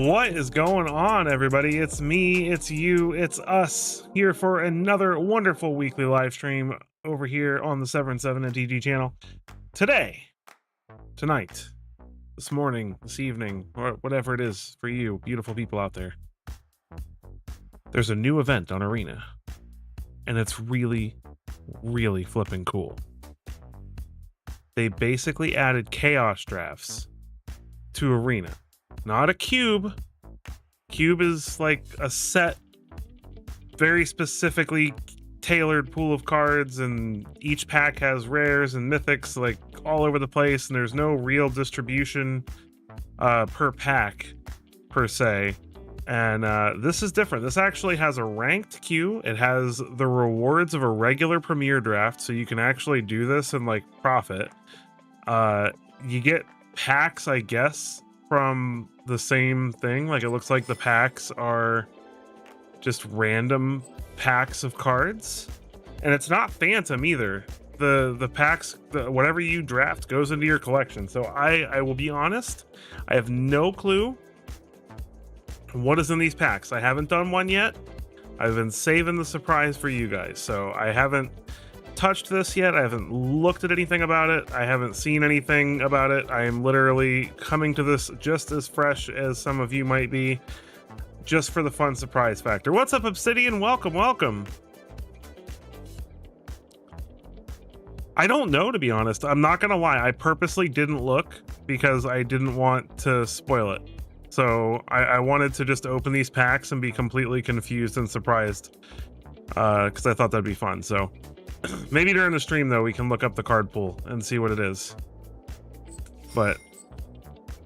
What is going on, everybody? It's me, it's you, it's us here for another wonderful weekly live stream over here on the 7 MTG channel. Tonight, this morning, this evening, or whatever it is for you, beautiful people out there, there's a new event on Arena, and it's really, really flipping cool. They basically added chaos drafts to Arena. Not a cube. Cube is like a set, very specifically tailored pool of cards, and each pack has rares and mythics like all over the place, and there's no real distribution per pack per se. And this is different. This actually has a ranked queue. It has the rewards of a regular premier draft, so you can actually do this and like profit. You get packs, I guess, from the same thing. Like, it looks like the packs are just random packs of cards, and it's not phantom either. The packs, whatever you draft goes into your collection. So I will be honest, I have no clue what is in these packs. I haven't done one yet. I've been saving the surprise for you guys, so I haven't touched this yet. I haven't looked at anything about it. I haven't seen anything about it. I am literally coming to this just as fresh as some of you might be, just for the fun surprise factor. What's up, Obsidian? Welcome. I don't know, to be honest. I'm not gonna lie, I purposely didn't look because I didn't want to spoil it. So I wanted to just open these packs and be completely confused and surprised, because I thought that'd be fun. So maybe during the stream, though, we can look up the card pool and see what it is. But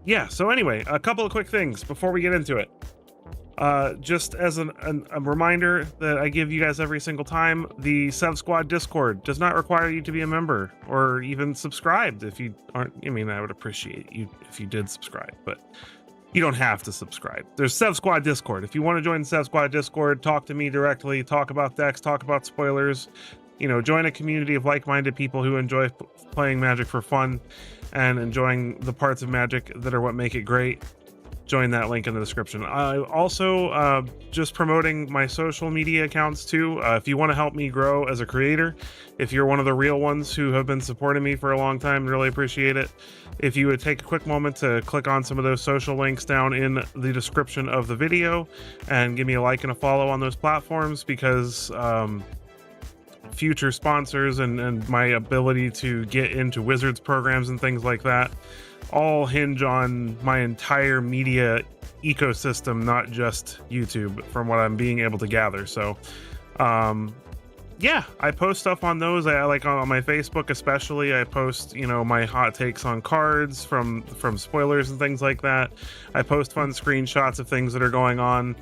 yeah, so anyway, a couple of quick things before we get into it. Just as a reminder that I give you guys every single time, the Sev Squad Discord does not require you to be a member or even subscribed. If you aren't, I mean, I would appreciate you if you did subscribe, but you don't have to subscribe. There's Sev Squad Discord. If you want to join the Sev Squad Discord, talk to me directly, talk about decks, talk about spoilers, you know, join a community of like-minded people who enjoy playing Magic for fun and enjoying the parts of Magic that are what make it great. Join that link in the description. I also just promoting my social media accounts too. If you want to help me grow as a creator, if you're one of the real ones who have been supporting me for a long time, really appreciate it. If you would take a quick moment to click on some of those social links down in the description of the video and give me a like and a follow on those platforms, because future sponsors and my ability to get into Wizards programs and things like that all hinge on my entire media ecosystem, not just YouTube, from what I'm being able to gather. So yeah, I post stuff on those. I like on my Facebook especially, I post, you know, my hot takes on cards from spoilers and things like that. I post fun screenshots of things that are going on,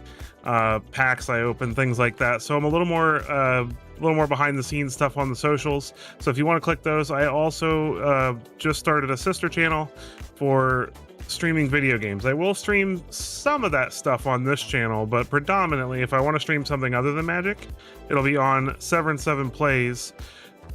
packs I open, things like that. So I'm a little more behind the scenes stuff on the socials. So if you want to click those, I also just started a sister channel for streaming video games. I will stream some of that stuff on this channel, but predominantly if I want to stream something other than Magic, it'll be on 7 Plays.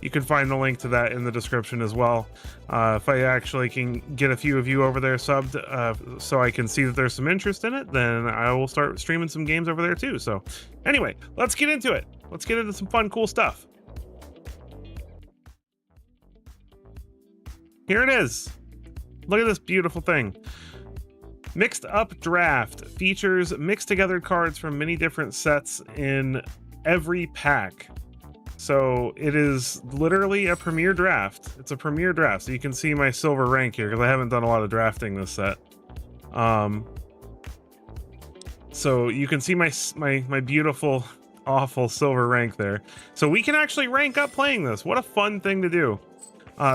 You can find the link to that in the description as well. If I actually can get a few of you over there subbed, so I can see that there's some interest in it, then I will start streaming some games over there too. So anyway, let's get into it. Let's get into some fun, cool stuff. Here it is. Look at this beautiful thing. Mixed Up Draft features mixed together cards from many different sets in every pack. So it is literally a premier draft. It's a premier draft. So you can see my silver rank here because I haven't done a lot of drafting this set. So you can see my beautiful, awful silver rank there. So we can actually rank up playing this. What a fun thing to do.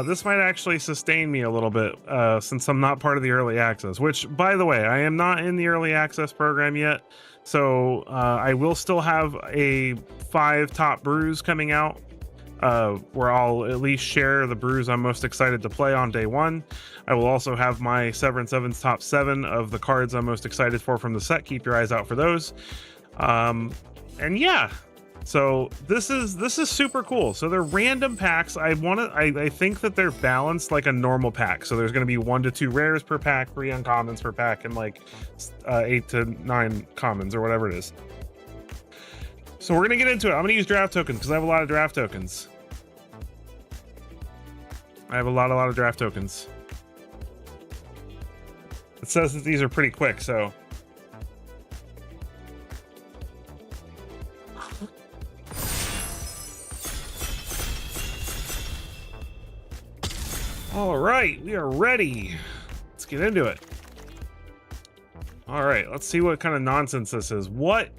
This might actually sustain me a little bit since I'm not part of the early access, which, by the way, I am not in the early access program yet. So I will still have a 5 top brews coming out where I'll at least share the brews I'm most excited to play on day 1. I will also have my 7's top 7 of the cards I'm most excited for from the set. Keep your eyes out for those. And yeah, So this is super cool. So they're random packs. I think that they're balanced like a normal pack. So there's going to be 1 to 2 rares per pack, 3 uncommons per pack, and like 8 to 9 commons or whatever it is. So we're going to get into it. I'm going to use draft tokens because I have a lot of draft tokens. I have a lot of draft tokens. It says that these are pretty quick, so. All right, we are ready. Let's get into it. All right, let's see what kind of nonsense this is. What?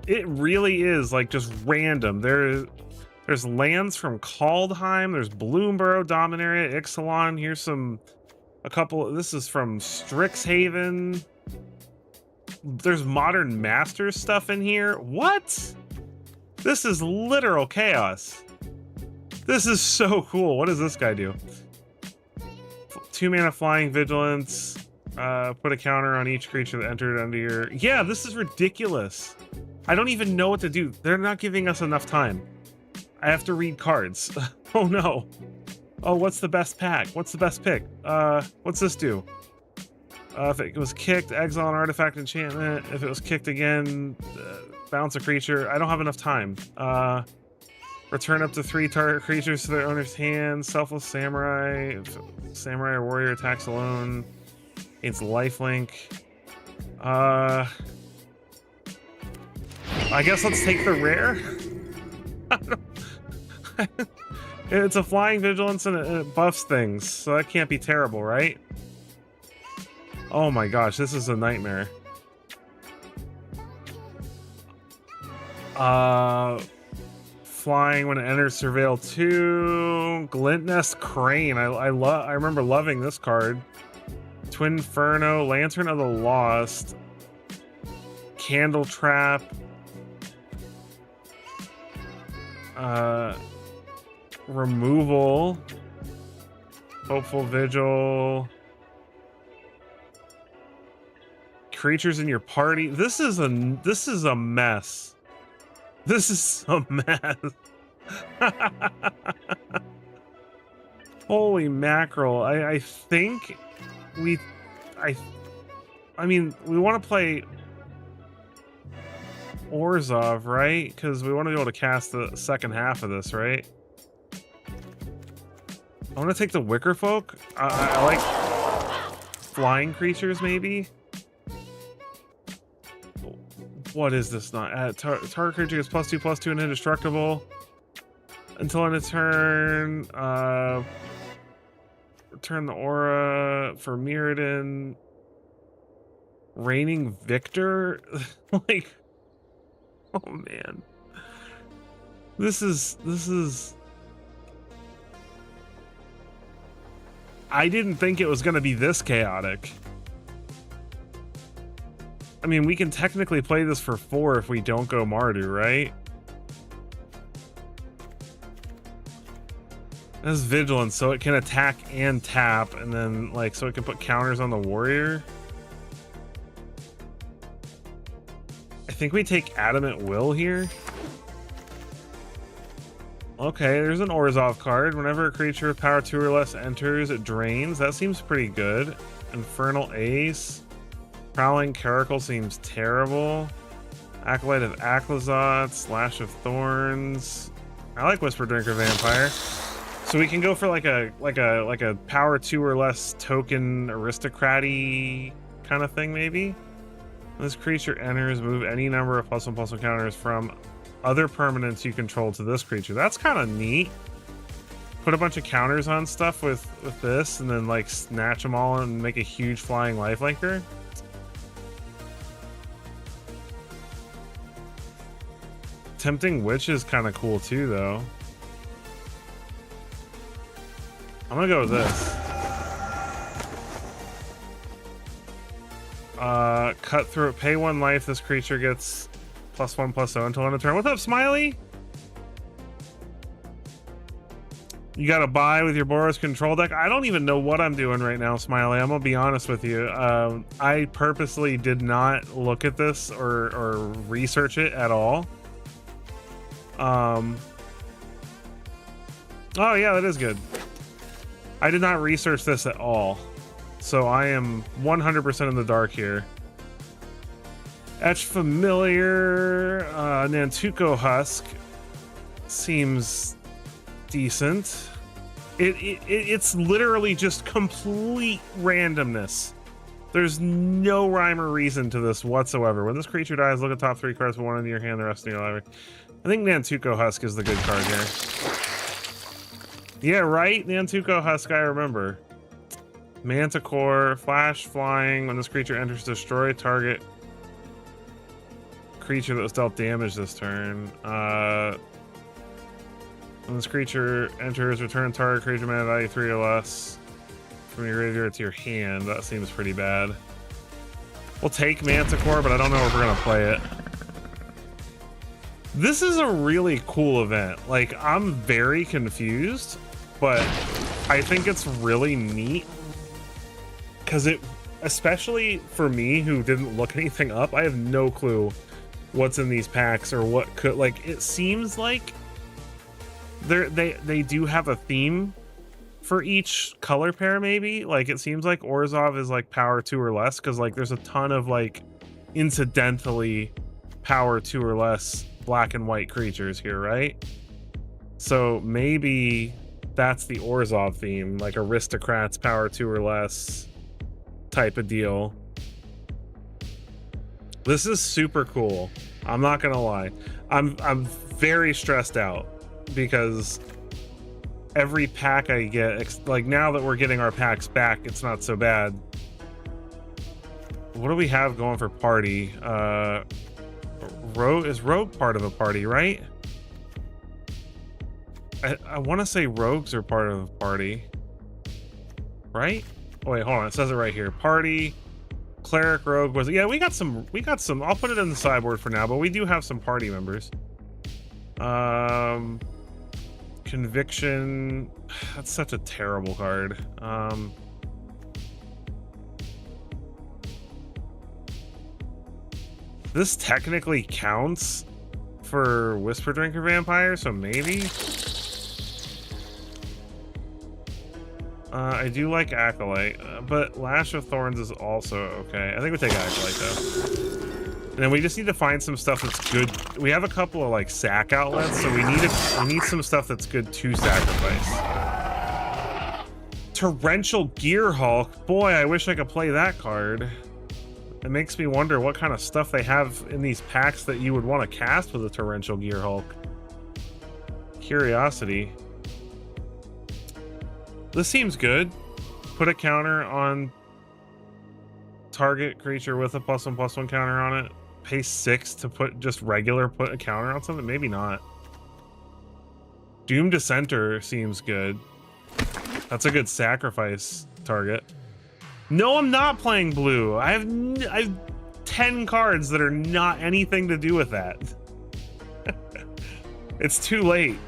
It really is like just random. There's lands from Kaldheim. There's Bloomborough, Dominaria, Ixalan. Here's a couple. This is from Strixhaven. There's Modern Masters stuff in here. What? This is literal chaos. This is so cool. What does this guy do? 2 mana Flying Vigilance. Put a counter on each creature that entered under your... Yeah, this is ridiculous. I don't even know what to do. They're not giving us enough time. I have to read cards. Oh no. Oh, what's the best pack? What's the best pick? What's this do? If it was kicked, exile an artifact enchantment. If it was kicked again, bounce a creature. I don't have enough time. Return up to 3 target creatures to their owner's hand. Selfless Samurai. If Samurai or Warrior attacks alone. It's lifelink. I guess let's take the rare. It's a Flying Vigilance and it buffs things, so that can't be terrible, right? Oh my gosh, this is a nightmare. Flying when it enters Surveil 2. Glintnest Crane. I remember loving this card. Twin Inferno, Lantern of the Lost, Candle Trap, Removal, Hopeful Vigil, creatures in your party. This is a mess. This is a mess. Holy mackerel. I think I mean, we want to play Orzhov, right? Because we want to be able to cast the second half of this, right? I want to take the Wicker Folk. I like flying creatures, maybe. What is this? Not target creature gets +2/+2 and indestructible until end of turn. Return the aura for Mirrodin. Reigning Victor. Like, oh man, this is. I didn't think it was going to be this chaotic. I mean, we can technically play this for 4 if we don't go Mardu, right? That's Vigilance, so it can attack and tap, and then, like, so it can put counters on the warrior. I think we take Adamant Will here. Okay, there's an Orzhov card. Whenever a creature with power 2 or less enters, it drains. That seems pretty good. Infernal Ace. Prowling Caracal seems terrible. Acolyte of Aclazot. Slash of Thorns. I like Whisper Drinker Vampire. So we can go for like a power 2 or less token aristocrat-y kind of thing, maybe. When this creature enters, move any number of +1/+1 counters from other permanents you control to this creature. That's kind of neat. Put a bunch of counters on stuff with this, and then like snatch them all and make a huge flying lifelinker. Tempting Witch is kind of cool too, though. I'm gonna go with this. Cut through it. Pay 1 life. This creature gets +1/+0 until end of turn. What's up, Smiley? You got to buy with your Boros control deck. I don't even know what I'm doing right now, Smiley. I'm gonna be honest with you. I purposely did not look at this or research it at all. Oh yeah, that is good. I did not research this at all, so I am 100% in the dark here. Etched Familiar, Nantuko Husk seems decent. It's literally just complete randomness. There's no rhyme or reason to this whatsoever. When this creature dies, look at top 3 cards, put one into your hand, the rest in your library. I think Nantuko Husk is the good card here. Yeah, right? Nantuko Husk, I remember. Manticore, flash, flying. When this creature enters, destroy target creature that was dealt damage this turn. When this creature enters, return target creature mana value 3 or less from your graveyard to your hand. That seems pretty bad. We'll take Manticore, but I don't know if we're gonna play it. This is a really cool event. Like, I'm very confused, but I think it's really neat because it, especially for me who didn't look anything up, I have no clue what's in these packs or what could, like, it seems like they do have a theme for each color pair, maybe. Like, it seems like Orzhov is like power 2 or less, because like there's a ton of like incidentally power 2 or less black and white creatures here, right? So maybe that's the Orzhov theme, like aristocrats power 2 or less type of deal. This is super cool. I'm not gonna lie. I'm very stressed out because every pack I get, like now that we're getting our packs back, it's not so bad. What do we have going for party? Rogue is Rogue part of a party, right? I want to say rogues are part of a party, right? Oh wait, hold on. It says it right here. Party, cleric, rogue was. Yeah, we got some. I'll put it in the sideboard for now, but we do have some party members. Conviction. That's such a terrible card. This technically counts for Whisper Drinker Vampire, so maybe. I do like Acolyte, but Lash of Thorns is also okay. I think we take Acolyte though. And then we just need to find some stuff that's good. We have a couple of like sack outlets, so we need some stuff that's good to sacrifice. Torrential Gearhulk. Boy, I wish I could play that card. It makes me wonder what kind of stuff they have in these packs that you would want to cast with a Torrential Gearhulk. Curiosity. This seems good. Put a counter on target creature with a +1/+1 counter on it. Pay 6 to put just regular, put a counter on something? Maybe not. Doom Dissenter seems good. That's a good sacrifice target. No, I'm not playing blue. I have 10 cards that are not anything to do with that. It's too late.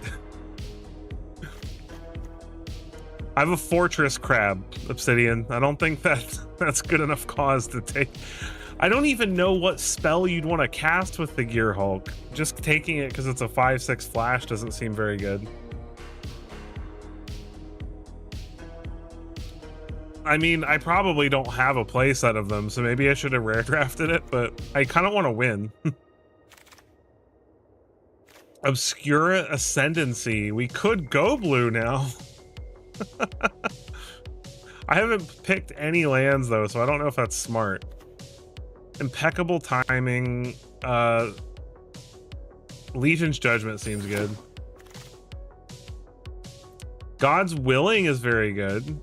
I have a Fortress Crab, Obsidian. I don't think that's good enough cause to take. I don't even know what spell you'd want to cast with the Gearhulk. Just taking it because it's a 5/6 flash doesn't seem very good. I mean, I probably don't have a playset of them, so maybe I should have rare drafted it, but I kind of want to win. Obscura Ascendancy. We could go blue now. I haven't picked any lands though, so I don't know if that's smart. Impeccable Timing. Legion's Judgment seems good. God's Willing is very good.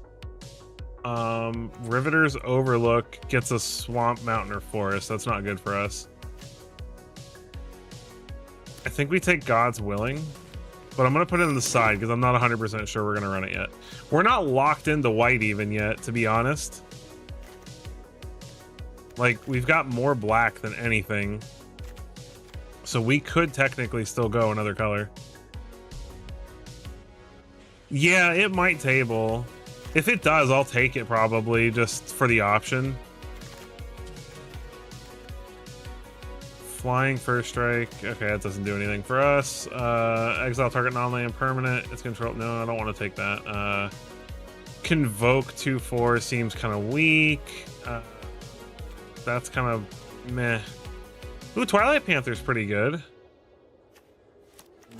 Riveter's Overlook gets a Swamp, Mountain, or Forest. That's not good for us. I think we take God's Willing, but I'm going to put it on the side because I'm not 100% sure we're going to run it yet. We're not locked into white even yet, to be honest. Like, we've got more black than anything, so we could technically still go another color. Yeah, it might table. If it does, I'll take it probably just for the option. flying first strike. Okay, that doesn't do anything for us. Exile target non-land permanent. It's control. No, I don't want to take that. Convoke 2/4 seems kind of weak. That's kind of meh. Ooh, Twilight Panther's pretty good.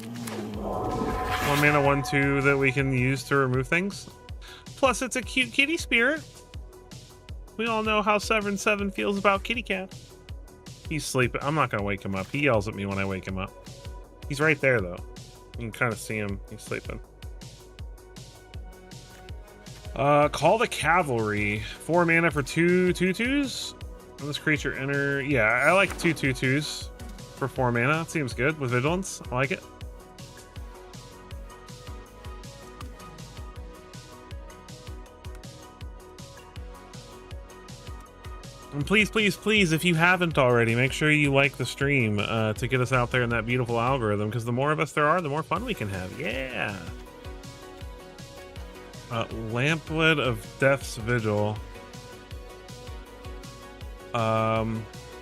1 mana 1/2 that we can use to remove things. Plus, it's a cute kitty spirit. We all know how 7/7 feels about kitty cat. He's sleeping. I'm not gonna wake him up. He yells at me when I wake him up. He's right there though. You can kind of see him. He's sleeping. Call the Cavalry. 4 mana for 2/2/2s. When this creature enter. Yeah, I like 2/2/2s for 4 mana. That seems good with Vigilance. I like it. And please, please, please, if you haven't already, make sure you like the stream to get us out there in that beautiful algorithm, because the more of us there are, the more fun we can have. Yeah. Lamplet of Death's Vigil.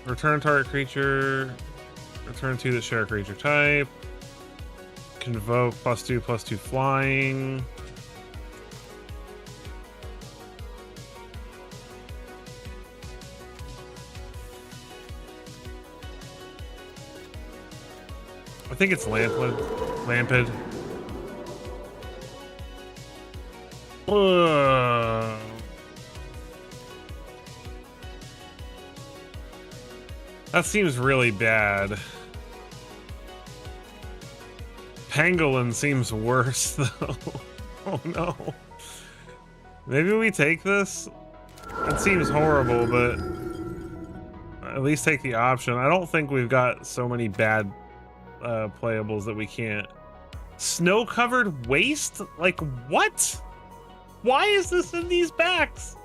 Return target creature. Return 2 that share creature type. Convoke +2/+2 flying. I think it's Lampid. That seems really bad. Pangolin seems worse though. Oh no. Maybe we take this? It seems horrible, but at least take the option. I don't think we've got so many bad playables that we can't. Snow-covered waste? Like what? Why is this in these packs?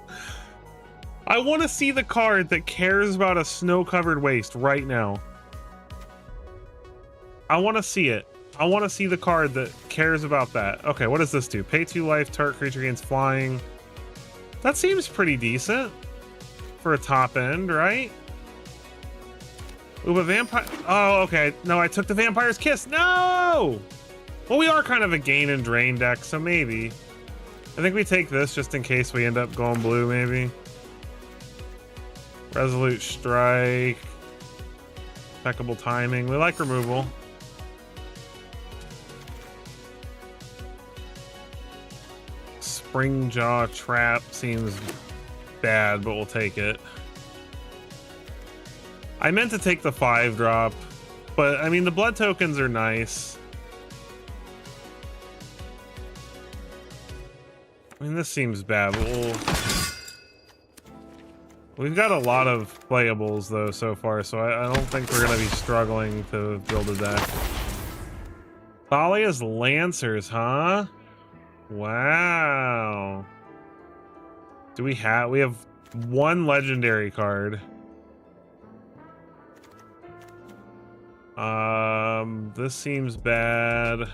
I want to see the card that cares about a snow-covered waste right now. I want to see it. I want to see the card that cares about that. Okay, what does this do? Pay 2 life, target creature gains flying. That seems pretty decent for a top end, right? Ooh, but vampire. Oh, okay. No, I took the Vampire's Kiss. No! Well, we are kind of a gain and drain deck, so maybe. I think we take this just in case we end up going blue, maybe. Resolute Strike. Impeccable timing. We like removal. Springjaw Trap seems bad, but we'll take it. I meant to take the 5-drop, but I mean, the blood tokens are nice. I mean, this seems bad. We've got a lot of playables though so far, so I don't think we're gonna be struggling to build a deck. Thalia's Lancers, huh? Wow. Do we have 1 legendary card. This seems bad.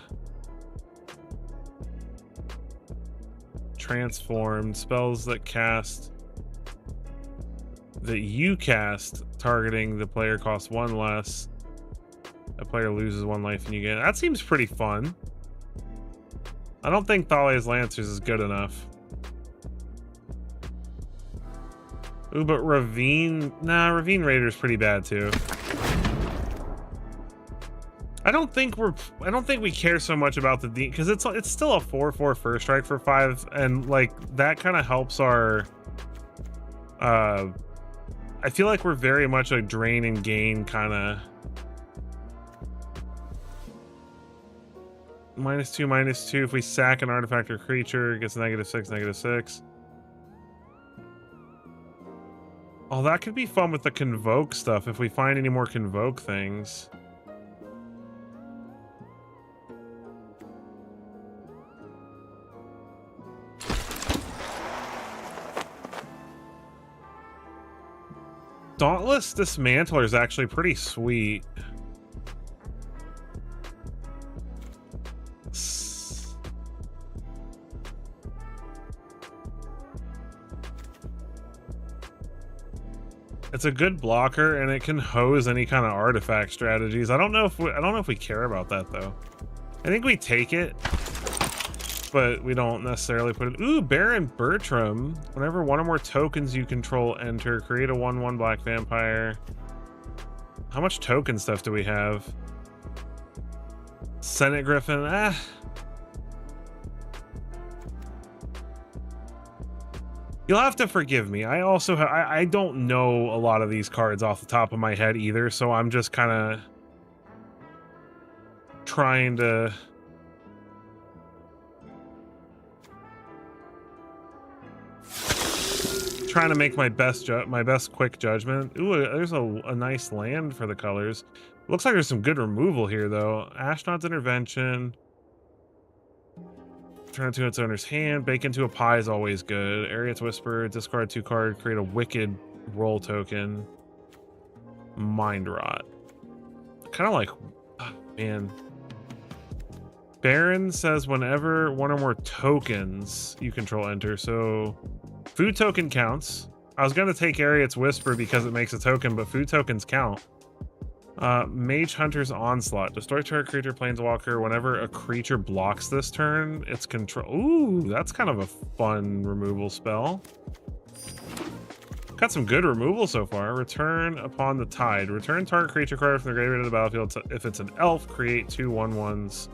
Transformed. Spells that you cast targeting the player costs 1 less. A player loses 1 life and you get it. That seems pretty fun. I don't think Thalia's Lancers is good enough. Ooh, but Ravine Raider's pretty bad too. I don't think we care so much about the D, because it's still a 4/4 first strike for 5, and like that kind of helps our I feel like we're very much a drain and gain kind of. -2/-2. If we sack an artifact or creature, it gets -6, -6. Oh, that could be fun with the Convoke stuff if we find any more Convoke things. Dauntless Dismantler is actually pretty sweet. It's a good blocker, and it can hose any kind of artifact strategies. I don't know if we care about that though. I think we take it, but we don't necessarily put it. Ooh, Baron Bertram. Whenever one or more tokens you control enter, create a 1/1 black vampire. How much token stuff do we have? Senate Griffin. You'll have to forgive me. I also I don't know a lot of these cards off the top of my head either, so I'm just kind of trying to make my best quick judgment. Ooh, there's a nice land for the colors. Looks like there's some good removal here though. Ashnod's Intervention. Turn it to its owner's hand. Bake into a pie is always good. Ariet's Whisper. Discard 2 card. Create a wicked roll token. Mind Rot. Kind of like, man. Baron says whenever one or more tokens you control enter. So food token counts. I was going to take Ariet's Whisper because it makes a token, but food tokens count. Mage Hunter's Onslaught. Destroy target creature planeswalker. Whenever a creature blocks this turn, it's control. Ooh, that's kind of a fun removal spell. Got some good removal so far. Return Upon the Tide. Return target creature card from the graveyard to the battlefield. If it's an elf, create 2 1/1s.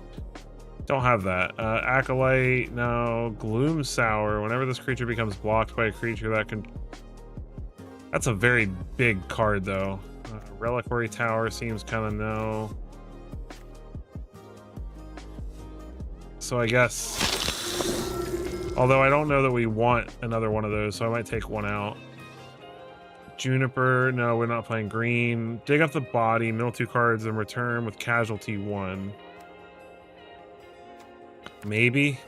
Don't have that. Acolyte. No. Gloom Sour. Whenever this creature becomes blocked by a creature that can... That's a very big card though. Reliquary Tower seems kind of no. So I guess, although I don't know that we want another one of those, so I might take one out. Juniper, no, we're not playing green. Dig Up the Body, mill 2 cards and return with Casualty 1. Maybe.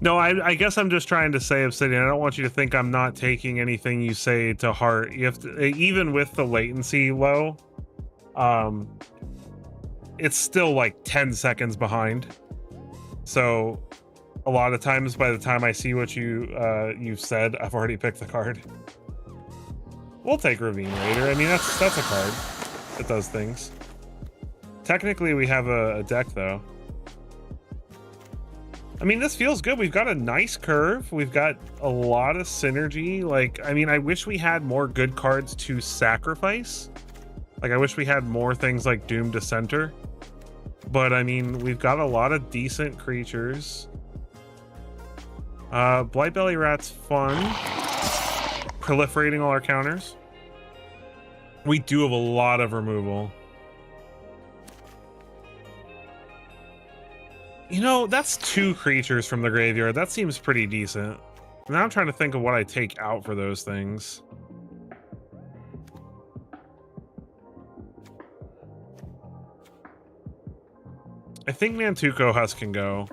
No, I guess I'm just trying to say, Obsidian, I don't want you to think I'm not taking anything you say to heart. You have to, even with the latency low, it's still like 10 seconds behind. So a lot of times by the time I see what you've said, I've already picked the card. We'll take Ravine Raider. I mean, that's a card that does things. Technically, we have a deck though. I mean, this feels good. We've got a nice curve. We've got a lot of synergy. Like, I mean, I wish we had more good cards to sacrifice. Like, I wish we had more things like Doom Dissenter. But, I mean, we've got a lot of decent creatures. Blightbelly Rat's fun. Proliferating all our counters. We do have a lot of removal. You know, that's 2 creatures from the graveyard. That seems pretty decent. Now I'm trying to think of what I take out for those things. I think Mantuko Husk can go.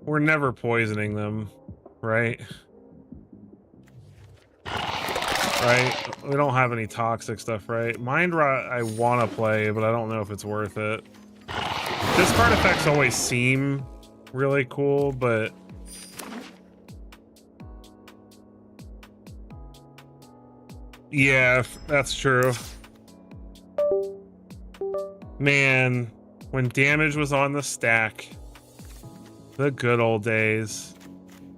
We're never poisoning them, right? Right? We don't have any toxic stuff, right? Mind Rot I want to play, but I don't know if it's worth it. Discard effects always seem really cool, but... yeah, that's true. Man, when damage was on the stack. The good old days.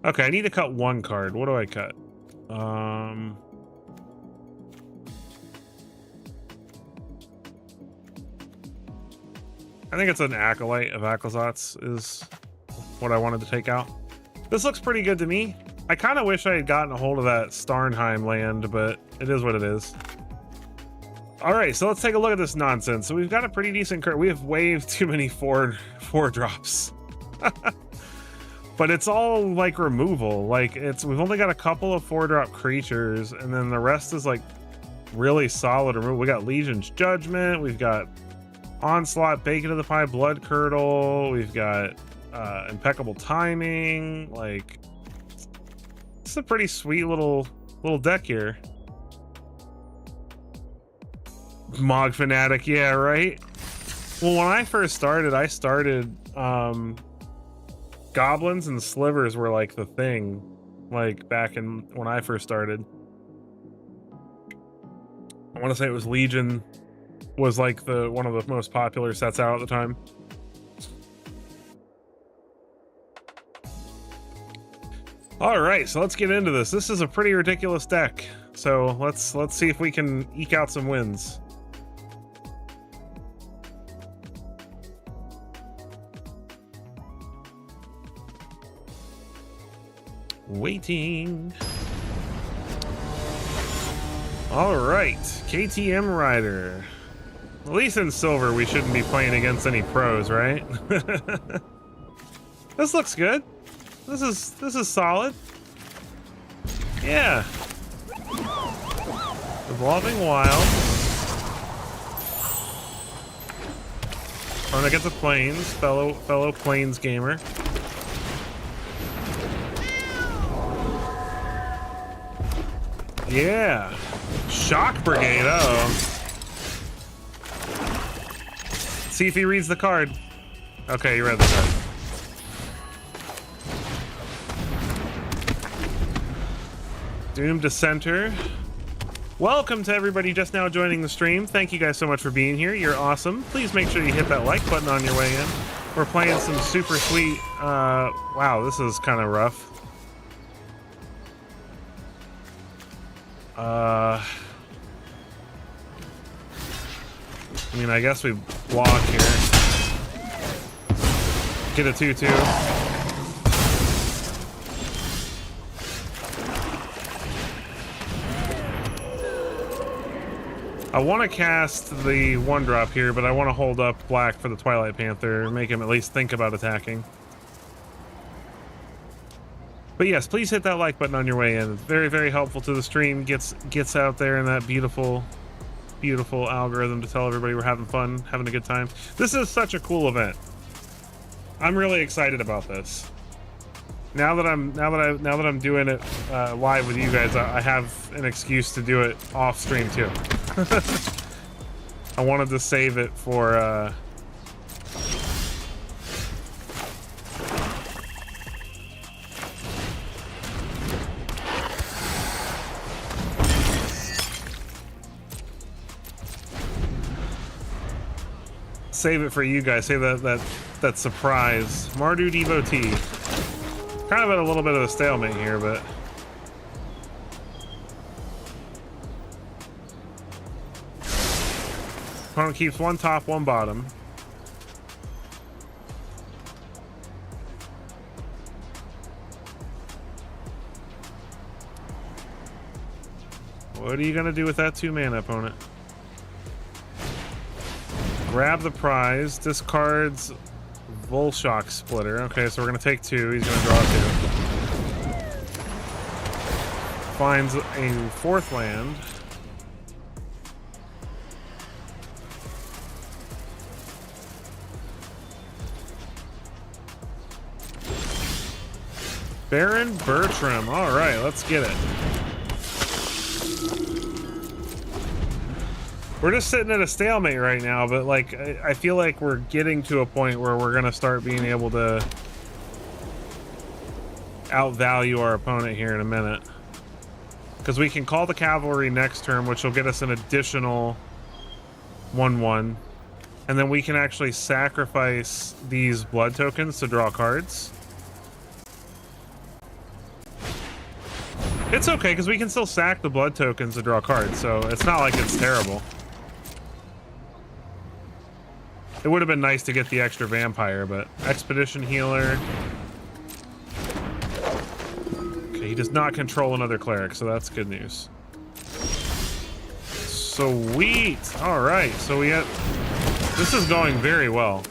Okay, I need to cut 1 card. What do I cut? I think it's an Acolyte of Aclazotz is what I wanted to take out. This looks pretty good to me. I kind of wish I had gotten a hold of that Starnheim land, but it is what it is. All right, so let's take a look at this nonsense. So we've got a pretty decent card. We have way too many four drops. But it's all like removal. Like we've only got a couple of 4-drop creatures, and then the rest is like really solid removal. We got Legion's Judgment, we've got Onslaught, Bacon of the Pie, Blood Curdle, we've got Impeccable Timing. Like, it's a pretty sweet little deck here. Mog fanatic, yeah, right? Well, when I first started, goblins and slivers were like the thing, like back in when I first started. I want to say it was Legion was like one of the most popular sets out at the time. All right, so let's get into this. This is a pretty ridiculous deck. So let's see if we can eke out some wins. Waiting. All right, KTM Rider. At least in silver, we shouldn't be playing against any pros, right? This looks good. This is solid. Yeah. Evolving Wild. Trying to get the Plains, fellow Plains gamer. Yeah. Shock Brigade, oh. See if he reads the card. Okay, you read the card. Doom Dissenter. Welcome to everybody just now joining the stream. Thank you guys so much for being here. You're awesome. Please make sure you hit that like button on your way in. We're playing some super sweet... wow, this is kind of rough. I mean, I guess we block here. Get a 2-2. I want to cast the 1-drop here, but I want to hold up black for the Twilight Panther, make him at least think about attacking. But yes, please hit that like button on your way in. It's very, very helpful to the stream. Gets out there in that beautiful, beautiful algorithm to tell everybody we're having fun, having a good time. This is such a cool event. I'm really excited about this. Now that I'm doing it live with you guys, I have an excuse to do it off stream too. I wanted to save it for save it for you guys. Save that surprise. Mardu Devotee. Kind of at a little bit of a stalemate here, but opponent keeps one top, one bottom. What are you gonna do with that 2-mana, opponent? Grab the prize, discards Volshock Splitter. Okay, so we're gonna take 2. He's gonna draw 2. Finds a 4th land. Baron Bertram. All right, let's get it. We're just sitting at a stalemate right now, but like I feel like we're getting to a point where we're gonna start being able to outvalue our opponent here in a minute, because we can call the cavalry next turn, which will get us an additional 1/1, and then we can actually sacrifice these blood tokens to draw cards. It's okay, because we can still sack the blood tokens to draw cards, so it's not like it's terrible. It would have been nice to get the extra vampire, but Expedition Healer. Okay, he does not control another cleric, so that's good news. Sweet. All right, so this is going very well.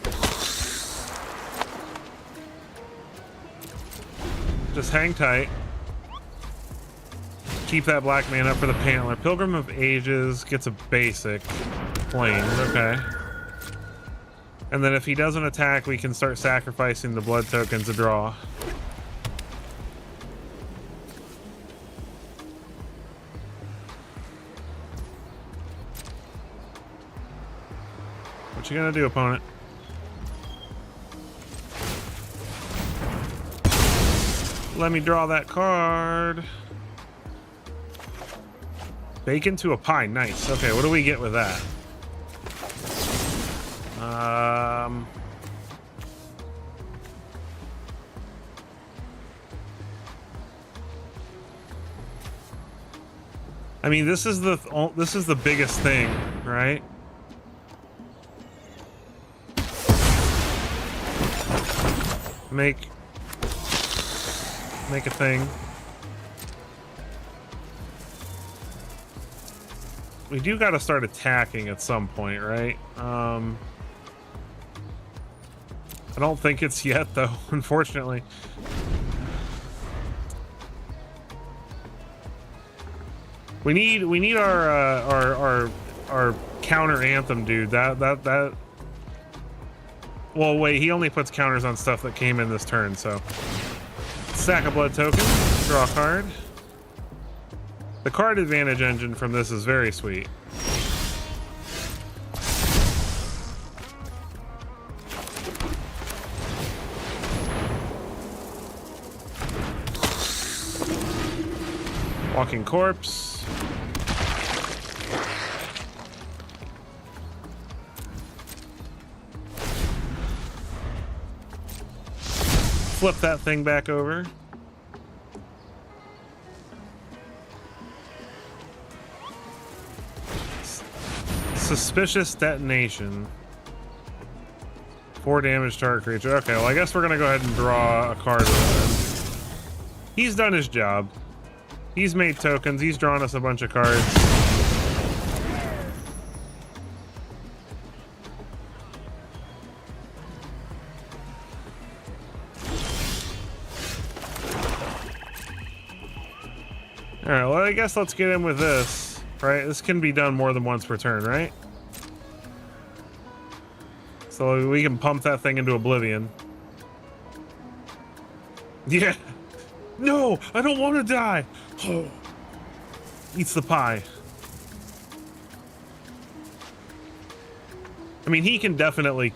Just hang tight. Keep that black man up for the Pantler. Pilgrim of Ages gets a basic. Plains, okay. And then if he doesn't attack, we can start sacrificing the blood tokens to draw. What you gonna do, opponent? Let me draw that card. Bacon to a pie. Nice. Okay, what do we get with that? I mean, this is the biggest thing, right? Make a thing. We do got to start attacking at some point, right? I don't think it's yet, though, unfortunately. We need our counter anthem dude. That. Well, wait. He only puts counters on stuff that came in this turn. So, sack a blood token, draw a card. The card advantage engine from this is very sweet. Walking corpse. Flip that thing back over. Suspicious detonation. 4 damage to our creature. Okay, well, I guess we're gonna go ahead and draw a card with him. He's done his job. He's made tokens. He's drawn us a bunch of cards. Alright, well, I guess let's get in with this. Right? This can be done more than once per turn, right? So we can pump that thing into oblivion. Yeah. No, I don't want to die. Oh. Eats the pie. I mean, he can definitely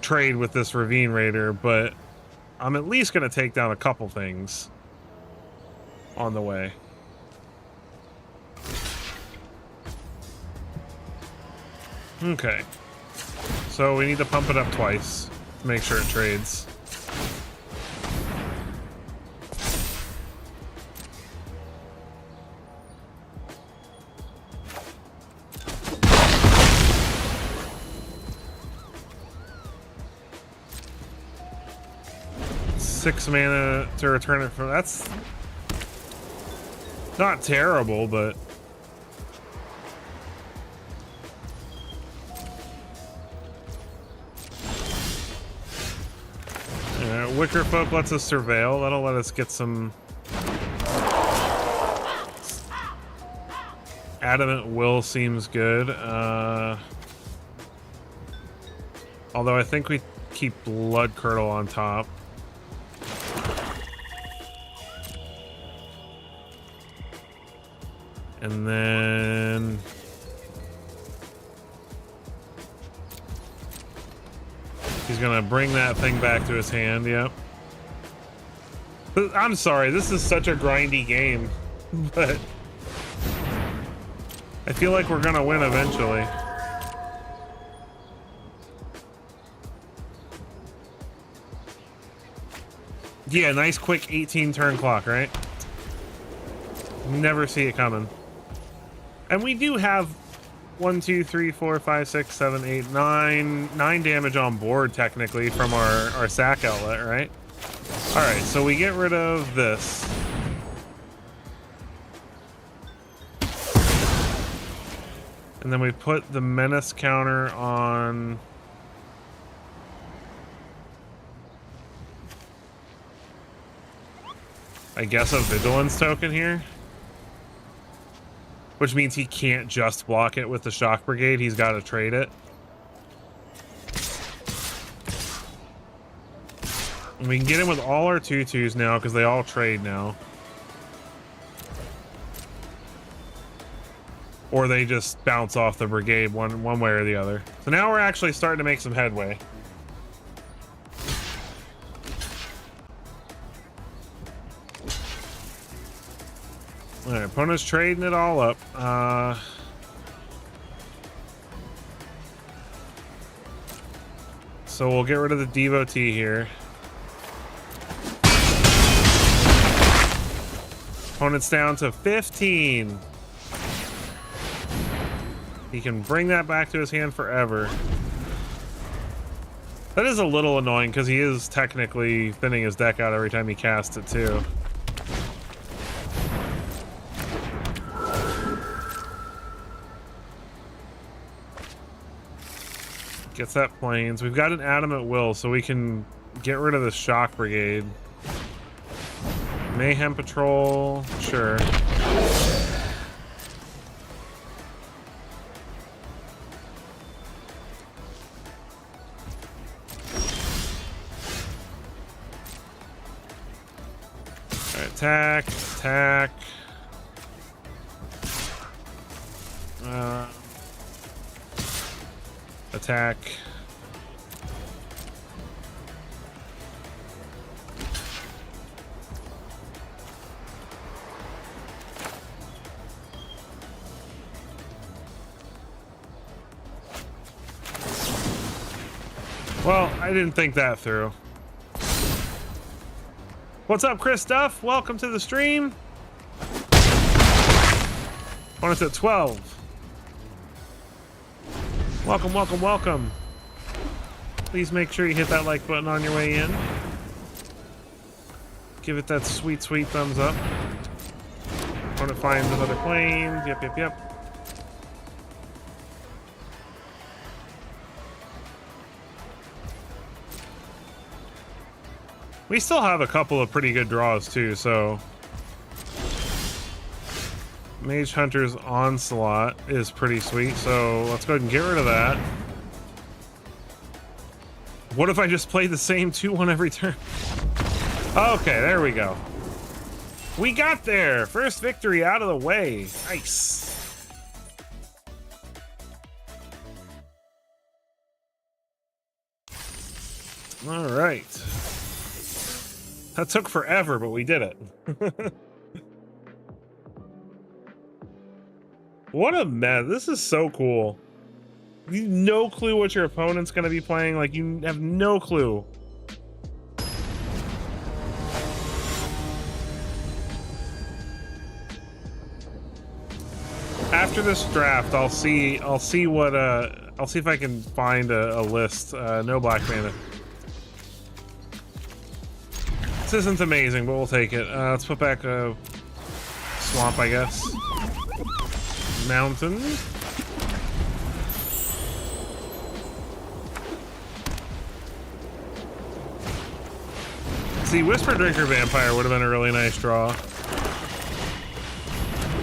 trade with this Ravine Raider, but I'm at least going to take down a couple things on the way. Okay. So we need to pump it up twice to make sure it trades. Six mana to return it from. That's not terrible, but Wicker Folk lets us surveil. That'll let us get some Adamant Will seems good. Although I think we keep Blood Curdle on top. And then he's gonna bring that thing back to his hand, yep. I'm sorry, this is such a grindy game, but I feel like we're gonna win eventually. Yeah, nice quick 18 turn clock, right? Never see it coming. And we do have 1, 2, 3, 4, 5, 6, 7, 8, 9 damage on board technically from our sack outlet, right? All right, so we get rid of this. And then we put the menace counter on I guess a vigilance token here. Which means he can't just block it with the shock brigade, he's got to trade it. And we can get him with all our 2/2s now because they all trade now. or they just bounce off the brigade one way or the other. So now we're actually starting to make some headway. All right, opponent's trading it all up. So we'll get rid of the devotee here. Opponent's down to 15. He can bring that back to his hand forever. That is a little annoying because he is technically thinning his deck out every time he casts it too. Gets that plains. We've got an Adamant Will, so we can get rid of the Shock Brigade. Mayhem Patrol, sure. Alright, attack, attack. Attack. Well, I didn't think that through. What's up, Chris Duff? Welcome to the stream. On us at 12. Welcome, welcome, welcome. Please make sure you hit that like button on your way in. Give it that sweet, sweet thumbs up. Opponent finds another plane. Yep, yep, yep. We still have a couple of pretty good draws too, so Mage Hunter's Onslaught is pretty sweet, so let's go ahead and get rid of that. What if I just play the same 2-1 every turn? Okay, there we go. We got there! First victory out of the way. Nice. All right. That took forever, but we did it. What a mess. This is so cool. You have no clue what your opponent's going to be playing. Like, you have no clue. After this draft, I'll see what I'll see if I can find a list. No black mana. This isn't amazing, but we'll take it. Let's put back a swamp, I guess. Mountain. See, Whisper Drinker Vampire would have been a really nice draw.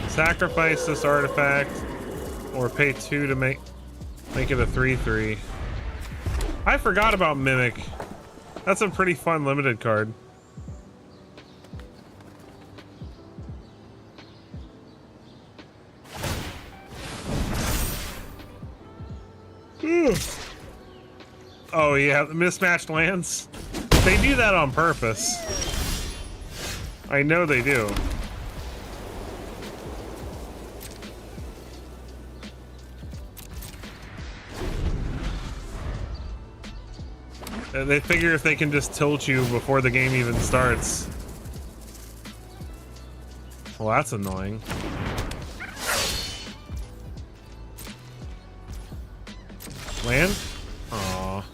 Sacrifice this artifact, or pay 2 to make it a 3/3. I forgot about Mimic. That's a pretty fun limited card. Oh yeah, mismatched lands. They do that on purpose. I know they do. They figure if they can just tilt you before the game even starts. Well, that's annoying. Land? Aww.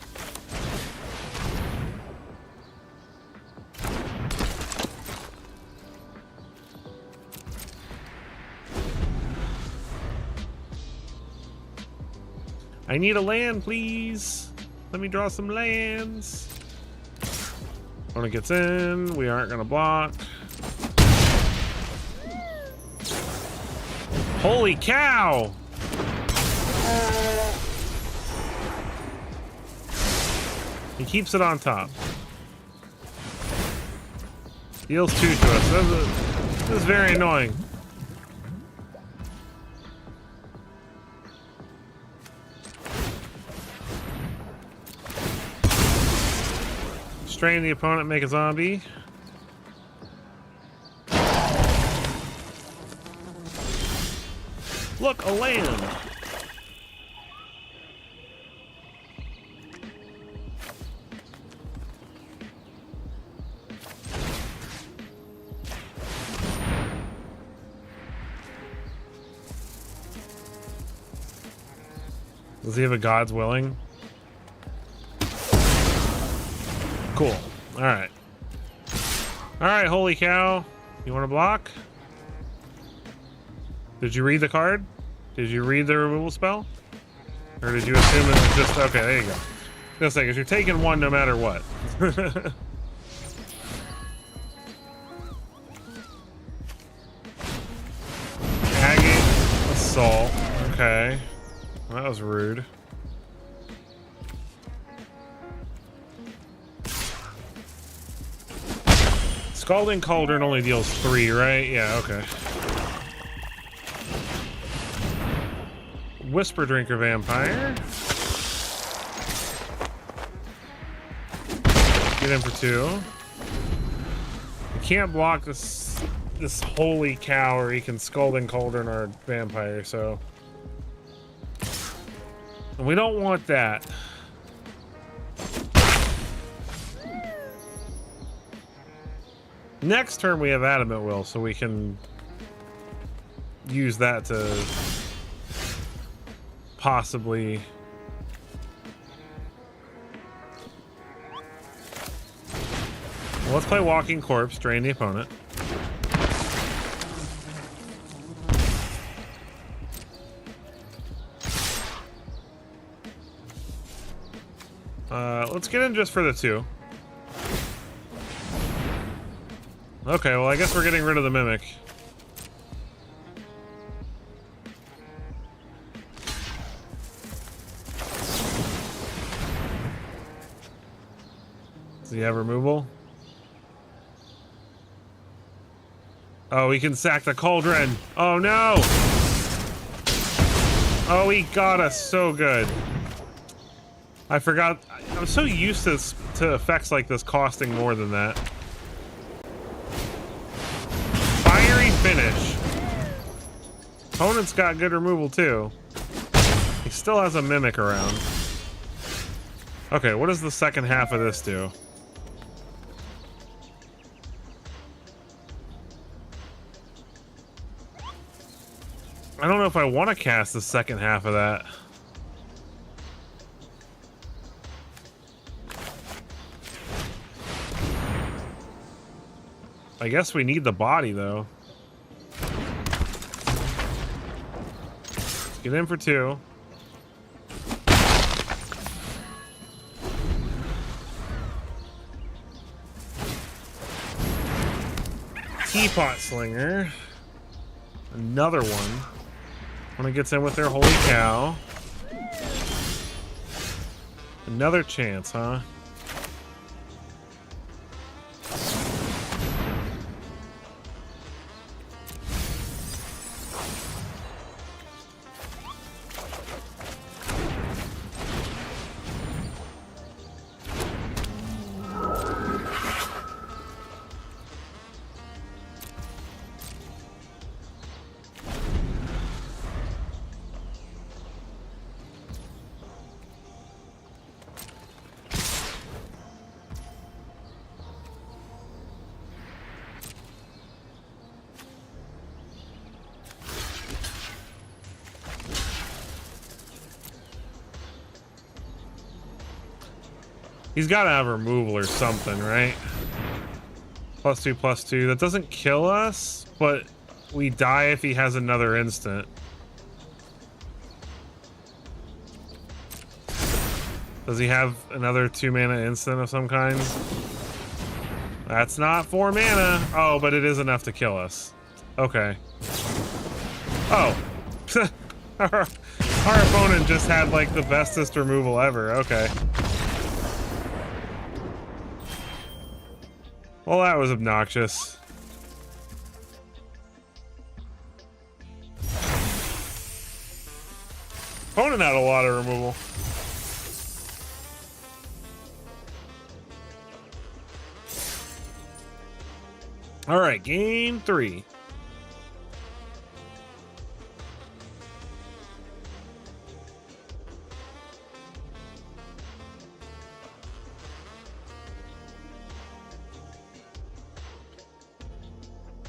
I need a land, please. Let me draw some lands. Opponent gets in. We aren't gonna block. Holy cow! He keeps it on top. Deals 2 to us. This is very annoying. Strain the opponent, make a zombie. Look, a land. Does he have a God's Willing? Cool. All right. All right, holy cow. You want to block? Did you read the card? Did you read the removal spell? Or did you assume it was just... Okay, there you go. Just like, 'cause you're taking one no matter what. Agate Assault. Okay. Well, that was rude. Scalding Cauldron only deals 3, right? Yeah, okay. Whisper Drinker Vampire. Get in for 2. You can't block this holy cow, or he can Scalding Cauldron or Vampire, so... And we don't want that. Next turn we have Adamant Will, so we can use that to possibly... Well, let's play Walking Corpse, drain the opponent. Let's get in just for the 2. Okay, well, I guess we're getting rid of the Mimic. Does he have removal? Oh, he can sack the Cauldron. Oh, no! Oh, he got us so good. I forgot. I'm so used to effects like this costing more than that. Fiery Finish. Opponent's got good removal too. He still has a Mimic around. Okay, what does the second half of this do? I don't know if I want to cast the second half of that. I guess we need the body, though. Let's get in for 2. Teapot Slinger. Another one. When it gets in with their holy cow. Another chance, huh? He's got to have removal or something, right? +2/+2. That doesn't kill us, but we die if he has another instant. Does he have another 2-mana instant of some kind? That's not 4 mana. Oh, but it is enough to kill us. Okay. Oh. Our opponent just had like the bestest removal ever. Okay. Well, that was obnoxious. Opponent had a lot of removal. All right, game 3.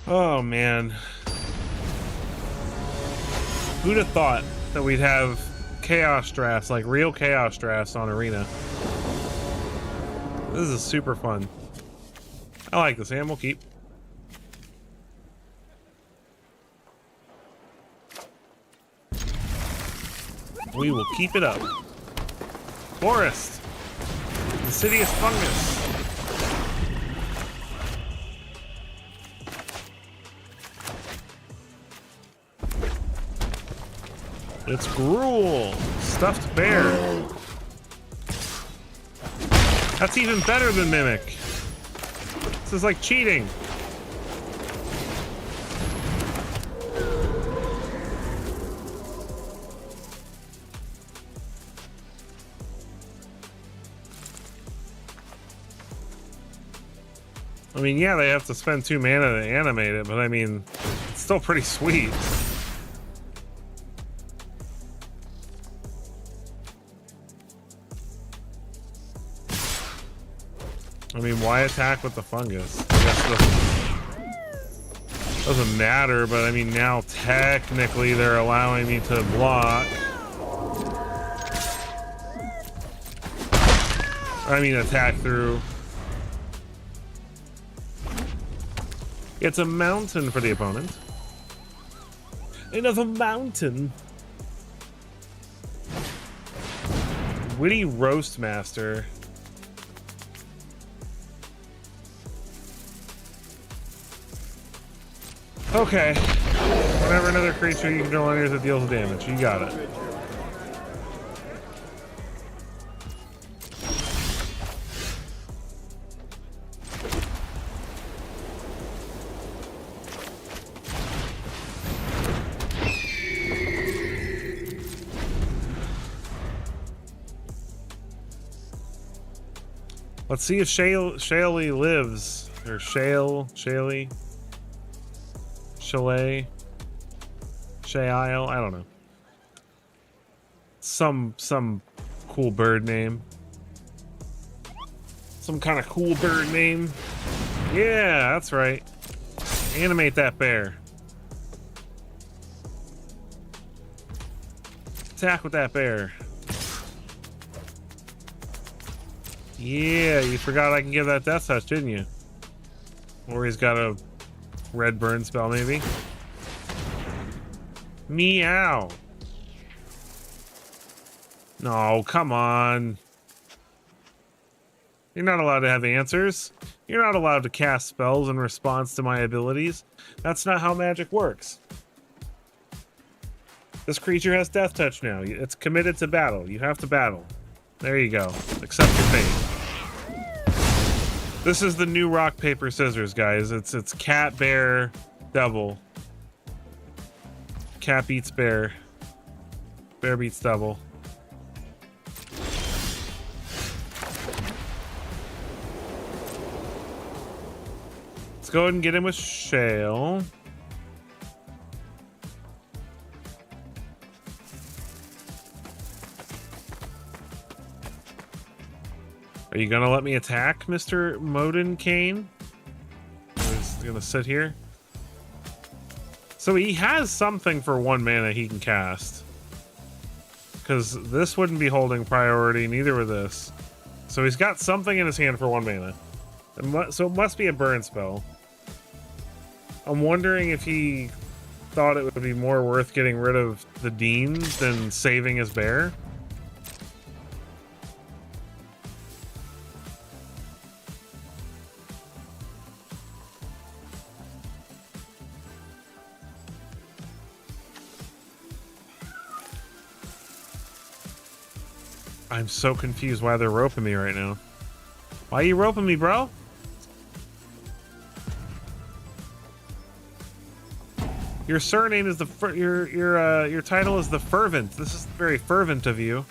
Oh man, who'd have thought that we'd have chaos drafts, like real chaos drafts on Arena? This is super fun. I like this, and we'll keep. We will keep it up. Forest. Insidious fungus. It's gruel. Stuffed bear. That's even better than mimic. This is like cheating. I mean, yeah, they have to spend 2 mana to animate it, but I mean, it's still pretty sweet. I mean, why attack with the fungus? I guess doesn't matter, but I mean, now technically they're allowing me to block. I mean, attack through. It's a mountain for the opponent. Another mountain. Witty Roast Master. Okay. Whenever another creature you control enters that deals damage, you got it. Let's see if Shaley lives, or Shaley, Chalet, Shayle, I don't know. Some cool bird name. Some kind of cool bird name. Yeah, that's right. Animate that bear. Attack with that bear. Yeah, you forgot I can give that death touch, didn't you? Or he's got a red burn spell, maybe. Meow. No, come on. You're not allowed to have answers. You're not allowed to cast spells in response to my abilities. That's not how magic works. This creature has death touch now. It's committed to battle. You have to battle. There you go. Accept your fate. This is the new rock, paper, scissors, guys. It's cat, bear, devil. Cat beats bear. Bear beats devil. Let's go ahead and get him with Shale. Are you gonna let me attack, Mr. Modin Kane? He's gonna sit here. So he has something for 1 mana he can cast. Because this wouldn't be holding priority, neither would this. So he's got something in his hand for 1 mana. So it must be a burn spell. I'm wondering if he thought it would be more worth getting rid of the Dean than saving his bear. I'm so confused why they're roping me right now. Why are you roping me, bro? Your surname is your title is the Fervent. This is very fervent of you.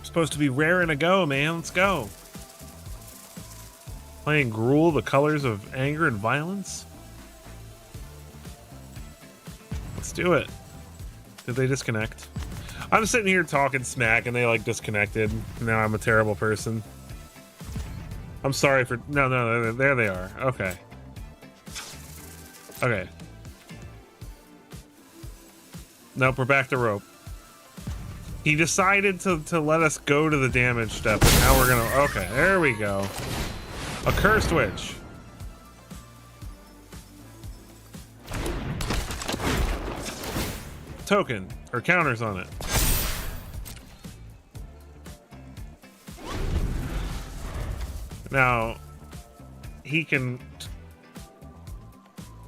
Just Supposed to be rare and a go, man. Let's go. Playing Gruul, the colors of anger and violence. Let's do it. Did they disconnect? I'm sitting here talking smack and they like disconnected. Now I'm a terrible person. I'm sorry for... No, there they are. Okay. Okay. Nope, we're back to rope. He decided to let us go to the damage step, and now we're gonna... Okay, there we go. A cursed witch. Token, or counters on it. Now, he can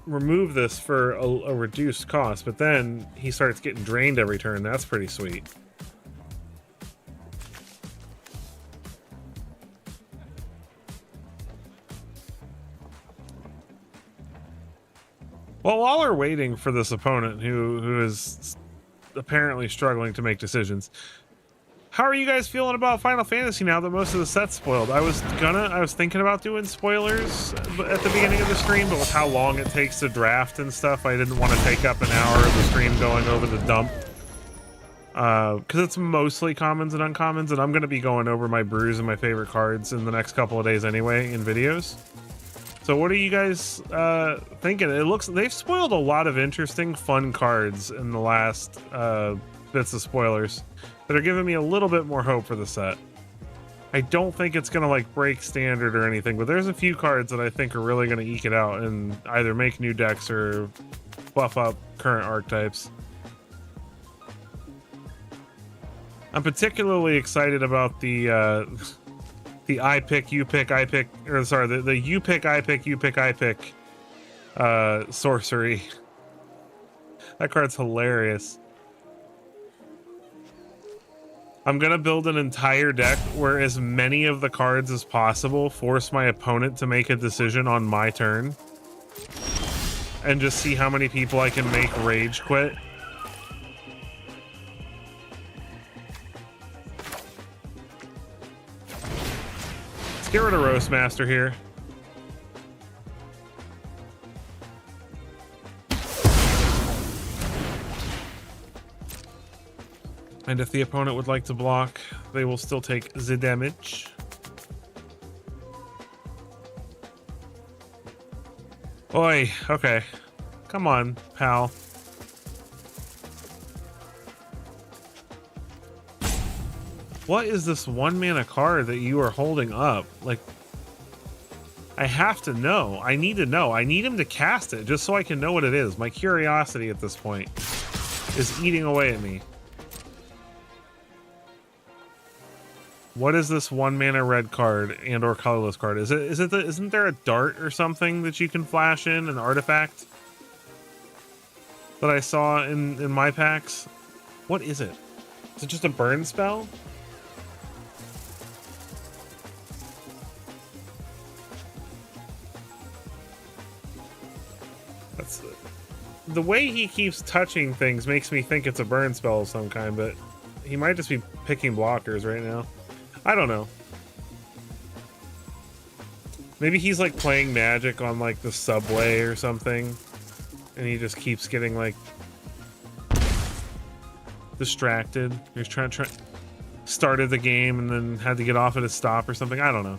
remove this for a reduced cost, but then he starts getting drained every turn. That's pretty sweet. Well, while we're waiting for this opponent who is apparently struggling to make decisions, how are you guys feeling about Final Fantasy now that most of the set's spoiled? I was thinking about doing spoilers at the beginning of the stream, but with how long it takes to draft and stuff, I didn't want to take up an hour of the stream going over the dump. Because it's mostly commons and uncommons, and I'm going to be going over my brews and my favorite cards in the next couple of days anyway in videos. So what are you guys thinking? It looks they've spoiled a lot of interesting, fun cards in the last bits of spoilers that are giving me a little bit more hope for the set. I don't think it's gonna like break standard or anything, but there's a few cards that I think are really gonna eke it out and either make new decks or buff up current archetypes. I'm particularly excited about the I pick, you pick, I pick, or sorry, the you pick, I pick, you pick, I pick sorcery. That card's hilarious. I'm gonna build an entire deck where as many of the cards as possible force my opponent to make a decision on my turn. And just see how many people I can make rage quit. Let's get rid of Roastmaster here. And if the opponent would like to block, they will still take the damage. Oi, okay. Come on, pal. What is this 1-mana card that you are holding up? Like, I have to know. I need to know. I need him to cast it just so I can know what it is. My curiosity at this point is eating away at me. What is this 1-mana red card and or colorless card? Isn't there a dart or something that you can flash in, an artifact that I saw in my packs? What is it? Is it just a burn spell? That's the way he keeps touching things makes me think it's a burn spell of some kind, but he might just be picking blockers right now. I don't know. Maybe he's like playing Magic on like the subway or something, and he just keeps getting like distracted. He's trying started the game and then had to get off at a stop or something. I don't know.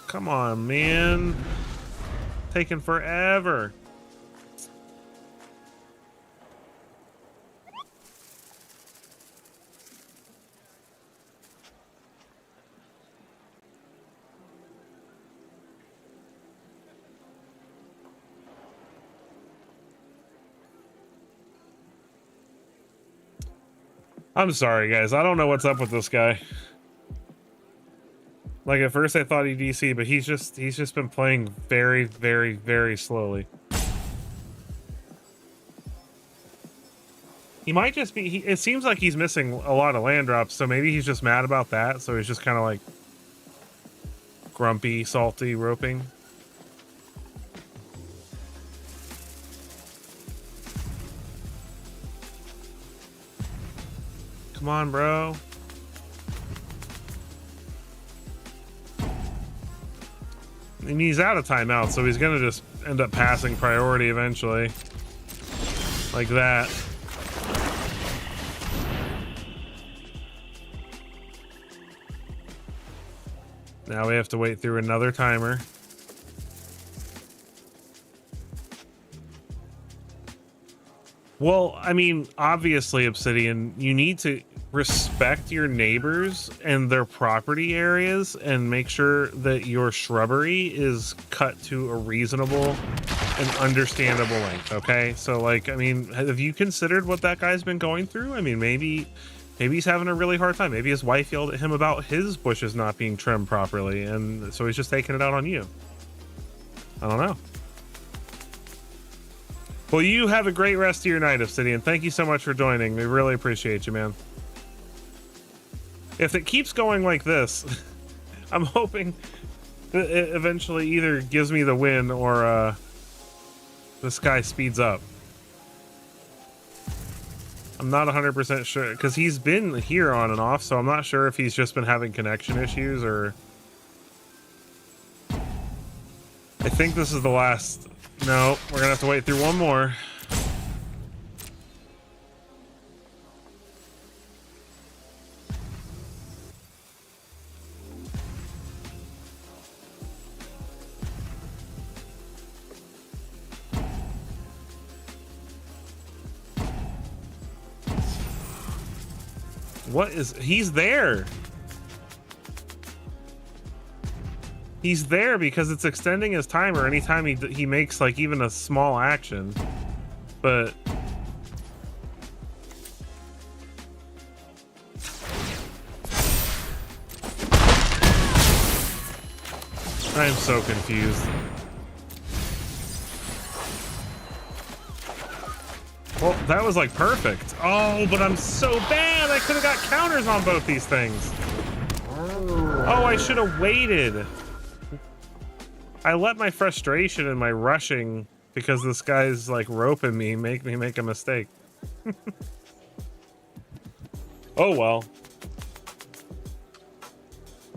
Come on, man. Taking forever. I'm sorry, guys. I don't know what's up with this guy. Like at first I thought he DC, but he's just been playing very, very, very slowly. He might just be, it seems like he's missing a lot of land drops, so maybe he's just mad about that, so he's just kind of like grumpy, salty, roping. Come on, bro. And he's out of timeout, so he's gonna just end up passing priority eventually. Like that. Now we have to wait through another timer. Well, I mean, obviously, Obsidian, you need to respect your neighbors and their property areas and make sure that your shrubbery is cut to a reasonable and understandable length, okay? So, like, I mean, have you considered what that guy's been going through? I mean, maybe he's having a really hard time. Maybe his wife yelled at him about his bushes not being trimmed properly, and so he's just taking it out on you. I don't know. Well, you have a great rest of your night, Obsidian. Thank you so much for joining. We really appreciate you, man. If it keeps going like this, I'm hoping that it eventually either gives me the win or this guy speeds up. I'm not 100% sure, because he's been here on and off, so I'm not sure if he's just been having connection issues or... I think this is the last... No, we're gonna have to wait through one more. What is... He's there. He's there because it's extending his timer anytime he makes like even a small action. But I'm so confused. Well, that was like perfect. Oh, but I'm so bad. I could have got counters on both these things. Oh, I should have waited. I let my frustration and my rushing because this guy's like roping me make a mistake. Oh well.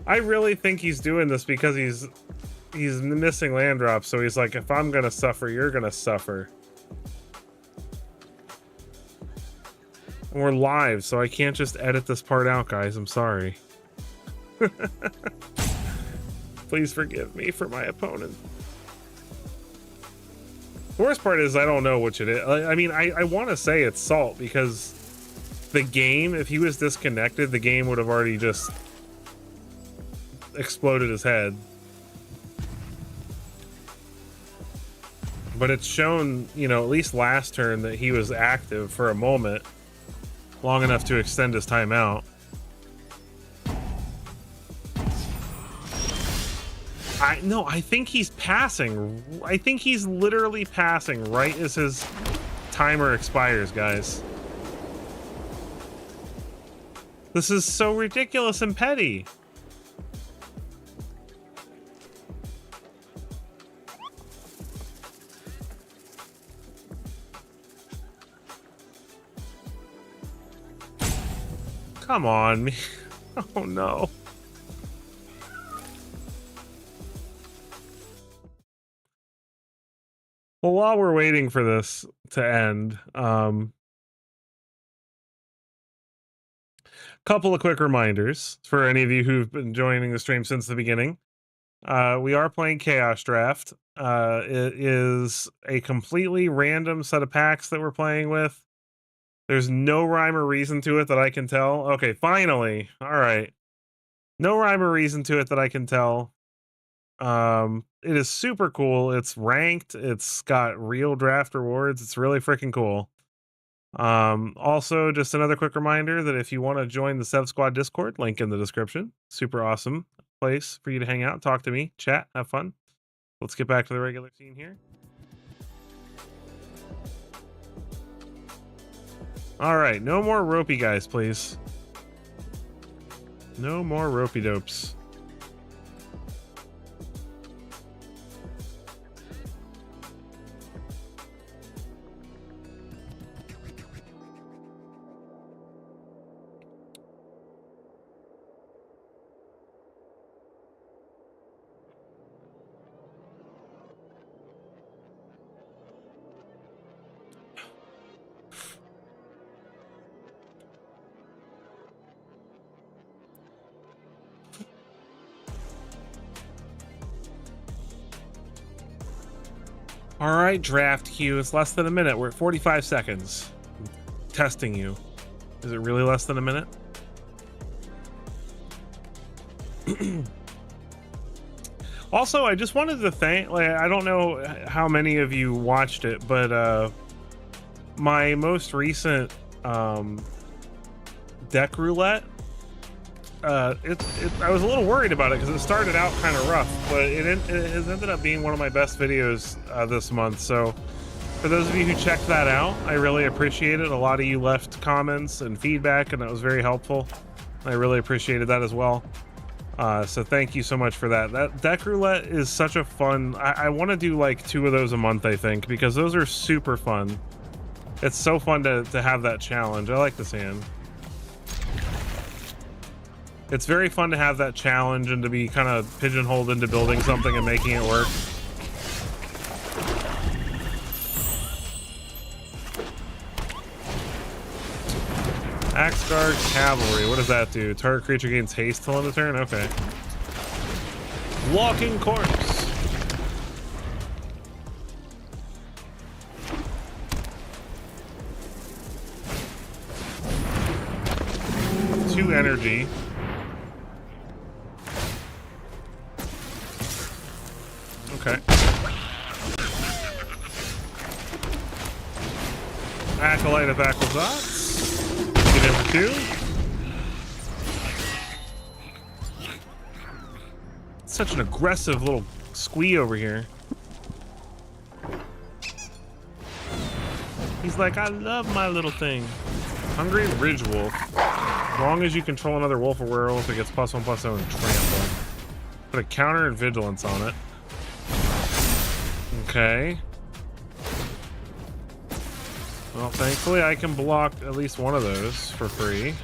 I really think he's doing this because he's missing land drops, so he's like, if I'm gonna suffer, you're gonna suffer. And we're live, so I can't just edit this part out, guys. I'm sorry. Please forgive me for my opponent. The worst part is I don't know which it is. I mean, I want to say it's Salt because the game, if he was disconnected, the game would have already just exploded his head. But it's shown, you know, at least last turn that he was active for a moment, long enough to extend his timeout. No, I think he's passing. I think he's literally passing right as his timer expires, guys. This is so ridiculous and petty. Come on. Oh no. Well, while we're waiting for this to end, couple of quick reminders for any of you who've been joining the stream since the beginning. We are playing Chaos Draft. It is a completely random set of packs that we're playing with. There's no rhyme or reason to it that I can tell. Okay, finally. All right. No rhyme or reason to it that I can tell. It is super cool. It's ranked. It's got real draft rewards. It's really freaking cool. Also, just another quick reminder that if you want to join the Sev Squad Discord, link in the description. Super awesome place for you to hang out, talk to me, chat, have fun. Let's get back to the regular scene here. All right, no more ropey guys, please. No more ropey dopes. All right, draft queue. It's less than a minute. We're at 45 seconds. I'm testing you. Is it really less than a minute? Also, I just wanted to thank, like, I don't know how many of you watched it, but my most recent deck roulette, I was a little worried about it because it started out kind of rough, but it has ended up being one of my best videos this month. So for those of you who checked that out, I really appreciate it. A lot of you left comments and feedback, and that was very helpful. I really appreciated that as well. So thank you so much for that. That deck roulette is such a fun, I want to do like 2 of those a month, I think, because those are super fun. It's so fun to have that challenge. I like this hand. It's very fun to have that challenge and to be kind of pigeonholed into building something and making it work. Axguard Cavalry. What does that do? Target creature gains haste till end of turn? Okay. Walking Corpse. Two energy. Okay. Acolyte of Aquazats. Get in for 2. Such an aggressive little squee over here. He's like, I love my little thing. Hungry Ridge Wolf. As long as you control another wolf or werewolf, it gets +1/+0 and trample. Put a counter and vigilance on it. Okay. Well, thankfully I can block at least one of those for free.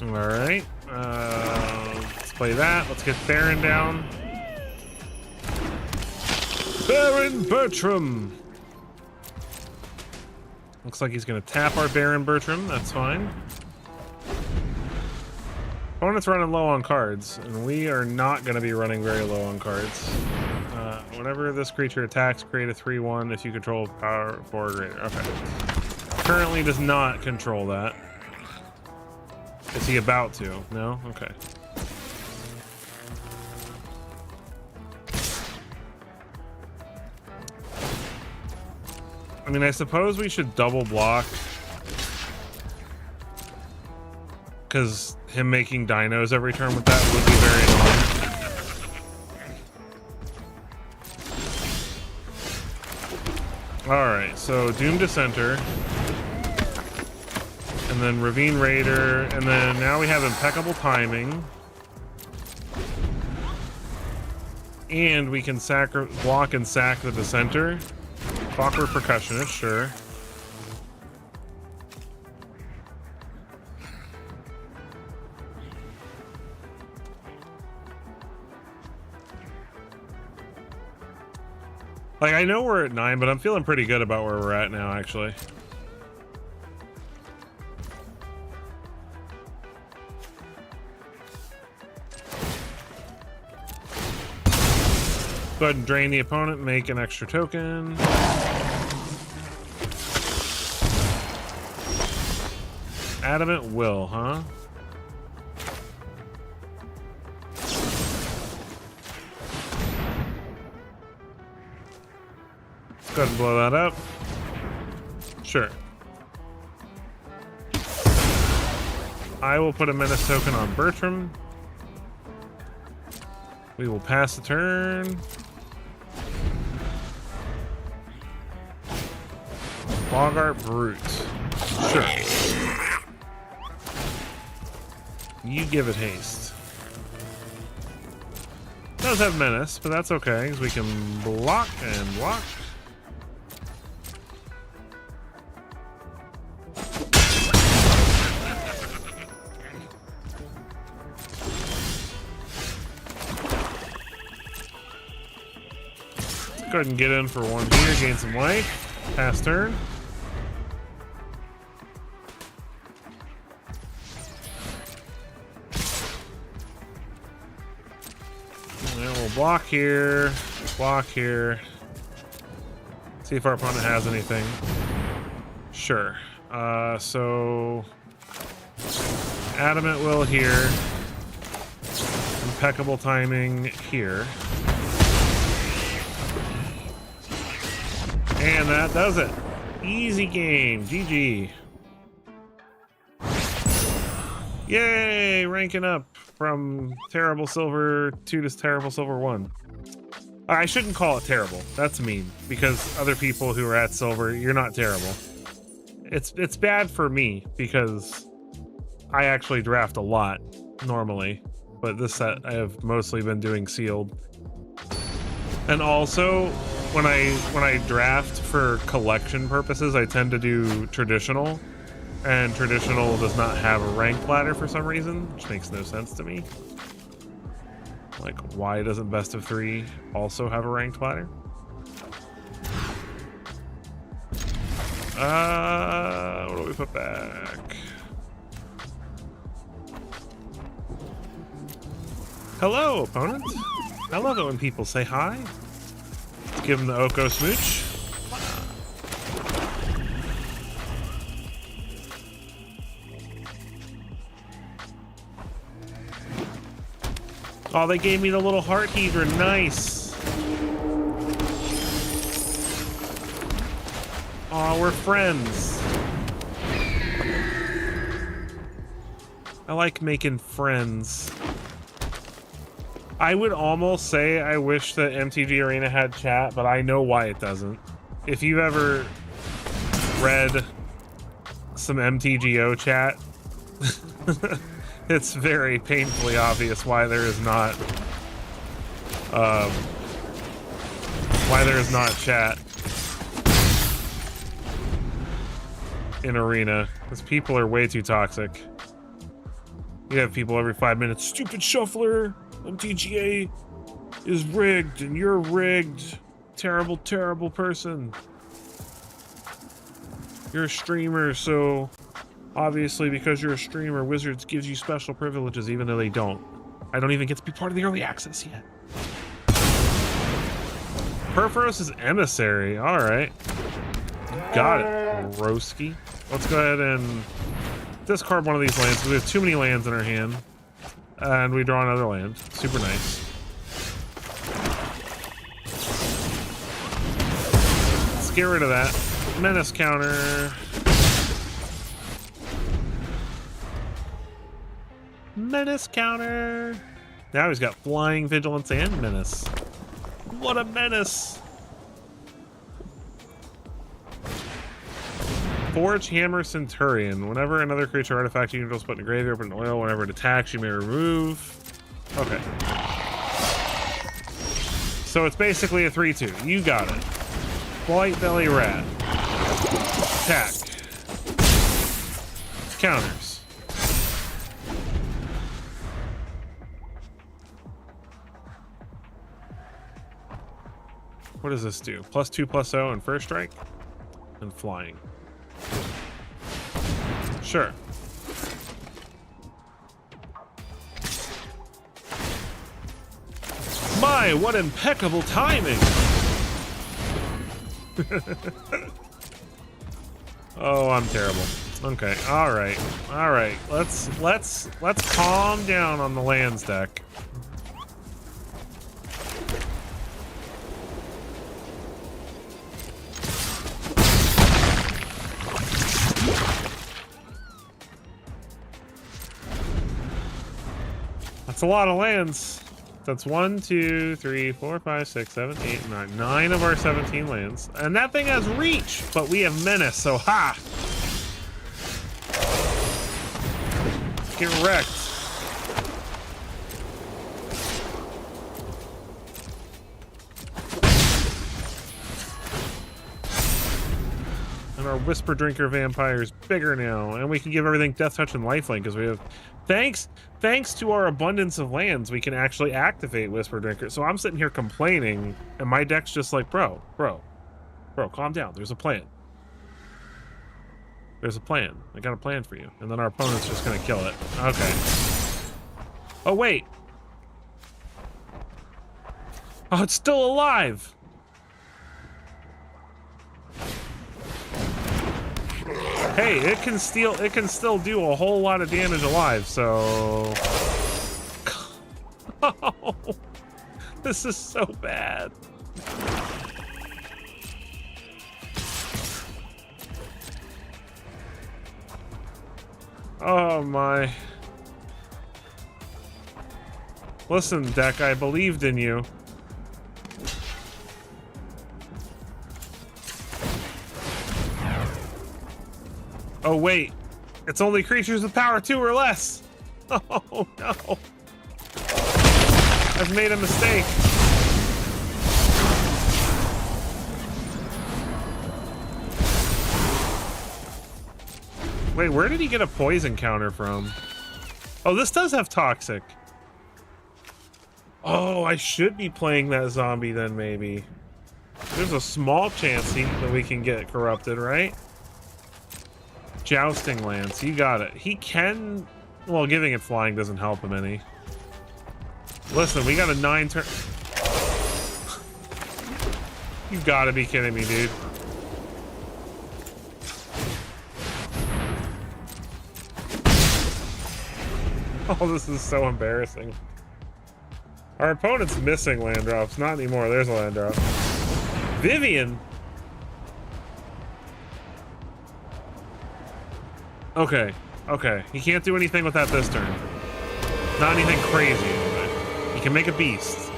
Alright. Let's play that. Let's get Baron down. Baron Bertram! Looks like he's going to tap our Baron Bertram. That's fine. Opponent's running low on cards, and we are not going to be running very low on cards. Whenever this creature attacks, create a 3/1 if you control power 4 or greater. Okay. Currently does not control that. Is he about to? No? Okay. I mean, I suppose we should double block, because him making dinos every turn with that would be very annoying. Alright, so Doom Dissenter. And then Ravine Raider. And then now we have Impeccable Timing. And we can block and sack the Dissenter. Clockwork Percussionist, sure. Like, I know we're at 9, but I'm feeling pretty good about where we're at now, actually. Go ahead and drain the opponent, make an extra token. Adamant Will, huh? Go ahead and blow that up. Sure. I will put a menace token on Bertram. We will pass the turn. Bogart Brute. Sure. You give it haste. Does have menace, but that's okay, because we can block and block. Go ahead and get in for 1 here, gain some life. Pass turn. block here, block here. See if our opponent has anything. Sure. So Adamant Will here. Impeccable timing here. And that does it. Easy game. GG. Yay! Ranking up from Terrible Silver 2 to Terrible Silver 1. I shouldn't call it terrible. That's mean. Because other people who are at Silver, you're not terrible. It's bad for me because I actually draft a lot normally. But this set I have mostly been doing sealed. And also, when I draft for collection purposes, I tend to do traditional. And traditional does not have a rank ladder for some reason, which makes no sense to me. Like, why doesn't best of 3 also have a ranked ladder? What do we put back? Hello, opponent. I love it when people say hi. Let's give them the Oko smooch. Oh, they gave me the little heart heater. Nice. Oh, we're friends. I like making friends. I would almost say I wish that MTG Arena had chat, but I know why it doesn't. If you've ever read some MTGO chat, it's very painfully obvious why there is not chat in Arena, because people are way too toxic. You have people every 5 minutes, stupid shuffler, MTGA is rigged and you're rigged, terrible, terrible person. You're a streamer, so obviously, because you're a streamer, Wizards gives you special privileges, even though they don't. I don't even get to be part of the early access yet. Perforos' Emissary. All right. Got it, Broski. Let's go ahead and discard one of these lands, because we have too many lands in our hand. And we draw another land. Super nice. Let's get rid of that. Menace counter. Menace counter. Now he's got flying, vigilance, and menace. What a menace! Forge Hammer Centurion. Whenever another creature artifact you can just put in a graveyard, put in oil. Whenever it attacks, you may remove. Okay. So it's basically a 3-2. You got it. White Belly Rat. Attack. Counters. What does this do? +2/+0 and first strike? And flying. Sure. My, what impeccable timing! Oh, I'm terrible. Okay, alright. Alright. Let's calm down on the lands deck. That's a lot of lands. That's 1, 2, 3, 4, 5, 6, 7, 8, 9. 9 of our 17 lands. And that thing has reach, but we have menace, so ha! Get wrecked. And our Whisper Drinker Vampire is bigger now, and we can give everything Death Touch and Lifelink because we have... Thanks to our abundance of lands, we can actually activate Whisper Drinker. So I'm sitting here complaining, and my deck's just like, bro, calm down. There's a plan. There's a plan. I got a plan for you. And then our opponent's just gonna kill it. Okay. Oh, wait. Oh, it's still alive. Hey, it can still do a whole lot of damage alive, so oh, this is so bad. Oh my. Listen, deck, I believed in you. Oh wait, it's only creatures with power 2 or less. Oh no. I've made a mistake. Wait, where did he get a poison counter from? Oh, this does have toxic. Oh, I should be playing that zombie then, maybe. There's a small chance that we can get corrupted, right? Jousting Lance, you got it. He can... Well, giving it flying doesn't help him any. Listen, we got a 9 turn... You gotta be kidding me, dude. Oh, this is so embarrassing. Our opponent's missing land drops. Not anymore. There's a land drop. Vivian? Okay. Okay. He can't do anything with that this turn. Not anything crazy, anyway. He can make a beast.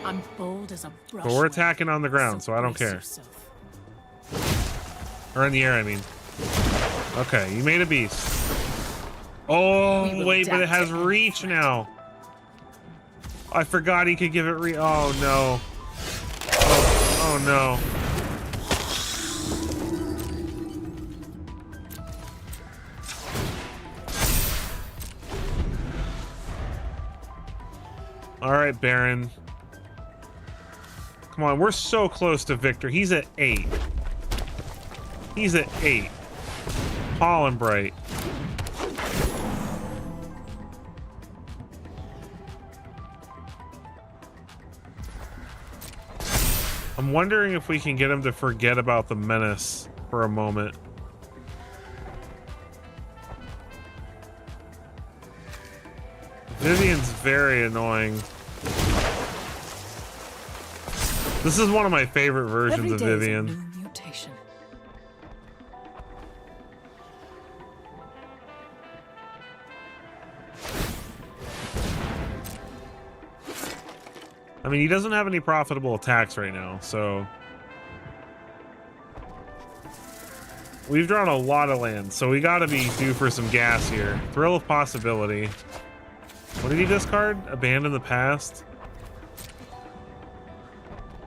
I'm bold as a brush. But we're attacking on the ground, so I don't care. Or in the air, I mean. Okay, you made a beast. Oh, wait, but it has reach now. I forgot he could give it oh, no. Oh, no. All right, Baron. Come on, we're so close to victor. He's at 8. He's at 8. Pollen Bright. I'm wondering if we can get him to forget about the menace for a moment. Vivian's very annoying. This is one of my favorite versions of Vivian. Every day is a new mutation. I mean, he doesn't have any profitable attacks right now, so... We've drawn a lot of land, so we gotta be due for some gas here. Thrill of Possibility. What did he discard? Abandon the Past?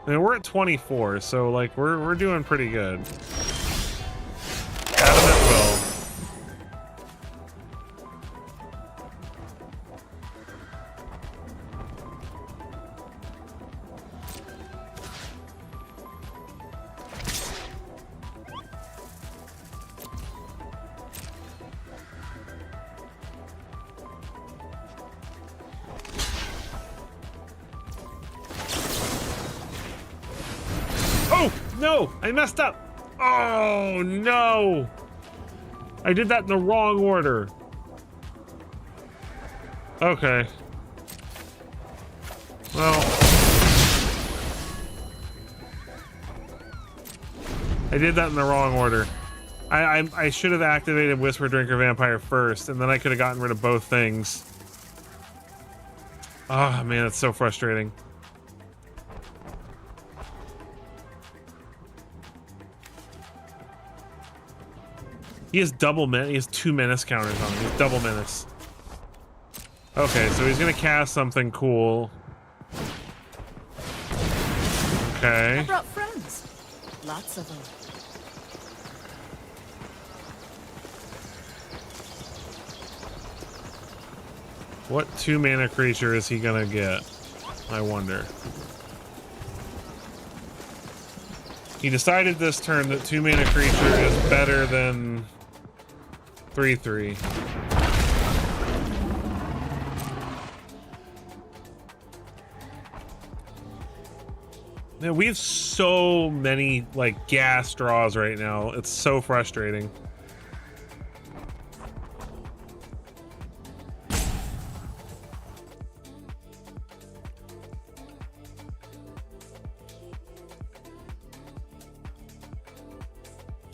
I mean, we're at 24, so, like, we're doing pretty good. Adamant Will. No, I messed up. Oh, no. I did that in the wrong order. Okay. Well. I did that in the wrong order. I should have activated Whisper Drinker Vampire first, and then I could have gotten rid of both things. Oh, man, it's so frustrating. He has double menace. He has 2 menace counters on him. He's double menace. Okay, so he's gonna cast something cool. Okay. I brought friends. Lots of them. What 2 mana creature is he gonna get? I wonder. He decided this turn that 2 mana creature is better than 3/3. Man, we have so many like gas draws right now. It's so frustrating.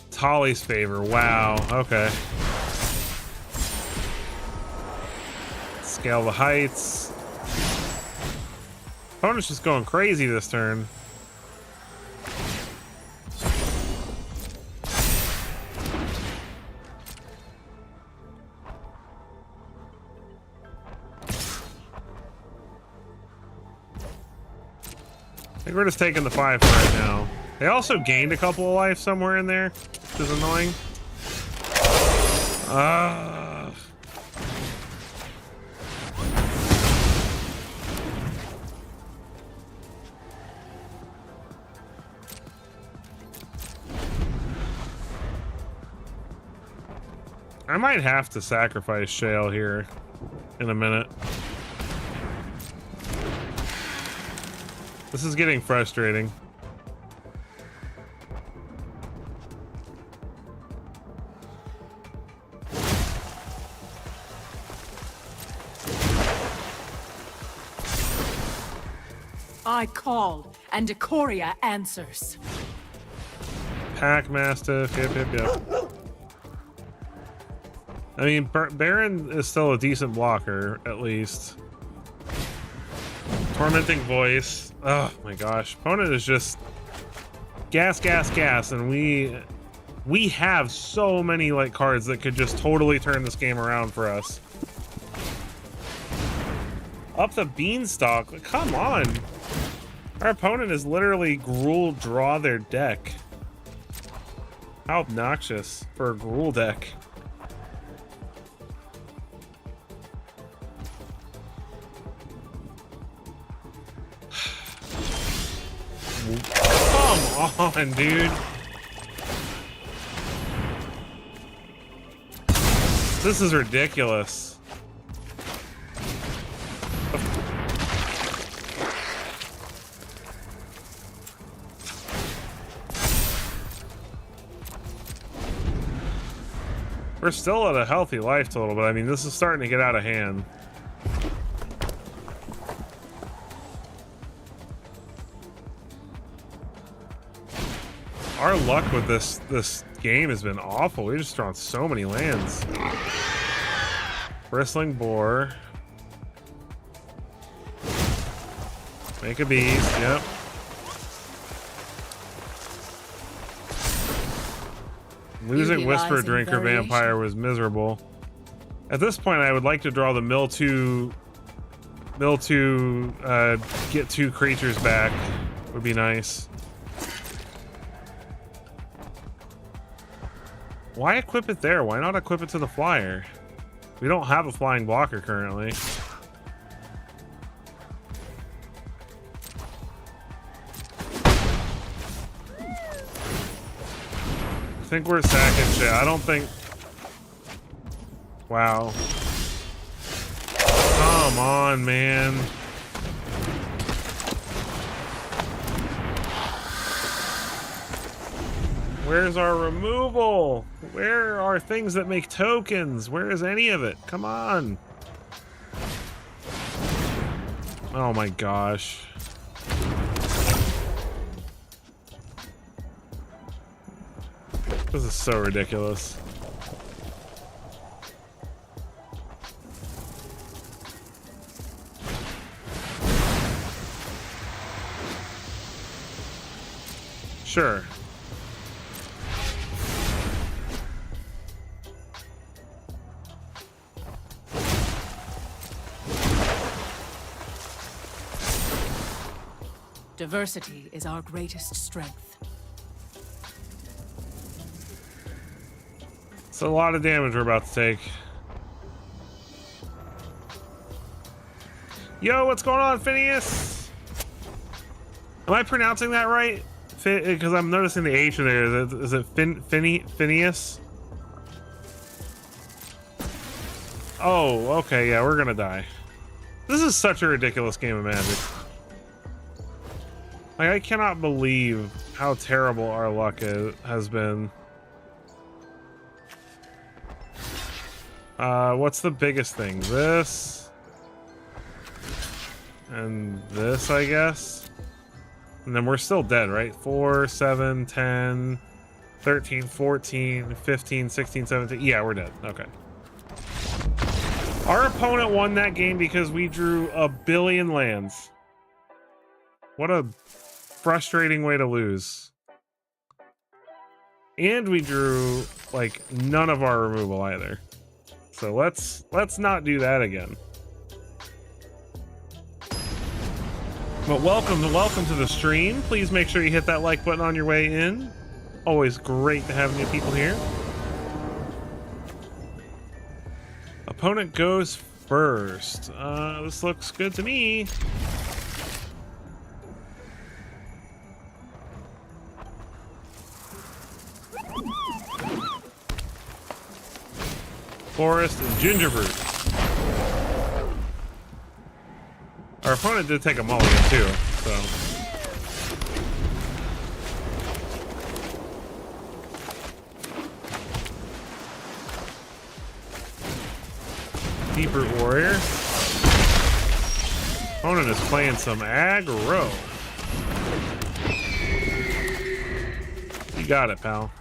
It's Holly's favor. Wow. Okay. Scale the heights. Opponent's just going crazy this turn. I think we're just taking the 5 for right now. They also gained a couple of life somewhere in there, which is annoying. I might have to sacrifice Shale here in a minute. This is getting frustrating. I call, and Decoria answers. Pack Mastiff, yep. I mean, Baron is still a decent blocker, at least. Tormenting Voice. Oh my gosh. Opponent is just gas, and we have so many like cards that could just totally turn this game around for us. Up the Beanstalk. Come on. Our opponent is literally Gruul draw their deck. How obnoxious for a Gruul deck. Come on, dude. This is ridiculous. We're still at a healthy life total, but I mean, this is starting to get out of hand. Our luck with this game has been awful. We've just drawn so many lands. Bristling Boar. Make a beast, yep. Losing Whisper Drinker Vampire was miserable. At this point, I would like to draw the mill to get 2 creatures back. Would be nice. Why equip it there? Why not equip it to the flyer? We don't have a flying blocker currently. I think we're sacking shit. I don't think... Wow. Come on, man. Where's our removal? Where are things that make tokens? Where is any of it? Come on. Oh my gosh. This is so ridiculous. Sure. Diversity is our greatest strength. It's a lot of damage we're about to take. Yo, what's going on, Phineas? Am I pronouncing that right? Because I'm noticing the H in there. Is it Phineas? Oh, okay, yeah, we're gonna die. This is such a ridiculous game of Magic. Like, I cannot believe how terrible our luck has been. What's the biggest thing? This. And this, I guess. And then we're still dead, right? 4, 7, 10, 13, 14, 15, 16, 17. Yeah, we're dead. Okay. Our opponent won that game because we drew a billion lands. What a frustrating way to lose. And we drew like none of our removal either. So let's not do that again. But welcome to the stream. Please make sure you hit that like button on your way in. Always great to have new people here. Opponent goes first. This looks good to me. Forest and Gingerbread. Our opponent did take a mulligan too, so. Deeproot Warrior. Opponent is playing some aggro. You got it, pal.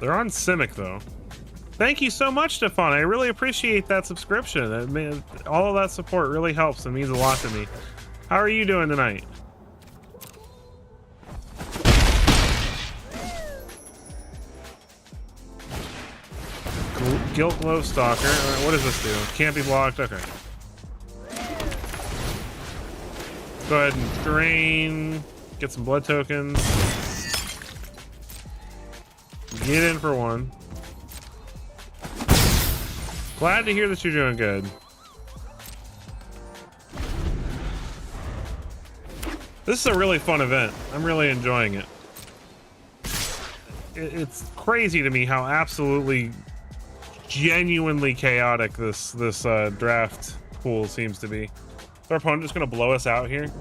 They're on Simic though. Thank you so much, Stefan. I really appreciate that subscription. All of that support really helps and means a lot to me. How are you doing tonight? Guilt Glow Stalker. What does this do? Can't be blocked. Okay. Go ahead and drain. Get some blood tokens. Get in for one. Glad to hear that you're doing good. This is a really fun event. I'm really enjoying it. It's crazy to me how absolutely genuinely chaotic this draft pool seems to be. Is our opponent just gonna blow us out here?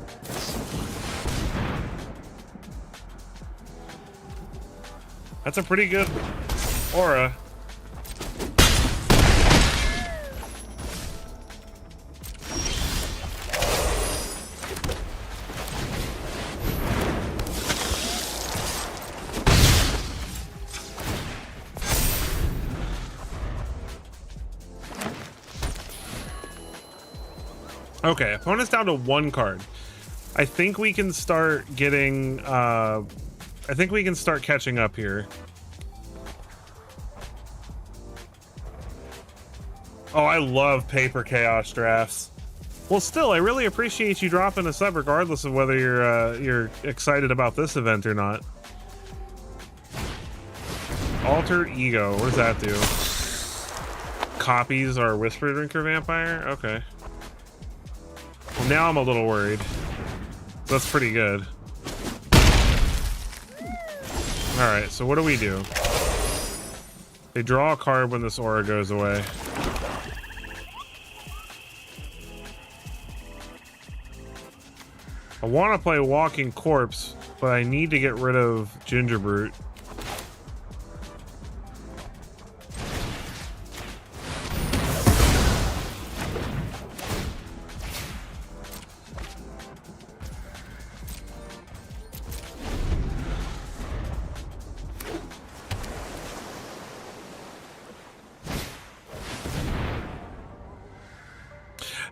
That's a pretty good aura. Okay, opponent's down to one card. I think we can start getting I think we can start catching up here. Oh, I love paper chaos drafts. Well, still, I really appreciate you dropping a sub regardless of whether you're excited about this event or not. Alter Ego, what does that do? Copies our Whisper Drinker Vampire? Okay. Well, now I'm a little worried. That's pretty good. Alright, so what do we do? They draw a card when this aura goes away. I want to play Walking Corpse, but I need to get rid of Gingerbread.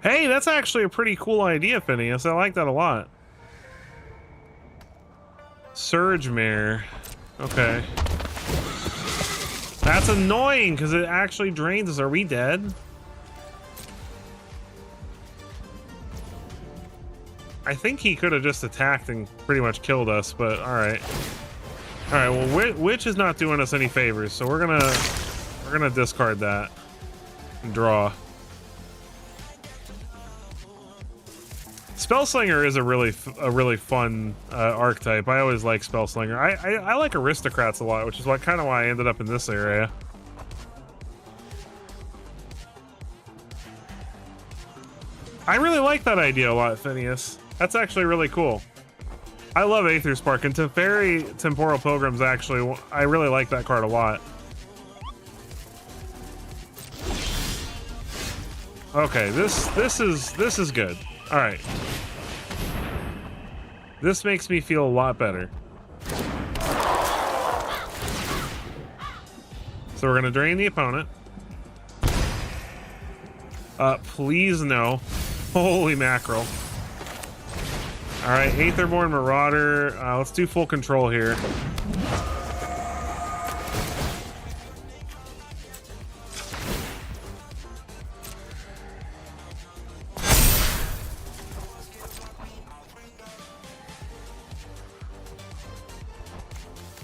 Hey, that's actually a pretty cool idea, Phineas. I like that a lot. Surge Mare. Okay. That's annoying because it actually drains us. Are we dead? I think he could have just attacked and pretty much killed us, but all right. All right, well, Witch is not doing us any favors, so we're gonna discard that and draw. Spellslinger is a really fun archetype. I always like Spellslinger. I like Aristocrats a lot, which is kind of why I ended up in this area. I really like that idea a lot, Phineas. That's actually really cool. I love Aether Spark, and Teferi Temporal Pilgrims actually, I really like that card a lot. Okay, this is good. All right. This makes me feel a lot better. So we're gonna drain the opponent. Please no. Holy mackerel. All right, Aetherborn Marauder. Let's do full control here.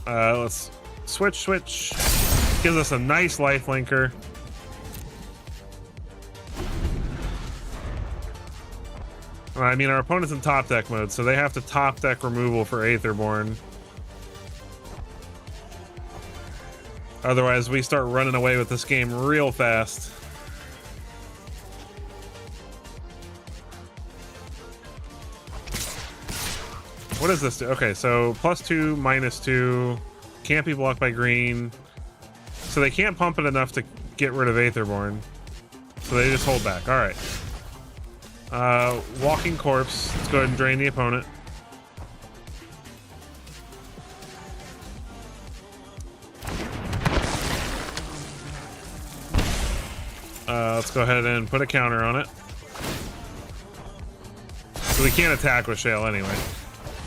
Let's switch. Gives us a nice lifelinker. I mean, our opponent's in top deck mode, so they have to top deck removal for Aetherborn. Otherwise, we start running away with this game real fast. What does this do? Okay, so +2, -2. Can't be blocked by green. So they can't pump it enough to get rid of Aetherborn. So they just hold back. All right. Walking Corpse. Let's go ahead and drain the opponent. Let's go ahead and put a counter on it. So we can't attack with Shale anyway.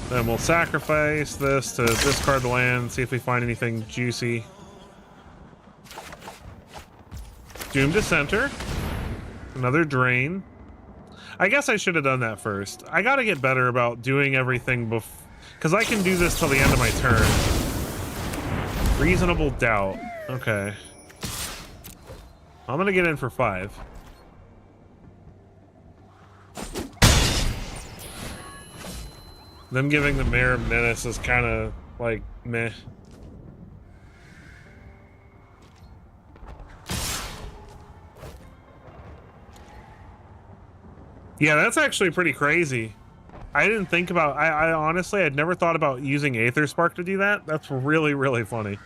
Then we'll sacrifice this to discard the land, see if we find anything juicy. Doom to center. Another drain. I guess I should have done that first. I gotta get better about doing everything because I can do this till the end of my turn. Reasonable doubt. Okay. I'm gonna get in for 5. Them giving the Mare Menace is kind of like meh. Yeah, that's actually pretty crazy. I didn't think about, I honestly, I'd never thought about using Aether Spark to do that. That's really, really funny.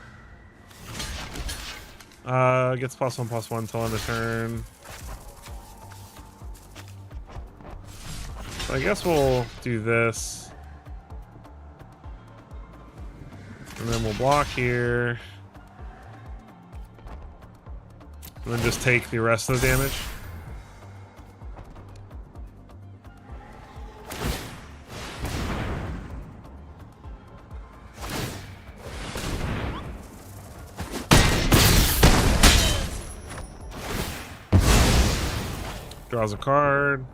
Gets +1/+1 till end of turn. So I guess we'll do this. And then we'll block here. And then just take the rest of the damage. Draws a card.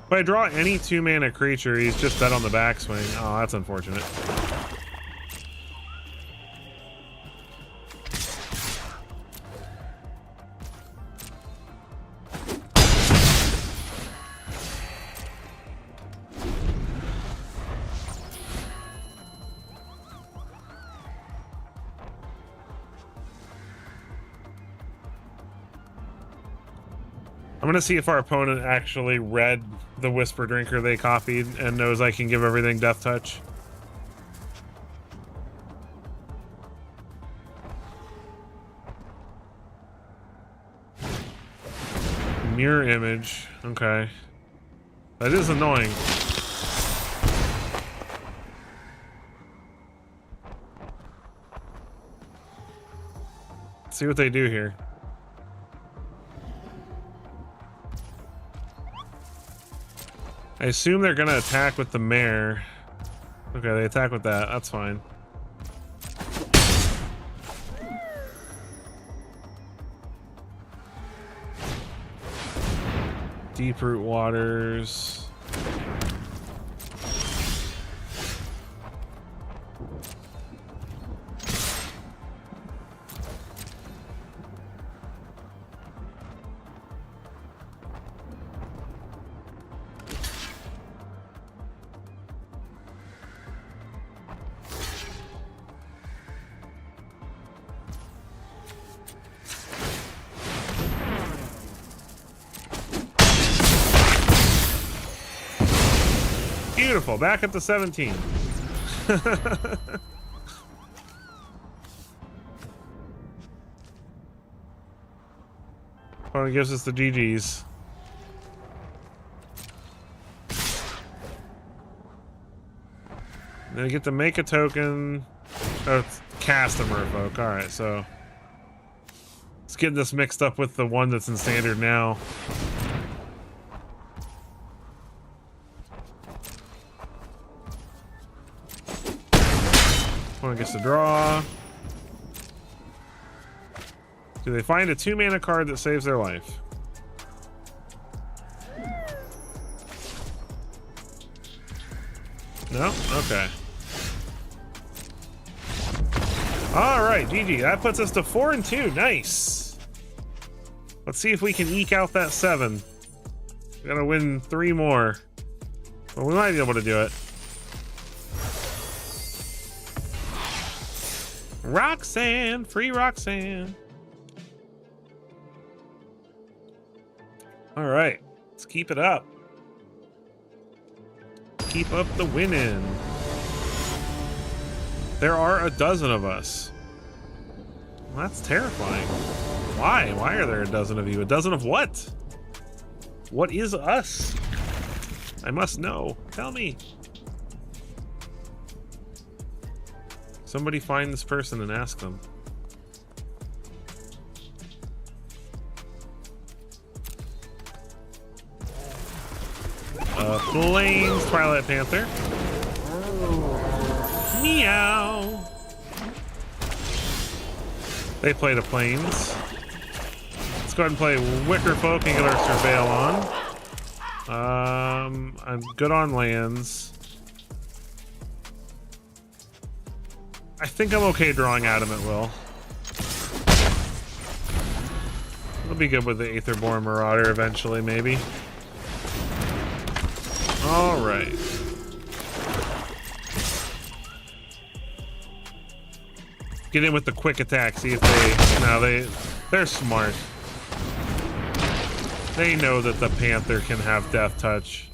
If I draw any 2-mana creature, he's just dead on the backswing. Oh, that's unfortunate. I'm gonna see if our opponent actually read the Whisper Drinker they copied and knows I can give everything Death Touch. Mirror Image. Okay. That is annoying. Let's see what they do here. I assume they're gonna attack with the Mare. Okay, they attack with that. That's fine. Deeproot Waters. Beautiful. Back up to 17. Opponent gives us the GGs. Then I get to make a token. Oh, it's cast a merfolk. Alright, so let's get this mixed up with the one that's in standard now. Opponent gets to draw. Do they find a 2-mana card that saves their life? No? Okay. Alright, GG. That puts us to 4-2. Nice. Let's see if we can eke out that 7. We gotta win 3 more. Well, we might be able to do it. Roxanne! Free Roxanne! Alright. Let's keep it up. Keep up the winning. There are a dozen of us. Well, that's terrifying. Why? Why are there a dozen of you? A dozen of what? What is us? I must know. Tell me. Somebody find this person and ask them. Plains Twilight Panther. Meow. They played a Plains. Let's go ahead and play Wicker Folk and get our Surveil on. I'm good on lands. I think I'm okay drawing Adamant Will. It'll be good with the Aetherborn Marauder eventually, maybe. All right. Get in with the quick attack. See if they... No, they're smart. They know that the Panther can have Death Touch.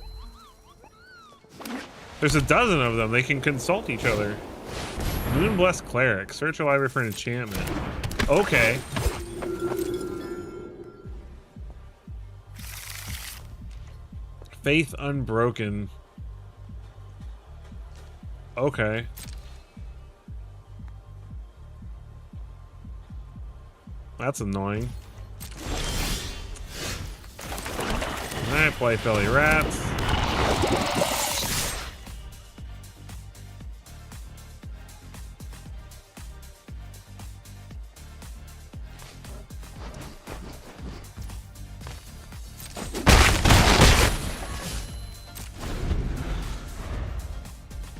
There's a dozen of them. They can consult each other. Moonblessed Cleric. Search a library for an enchantment. Okay. Faith Unbroken. Okay. That's annoying. I play Philly Rats.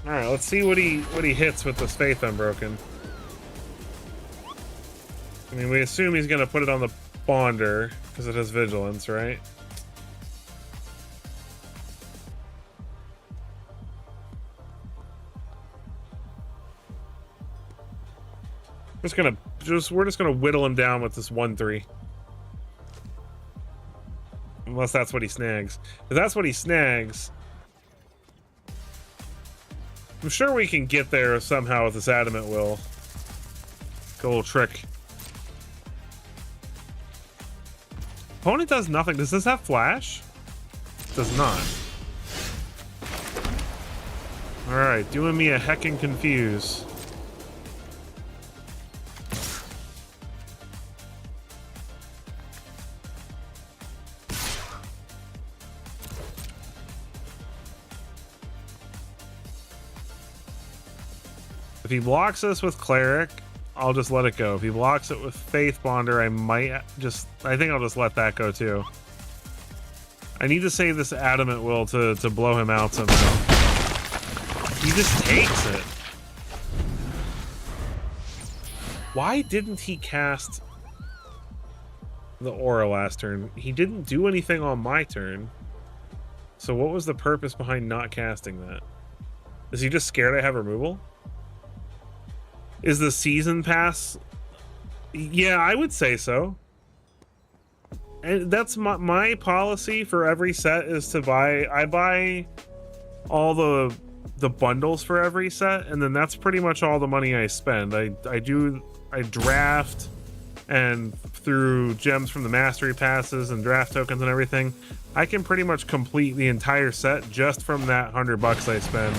All right, let's see what he hits with this Faith Unbroken. I mean, we assume he's gonna put it on the Bonder because it has Vigilance, right? We're just gonna whittle him down with this 1/3. Unless that's what he snags. If that's what he snags, I'm sure we can get there somehow with this Adamant Will. Like a little trick. Opponent does nothing. Does this have flash? It does not. Alright, doing me a heckin' confuse. If he blocks us with Cleric, I'll just let it go. If he blocks it with Faith Bonder, I think I'll just let that go too. I need to save this Adamant Will to blow him out somehow. He just takes it. Why didn't he cast the Aura last turn? He didn't do anything on my turn. So what was the purpose behind not casting that? Is he just scared I have removal? Is the season pass? Yeah, I would say so. And that's my policy for every set is to buy. I buy all the bundles for every set, and then that's pretty much all the money I spend. I draft, and through gems from the mastery passes and draft tokens and everything, I can pretty much complete the entire set just from that $100 I spend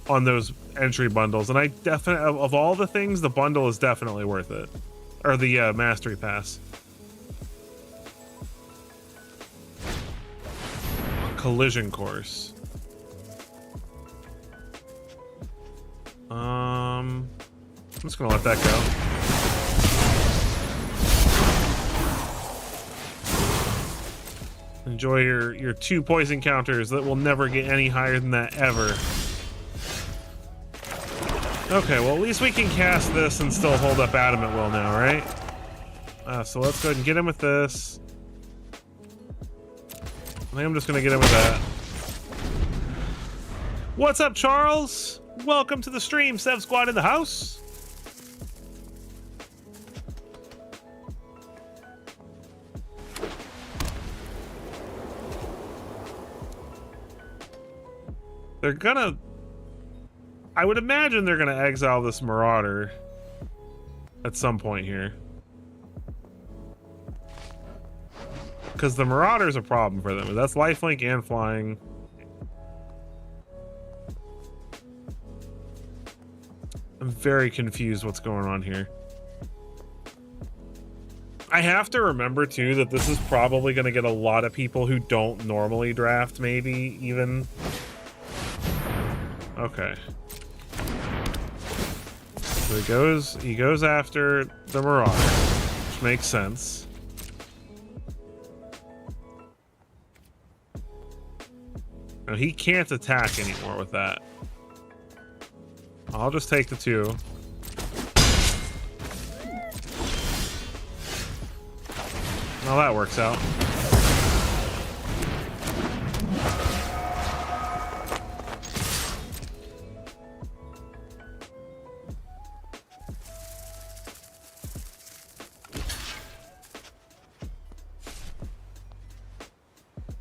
on those entry bundles. And I definitely, of all the things, the bundle is definitely worth it, or the mastery pass. Collision course. I'm just gonna let that go. Enjoy your 2 poison counters that will never get any higher than that ever. Okay, well, at least we can cast this and still hold up Adamant Will now, right? So let's go ahead and get him with this. I think I'm just gonna get him with that. What's up, Charles? Welcome to the stream. Sev Squad in the house. They're gonna... I would imagine they're gonna exile this Marauder at some point here. Because the Marauder's a problem for them. That's lifelink and flying. I'm very confused what's going on here. I have to remember too that this is probably going to get a lot of people who don't normally draft, maybe even. Okay. So he goes after the Marauder, which makes sense. Now he can't attack anymore with that. I'll just take the 2. Well, that works out.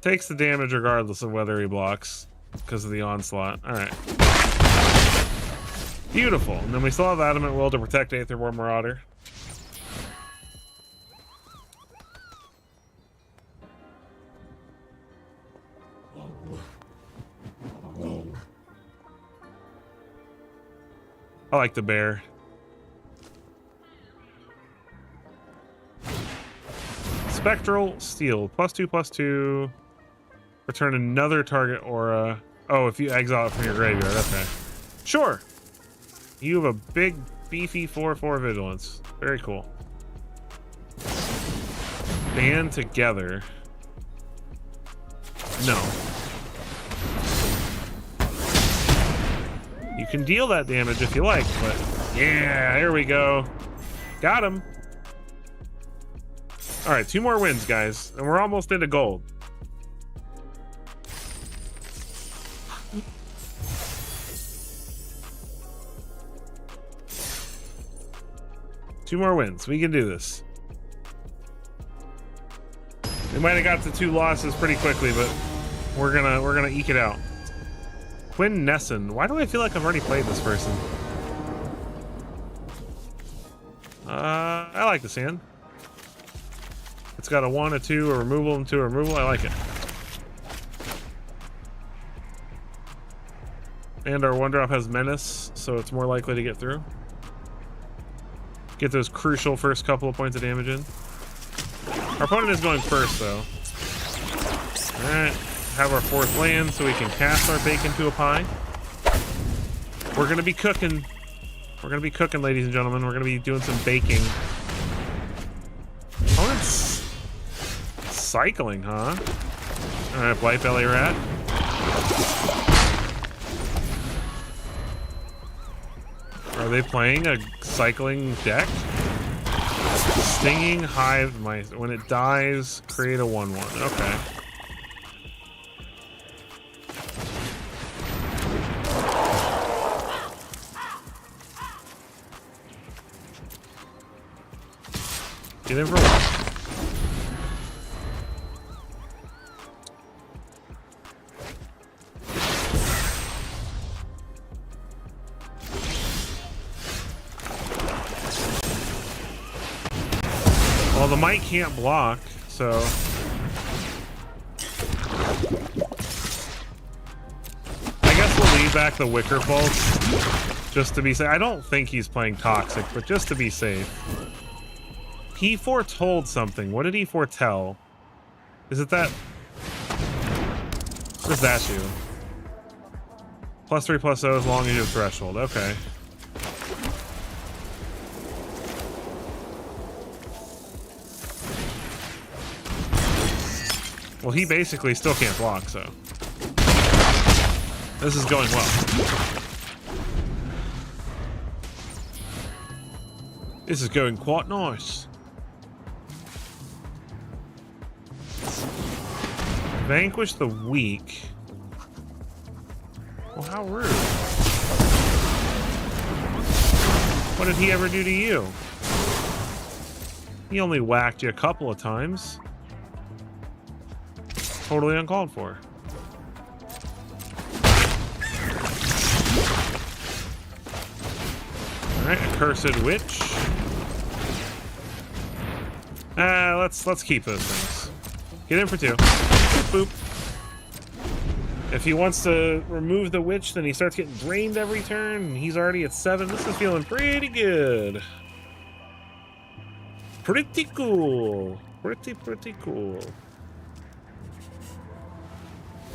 Takes the damage regardless of whether he blocks because of the onslaught. All right. Beautiful. And then we still have Adamant Will to protect Aetherborn Marauder. I like the bear. Spectral Steel. +2/+2. Return another target aura. Oh, if you exile it from your graveyard. Okay. Sure. You have a big, beefy 4/4 vigilance. Very cool. Band together. No. You can deal that damage if you like, but yeah, here we go. Got him. All right, 2 more wins, guys, and we're almost into gold. Two more wins. We can do this. We might have got to 2 losses pretty quickly, but we're gonna eke it out. Quinn Nesson. Why do I feel like I've already played this person? I like this hand. It's got a 1, a 2, a removal, and 2 a removal. I like it. And our 1-drop has Menace, so it's more likely to get through. Get those crucial first couple of points of damage in. Our opponent is going first, though. Alright. Have our 4th land so we can cast our bacon to a pie. We're going to be cooking. We're going to be cooking, ladies and gentlemen. We're going to be doing some baking. Opponent's cycling, huh? Alright, Blight Belly Rat. Are they playing a cycling deck? Stinging Hive Mice. When it dies, create a 1/1. Okay. Get in for 1. the might can't block, so... I guess we'll leave back the Wicker Pulse, just to be safe. I don't think he's playing Toxic, but just to be safe. He foretold something. What did he foretell? Is it that... What does that do? +3/+0 as long as you have threshold. Okay. Well, he basically still can't block, so... This is going well. This is going quite nice. Vanquish the weak. Well, how rude. What did he ever do to you? He only whacked you a couple of times. Totally uncalled for. Alright, Accursed Witch. Let's keep those things. Get in for 2. Boop, boop. If he wants to remove the witch, then he starts getting drained every turn, and he's already at 7. This is feeling pretty good. Pretty cool. Pretty cool.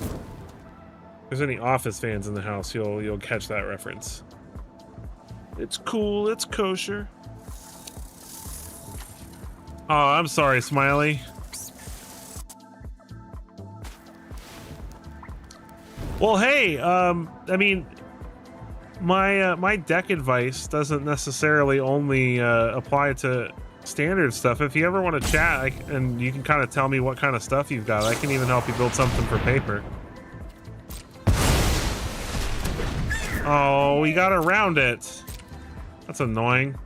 If there's any Office fans in the house, you'll catch that reference. It's cool, it's kosher. Oh, I'm sorry, Smiley. Well, hey, I mean, my deck advice doesn't necessarily only apply to standard stuff. If you ever want to chat, and you can kind of tell me what kind of stuff you've got, I can even help you build something for paper. Oh, we got around it. That's annoying.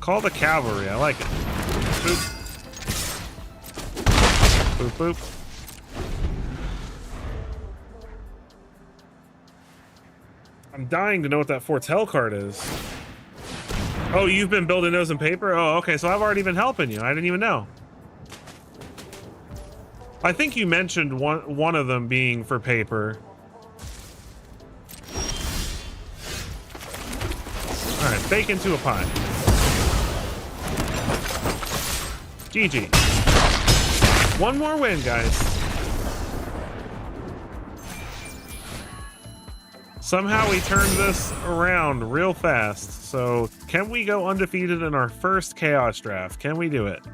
Call the cavalry. I like it. Boop. Boop, boop. I'm dying to know what that foretell card is. Oh, you've been building those in paper? Oh, okay, so I've already been helping you. I didn't even know. I think you mentioned one of them being for paper. All right, bake into a pie. GG. One more win, guys. Somehow we turned this around real fast. So can we go undefeated in our first Chaos draft? Can we do it?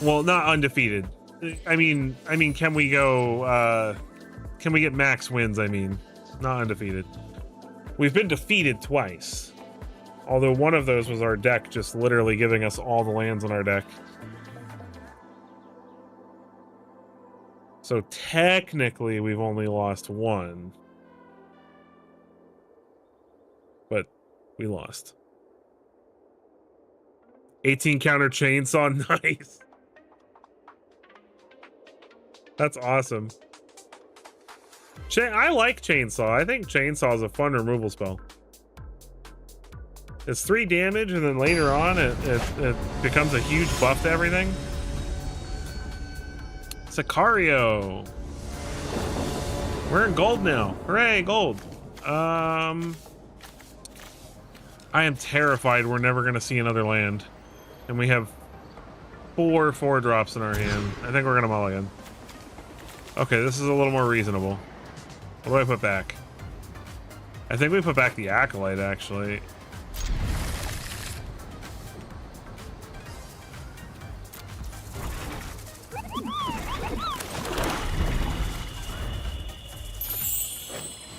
Well, not undefeated. I mean, can we go, can we get max wins? I mean, not undefeated. We've been defeated twice. Although one of those was our deck just literally giving us all the lands on our deck. So technically we've only lost one. But we lost. 18 counter chainsaw, nice. That's awesome. I like chainsaw. I think chainsaw is a fun removal spell. It's 3 damage, and then later on it becomes a huge buff to everything. Sicario. We're in gold now. Hooray, gold. I am terrified we're never going to see another land. And we have 4 4-drops in our hand. I think we're going to mulligan. Okay, this is a little more reasonable. What do I put back? I think we put back the Acolyte, actually.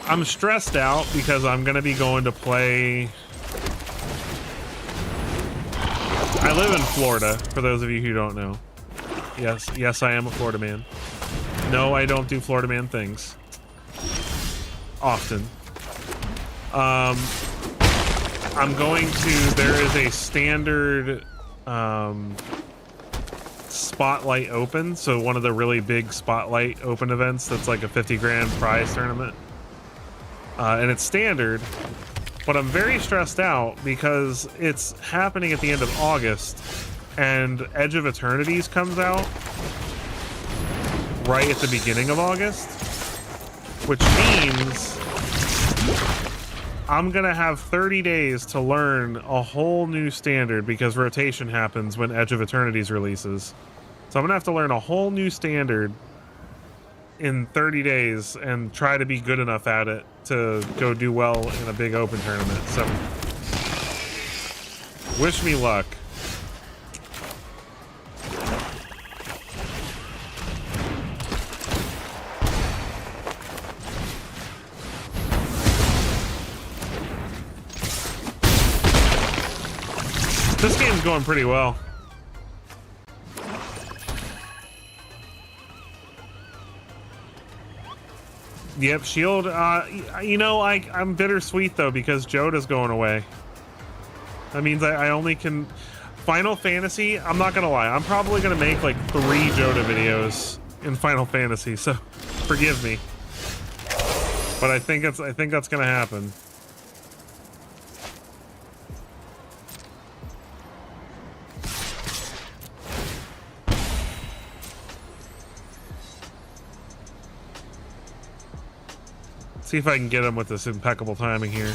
I'm stressed out because I'm going to be going to play... I live in Florida, for those of you who don't know. Yes, I am a Florida man. No, I don't do Florida man things. Often. I'm going to... There is a standard Spotlight Open, so one of the really big Spotlight Open events that's like a 50 grand prize tournament. And it's standard, but I'm very stressed out because it's happening at the end of August, and Edge of Eternities comes out right at the beginning of August, which means I'm gonna have 30 days to learn a whole new standard because rotation happens when Edge of Eternities releases. So I'm gonna have to learn a whole new standard in 30 days and try to be good enough at it to go do well in a big open tournament. So wish me luck. This game's going pretty well. Yep, Shield. You know, I'm bittersweet though because Joda's going away. That means I only can Final Fantasy. I'm not gonna lie. I'm probably gonna make like 3 Joda videos in Final Fantasy. So forgive me, but I think that's gonna happen. See if I can get him with this impeccable timing here.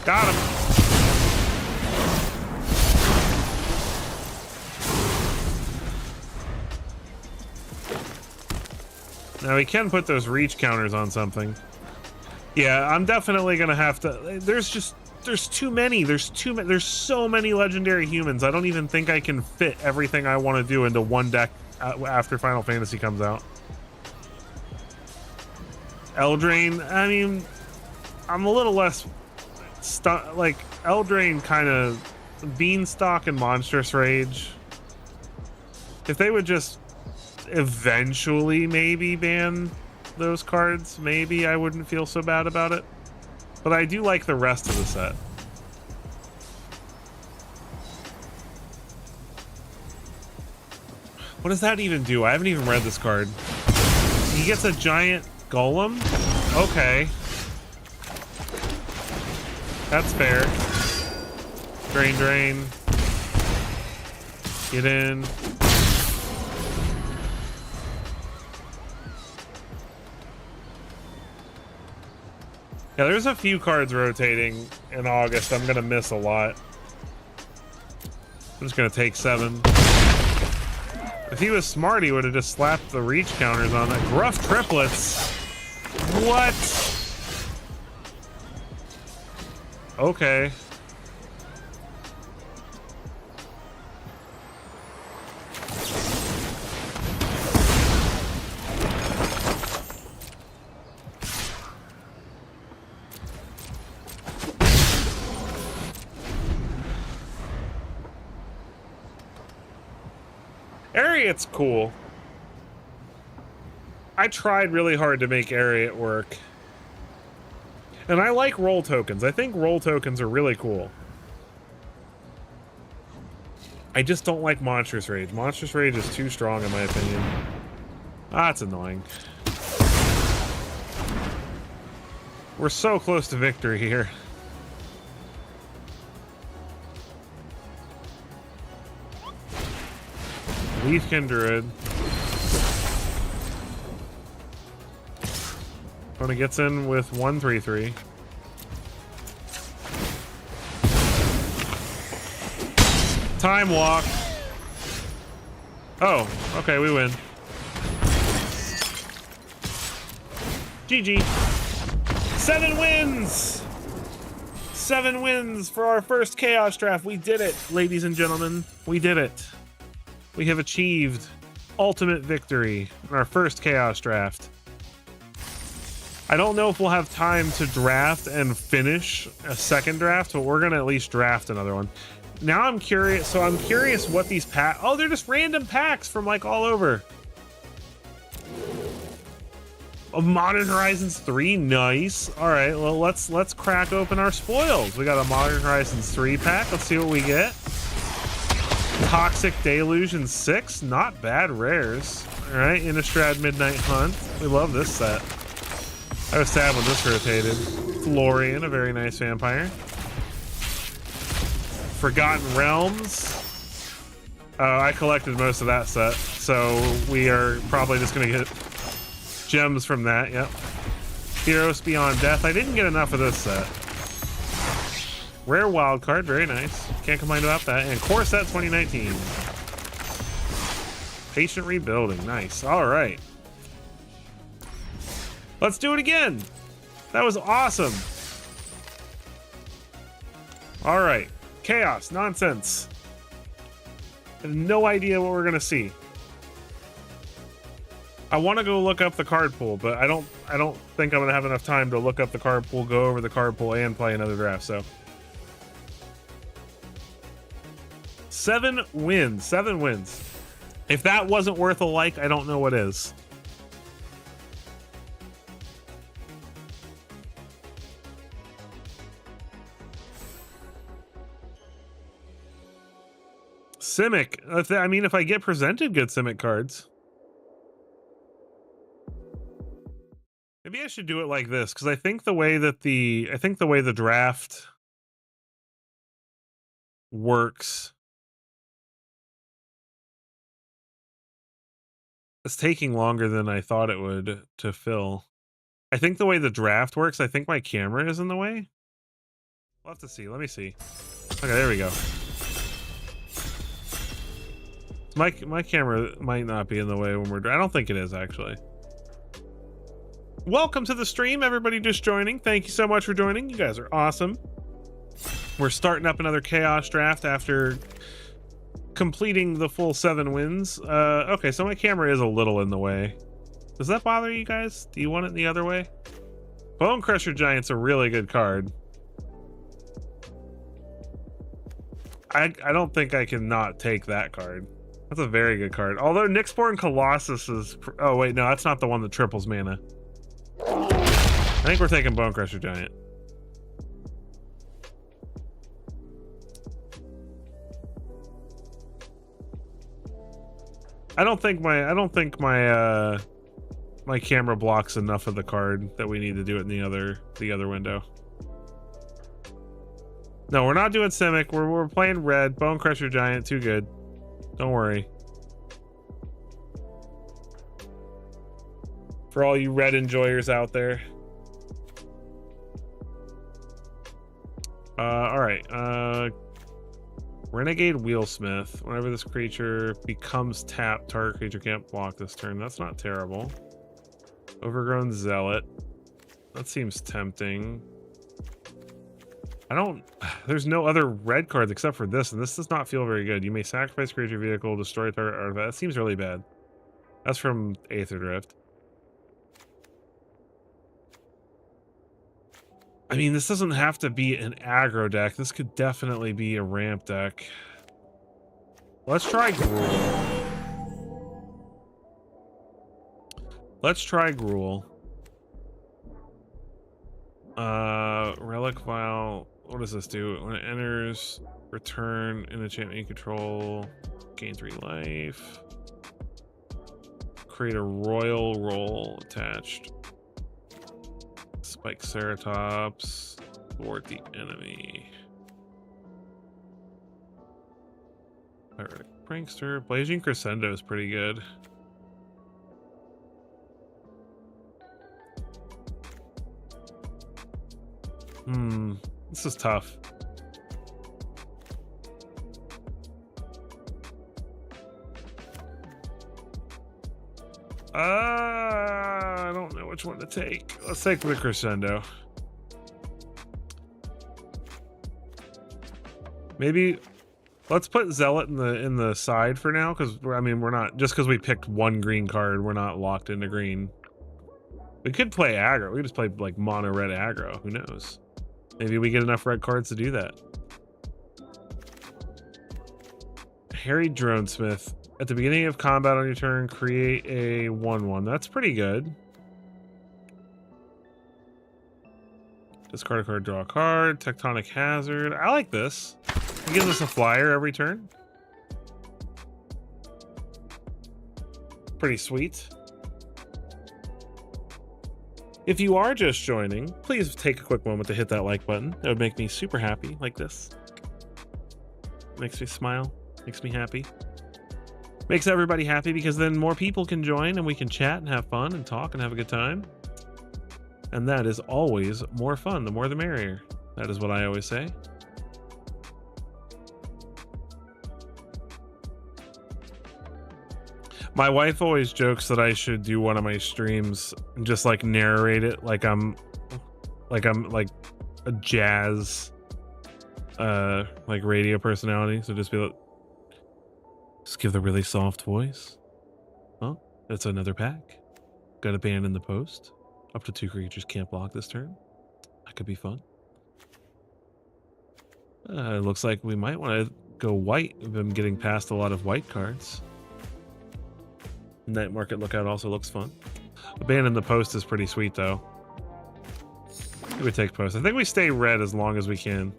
Got him. Now we can put those reach counters on something. Yeah, I'm definitely gonna have to. There's too many. There's so many legendary humans. I don't even think I can fit everything I want to do into one deck after Final Fantasy comes out. Eldraine, I mean, I'm a little less like Eldraine, kind of Beanstalk and Monstrous Rage. If they would just eventually maybe ban those cards, maybe I wouldn't feel so bad about it. But I do like the rest of the set. What does that even do? I haven't even read this card. He gets a giant golem? Okay. That's fair. Drain. Get in. Yeah, there's a few cards rotating in August. I'm gonna miss a lot. I'm just gonna take 7. If he was smart, he would have just slapped the reach counters on that. Gruff triplets. What? Okay. Ariat's cool. I tried really hard to make Ariat work. And I like roll tokens. I think roll tokens are really cool. I just don't like Monstrous Rage. Monstrous Rage is too strong in my opinion. That's annoying. We're so close to victory here. Leafkin Druid. Opponent gets in with 1/3/3. Time walk. Oh, okay, we win. GG. 7 wins! 7 wins for our first Chaos Draft. We did it, ladies and gentlemen. We did it. We have achieved ultimate victory in our first Chaos Draft. I don't know if we'll have time to draft and finish a second draft, but we're gonna at least draft another one. Now I'm curious, so I'm curious what these packs... Oh, they're just random packs from like all over. Oh, Modern Horizons 3, nice. All right, well let's crack open our spoils. We got a Modern Horizons 3 pack. Let's see what we get. Toxic Delusion 6, not bad rares. All right, Innistrad Midnight Hunt. We love this set. I was sad when this rotated. Florian, a very nice vampire. Forgotten Realms. I collected most of that set, so we are probably just gonna get gems from that. Yep. Heroes Beyond Death. I didn't get enough of this set. Rare wild card, very nice. Can't complain about that. And Core Set 2019. Patient Rebuilding, nice. All right. Let's do it again. That was awesome. All right. Chaos, nonsense. I have no idea what we're gonna see. I want to go look up the card pool, but I don't think I'm gonna have enough time to look up the card pool, go over the card pool, and play another draft. So 7 wins. 7 wins. If that wasn't worth a like, I don't know what is. Simic. I mean, if I get presented good Simic cards. Maybe I should do it like this, because I think the way the draft works, it's taking longer than I thought it would to fill. I think the way the draft works, I think my camera is in the way. We'll have to see. Let me see. Okay, there we go. My camera might not be in the way when we're. I don't think it is, actually. Welcome to the stream, everybody just joining. Thank you so much for joining. You guys are awesome. We're starting up another Chaos draft after completing the full 7 wins. Okay, so my camera is a little in the way. Does that bother you guys? Do you want it the other way? Bone Crusher Giant's a really good card. I don't think I can not take that card. That's a very good card. Although Nyxborn Colossus is... Oh, wait, no, that's not the one that triples mana. I think we're taking Bone Crusher Giant. I don't think my my camera blocks enough of the card that we need to do it in the other window. No, we're not doing Simic. We're playing red. Bone Crusher Giant, too good. Don't worry. For all you red enjoyers out there. All right. Renegade Wheelsmith. Whenever this creature becomes tapped, target creature can't block this turn. That's not terrible. Overgrown Zealot. That seems tempting. There's no other red cards except for this, and this does not feel very good. You may sacrifice creature vehicle, destroy target artifact. That seems really bad. That's from Aether Drift. I mean, this doesn't have to be an aggro deck. This could definitely be a ramp deck. Let's try Gruul. Let's try Gruul. Relic Vial. What does this do? When it enters, return an enchantment you control, gain 3 life. Create a royal roll attached. Spike Ceratops. Thwart the enemy. Pyretic Prankster. Blazing Crescendo is pretty good. This is tough. I don't know which one to take. Let's take the Crescendo. Maybe let's put Zealot in the side for now, because I mean we're not, just because we picked one green card, we're not locked into green. We could play aggro. We could just play like mono red aggro. Who knows? Maybe we get enough red cards to do that. Harry Dronesmith. At the beginning of combat on your turn, create a 1/1. That's pretty good. Discard a card, draw a card. Tectonic Hazard. I like this. It gives us a flyer every turn. Pretty sweet. If you are just joining, please take a quick moment to hit that like button. That would make me super happy, like this. Makes me smile, makes me happy. Makes everybody happy because then more people can join and we can chat and have fun and talk and have a good time. And that is always more fun. The more the merrier. That is what I always say. My wife always jokes that I should do one of my streams and just like narrate it like I'm like a jazz like radio personality. So just be like, just give the really soft voice. Oh, that's another pack. Got a ban in the post. Up to 2 creatures can't block this turn. That could be fun. It looks like we might want to go white. We've been getting past a lot of white cards. Night Market Lookout also looks fun. Abandon the Post is pretty sweet, though. We would take Post. I think we stay red as long as we can.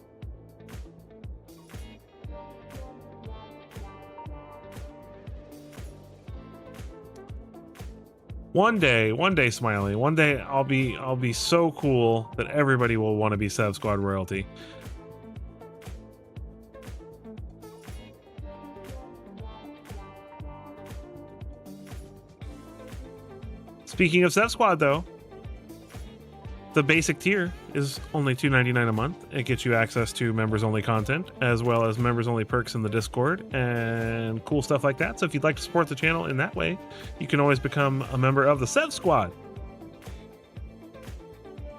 One day, Smiley. One day, I'll be so cool that everybody will want to be Sev Squad royalty. Speaking of Sev Squad, though, the basic tier is only $2.99 a month. It gets you access to members-only content, as well as members-only perks in the Discord, and cool stuff like that. So if you'd like to support the channel in that way, you can always become a member of the Sev Squad.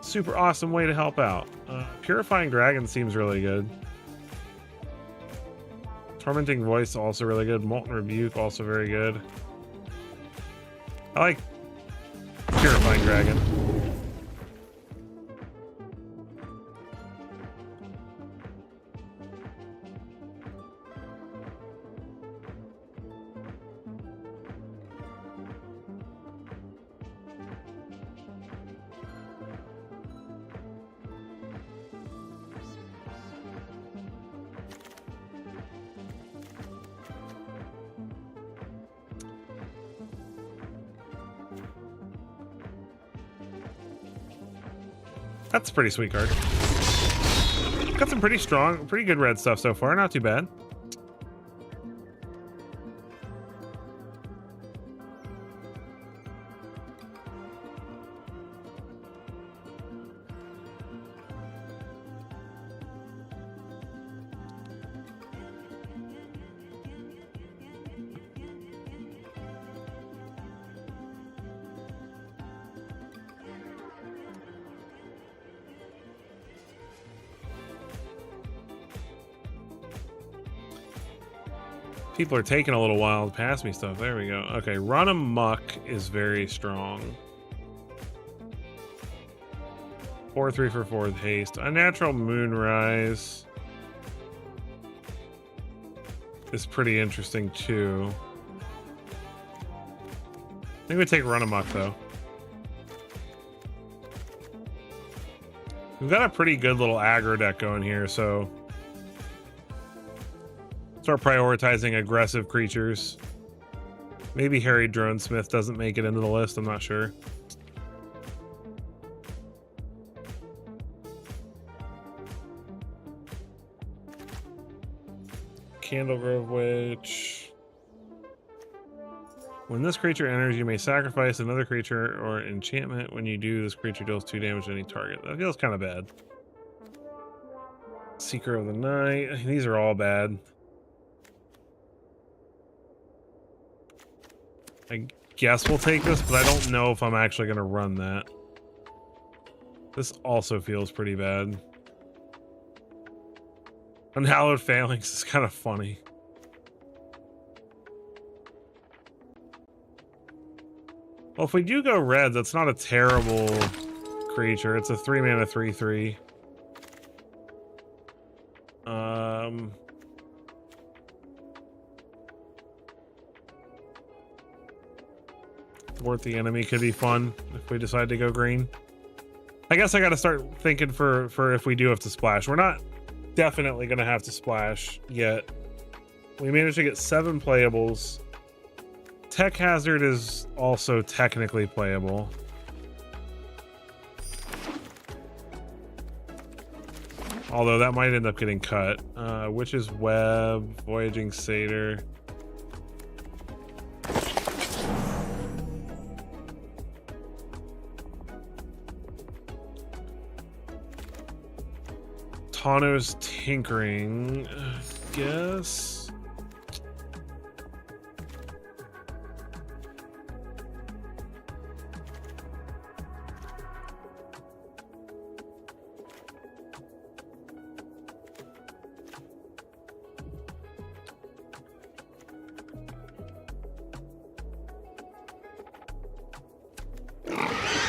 Super awesome way to help out. Purifying Dragon seems really good. Tormenting Voice also really good. Molten Rebuke also very good. I like Purifying Dragon. That's a pretty sweet card. Got some pretty good red stuff so far. Not too bad. People are taking a little while to pass me stuff. There we go. Okay, Run Amok is very strong. 4/3 for 4 with haste. Unnatural Moonrise is pretty interesting too. I think we take Run Amok though. We've got a pretty good little aggro deck going here, so start prioritizing aggressive creatures. Maybe Harry Dronesmith doesn't make it into the list. I'm not sure. Candlegrove Witch. When this creature enters, you may sacrifice another creature or enchantment. When you do, this creature deals 2 damage to any target. That feels kind of bad. Seeker of the Night. These are all bad. I guess we'll take this, but I don't know if I'm actually going to run that. This also feels pretty bad. Unhallowed Phalanx is kind of funny. Well, if we do go red, that's not a terrible creature. It's a 3-mana 3/3. Thwart the Enemy could be fun if we decide to go green. I guess I got to start thinking for if we do have to splash. We're not definitely going to have to splash yet. We managed to get 7 playables. Tech Hazard is also technically playable. Although that might end up getting cut. Witch's Web, Voyaging Satyr. Tano's Tinkering, I guess.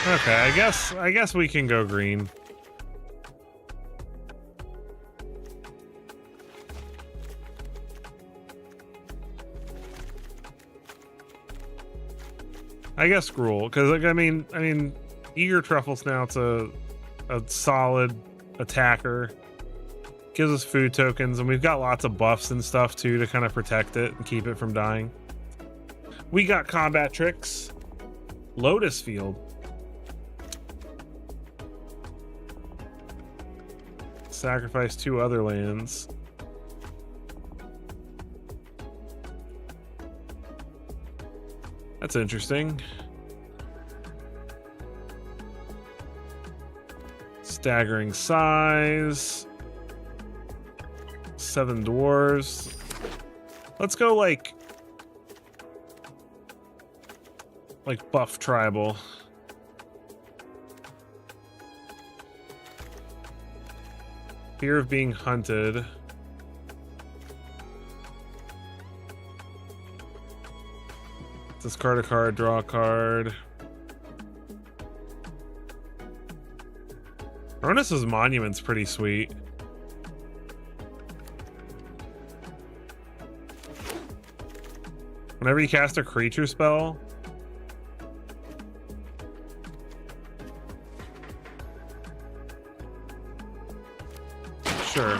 Okay, I guess we can go green. I guess Gruul, because like I mean, Eager Truffle Snout's a solid attacker. Gives us food tokens, and we've got lots of buffs and stuff too to kind of protect it and keep it from dying. We got combat tricks. Lotus Field. Sacrifice 2 other lands. That's interesting. Staggering Size. 7 dwarves. Let's go like buff tribal. Fear of being hunted. Discard a card, draw a card. Ronus's Monument's pretty sweet. Whenever you cast a creature spell, sure.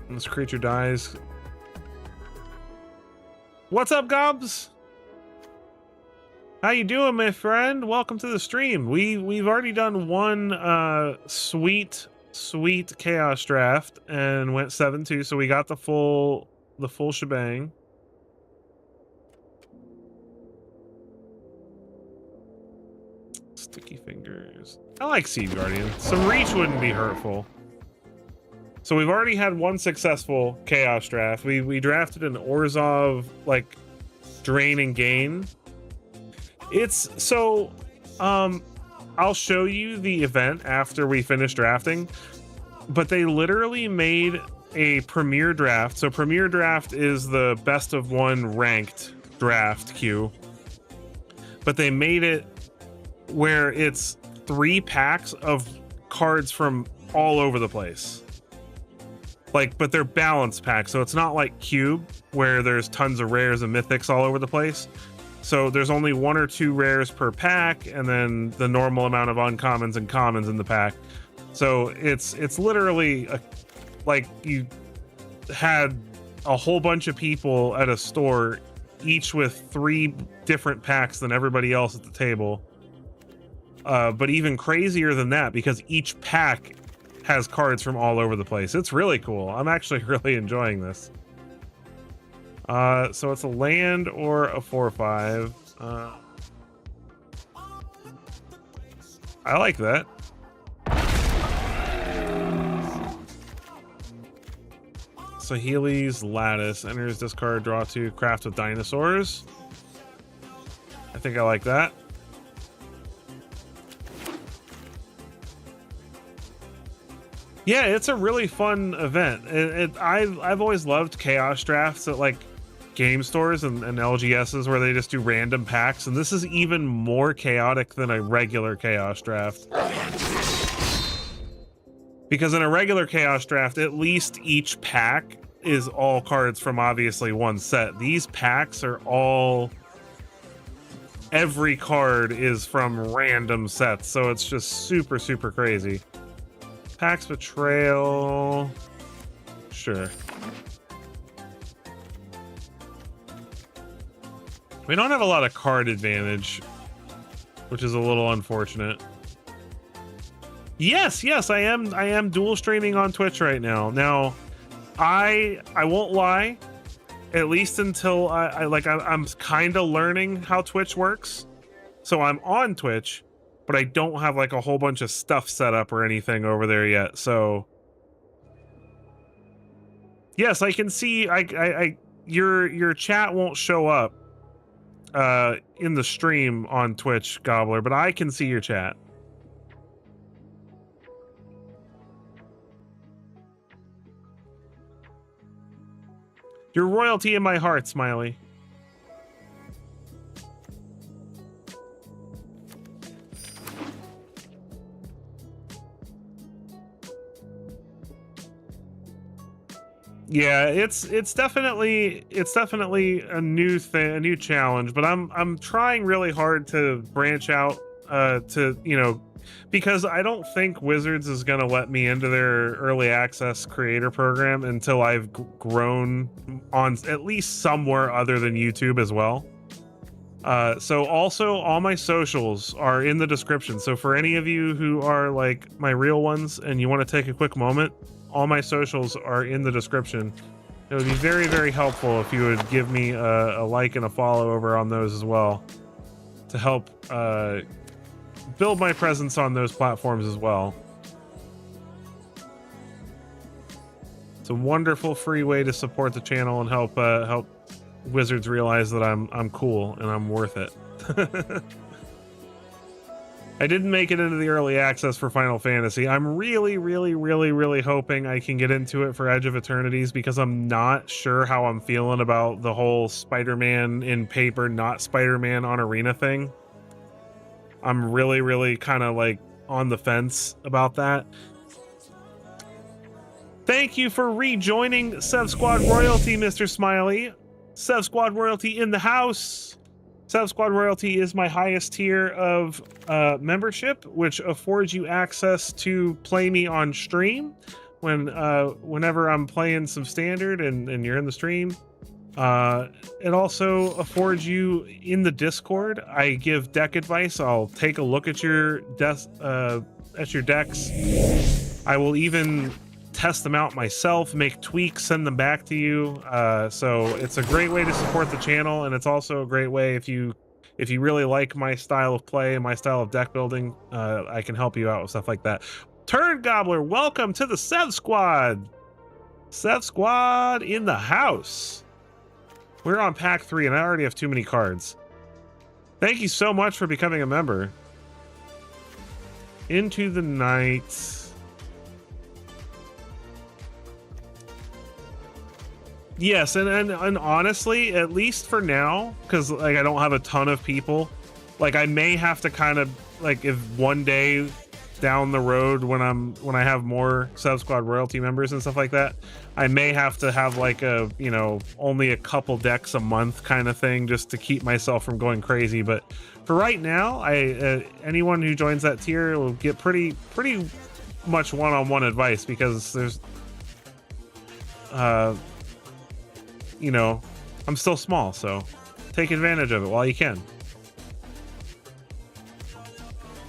When this creature dies. What's up, Gobs? How you doing, my friend? Welcome to the stream. We've already done one sweet chaos draft and went 7-2, so we got the full shebang. Sticky fingers. I like Seed Guardian. Some reach wouldn't be hurtful. So we've already had one successful chaos draft. We drafted an Orzhov like drain and gain. It's so I'll show you the event after we finish drafting, but they literally made a premier draft. So premier draft is the best of 1 ranked draft queue, but they made it where it's 3 packs of cards from all over the place. Like, but they're balanced packs, so it's not like Cube where there's tons of rares and mythics all over the place. So there's only 1 or 2 rares per pack, and then the normal amount of uncommons and commons in the pack. So it's literally like you had a whole bunch of people at a store, each with 3 different packs than everybody else at the table. But even crazier than that, because each pack has cards from all over the place. It's really cool. I'm actually really enjoying this. So it's a land or a 4/5. I like that. So Healy's Lattice enters discard, draw 2, craft with dinosaurs. I think I like that. Yeah, it's a really fun event. I've always loved chaos drafts at like game stores and LGSs where they just do random packs, and this is even more chaotic than a regular chaos draft. Because in a regular chaos draft, at least each pack is all cards from obviously one set. These packs are all every card is from random sets, so it's just super, super crazy. Pax Betrayal. Sure. We don't have a lot of card advantage, which is a little unfortunate. Yes, I am dual streaming on Twitch right now. Now, I won't lie, at least until I'm kind of learning how Twitch works. So I'm on Twitch, but I don't have like a whole bunch of stuff set up or anything over there yet. So yes, I can see your chat won't show up in the stream on Twitch, Gobbler, but I can see your chat. You're royalty in my heart, Smiley. Yeah, it's definitely a new thing, a new challenge, but I'm trying really hard to branch out to, you know, because I don't think Wizards is going to let me into their early access creator program until I've grown on at least somewhere other than YouTube as well. So also all my socials are in the description. So for any of you who are like my real ones and you want to take a quick moment, all my socials are in the description. It would be very, very helpful if you would give me a like and a follow over on those as well to help build my presence on those platforms as well. It's a wonderful free way to support the channel and help Wizards realize that I'm cool and I'm worth it. I didn't make it into the early access for Final Fantasy. I'm really, really, really, really hoping I can get into it for Edge of Eternities because I'm not sure how I'm feeling about the whole Spider-Man in paper, not Spider-Man on Arena thing. I'm really, really kind of like on the fence about that. Thank you for rejoining Sev Squad Royalty, Mr. Smiley. Sev Squad Royalty in the house. Sev Squad Royalty is my highest tier of membership, which affords you access to play me on stream whenever I'm playing some standard and you're in the stream. It also affords you in the Discord. I give deck advice. I'll take a look at your decks. I will even test them out myself, make tweaks, send them back to you. So it's a great way to support the channel, and it's also a great way if you really like my style of play and my style of deck building, I can help you out with stuff like that. Turd Gobbler, welcome to the Sev Squad. Sev Squad in the house. We're on pack 3 and I already have too many cards. Thank you so much for becoming a member. Into the night. Yes, and honestly, at least for now, because like I don't have a ton of people, like I may have to kind of like if one day down the road when I have more Sev Squad Royalty members and stuff like that, I may have to have like a, you know, only a couple decks a month kind of thing just to keep myself from going crazy. But for right now, anyone who joins that tier will get pretty much one-on-one advice because there's you know, I'm still small, so take advantage of it while you can.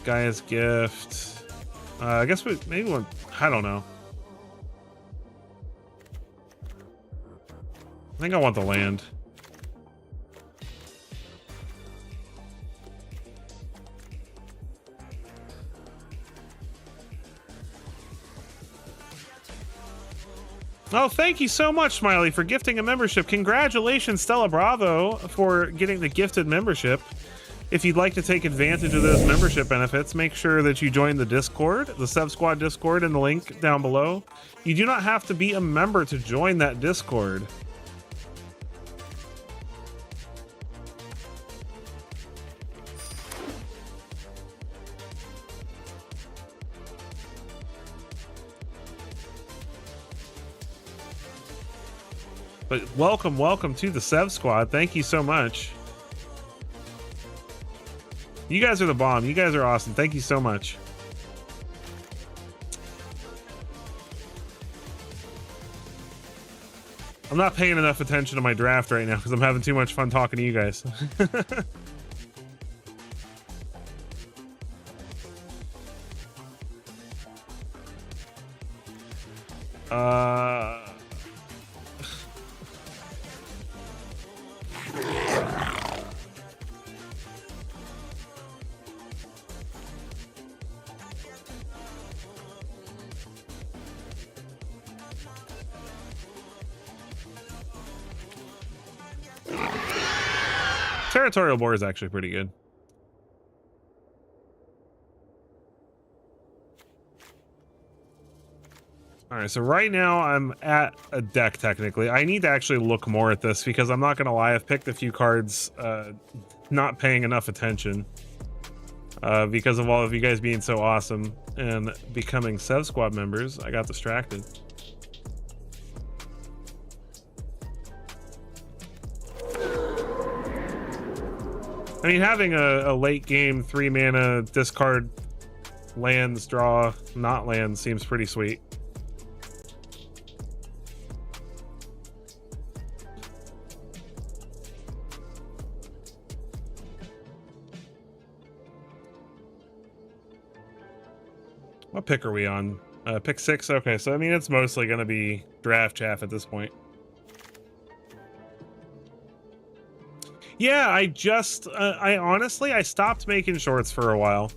Gaia's Gift. I guess maybe one. I don't know. I think I want the land. Oh, thank you so much, Smiley, for gifting a membership. Congratulations, Stella Bravo, for getting the gifted membership. If you'd like to take advantage of those membership benefits, make sure that you join the Discord, the Sev Squad Discord in the link down below. You do not have to be a member to join that Discord. But welcome to the Sev Squad. Thank you so much. You guys are the bomb. You guys are awesome. Thank you so much. I'm not paying enough attention to my draft right now because I'm having too much fun talking to you guys. Territorial Boar is actually pretty good. All right, so right now I'm at a deck technically. I need to actually look more at this because I'm not gonna lie, I've picked a few cards not paying enough attention because of all of you guys being so awesome and becoming Sev Squad members. I got distracted. I mean, having a late game 3-mana discard lands, draw, not lands seems pretty sweet. What pick are we on? Pick 6? Okay, so I mean, it's mostly going to be draft chaff at this point. Yeah, I honestly, I stopped making shorts for a while.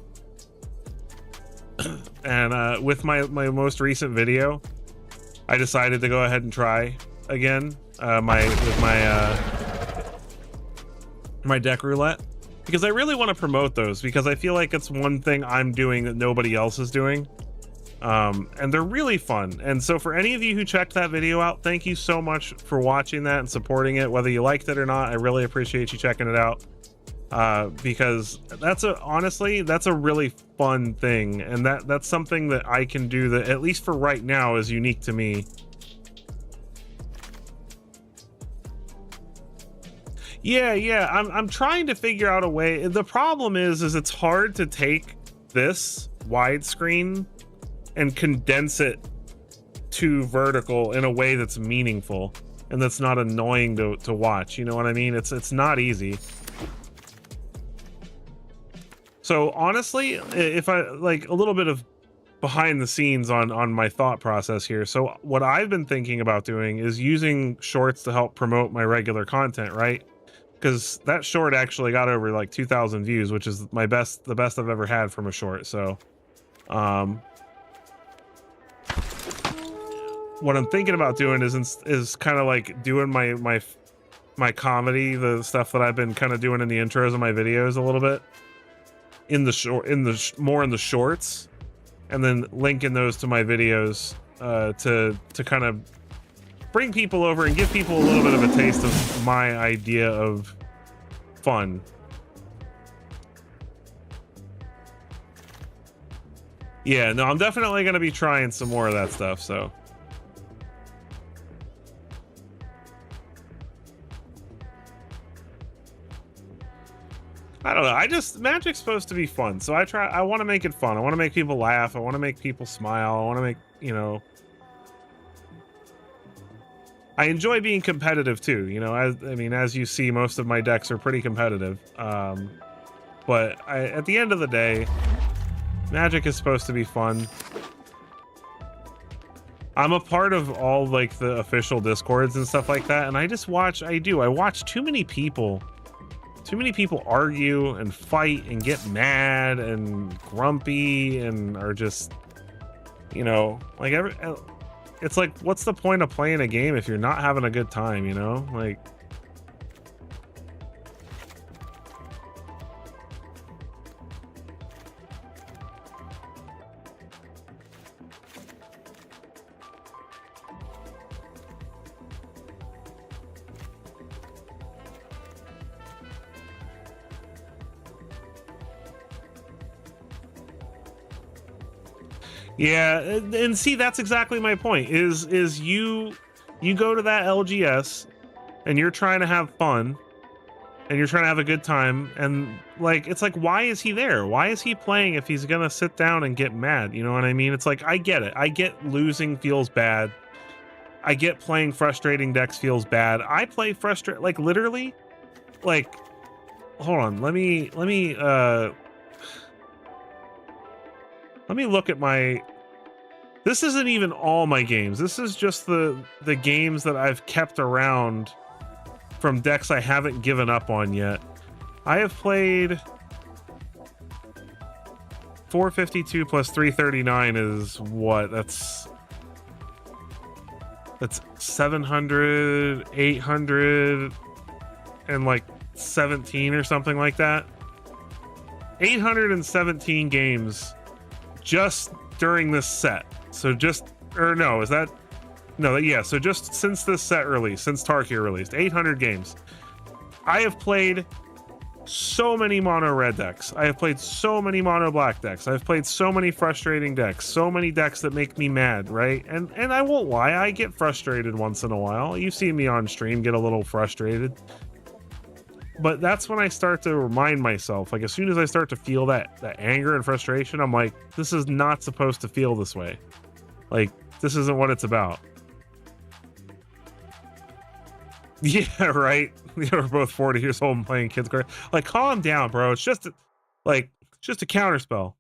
And with my most recent video, I decided to go ahead and try again my deck roulette because I really want to promote those because I feel like it's one thing I'm doing that nobody else is doing. And they're really fun. And so for any of you who checked that video out, thank you so much for watching that and supporting it, whether you liked it or not. I really appreciate you checking it out, because honestly, that's a really fun thing. And that's something that I can do that, at least for right now, is unique to me. Yeah, I'm trying to figure out a way. The problem is it's hard to take this widescreen and condense it to vertical in a way that's meaningful and that's not annoying to watch. You know what I mean? It's not easy. So honestly, if I like a little bit of behind the scenes on my thought process here. So what I've been thinking about doing is using shorts to help promote my regular content, right? Because that short actually got over like 2,000 views, which is the best I've ever had from a short. So what I'm thinking about doing is kind of like doing my comedy, the stuff that I've been kind of doing in the intros of my videos a little bit more in the shorts, and then linking those to my videos to kind of bring people over and give people a little bit of a taste of my idea of fun. Yeah, no, I'm definitely going to be trying some more of that stuff, so. I don't know. Magic's supposed to be fun, so I want to make it fun. I want to make people laugh. I want to make people smile. I want to make, you know, I enjoy being competitive too. You know, as you see, most of my decks are pretty competitive. But at the end of the day, Magic is supposed to be fun. I'm a part of all like the official Discords and stuff like that, and I watch too many people argue and fight and get mad and grumpy and are just, you know, like it's like, what's the point of playing a game if you're not having a good time, you know? Like, yeah, and see, that's exactly my point. Is you go to that LGS and you're trying to have fun, and you're trying to have a good time, and like it's like, why is he there? Why is he playing if he's gonna sit down and get mad? You know what I mean? It's like, I get it. I get losing feels bad. I get playing frustrating decks feels bad. I play like literally, like, hold on, let me look at my, this isn't even all my games. This is just the games that I've kept around from decks I haven't given up on yet. I have played 452 plus 339 is what? That's 700, 800, and like 17 or something like that. 817 games just during this set. So just, or no, is that, no, yeah, so just since this set released, since Tarkir released, 800 games. I have played so many mono red decks. I have played so many mono black decks. I've played so many frustrating decks, so many decks that make me mad, right? And I won't lie, I get frustrated once in a while. You see me on stream get a little frustrated. But that's when I start to remind myself, like as soon as I start to feel that anger and frustration, I'm like, this is not supposed to feel this way. Like, this isn't what it's about. Yeah, right. We're both 40 years old and playing kids. Like, calm down, bro. It's just like just a counter spell.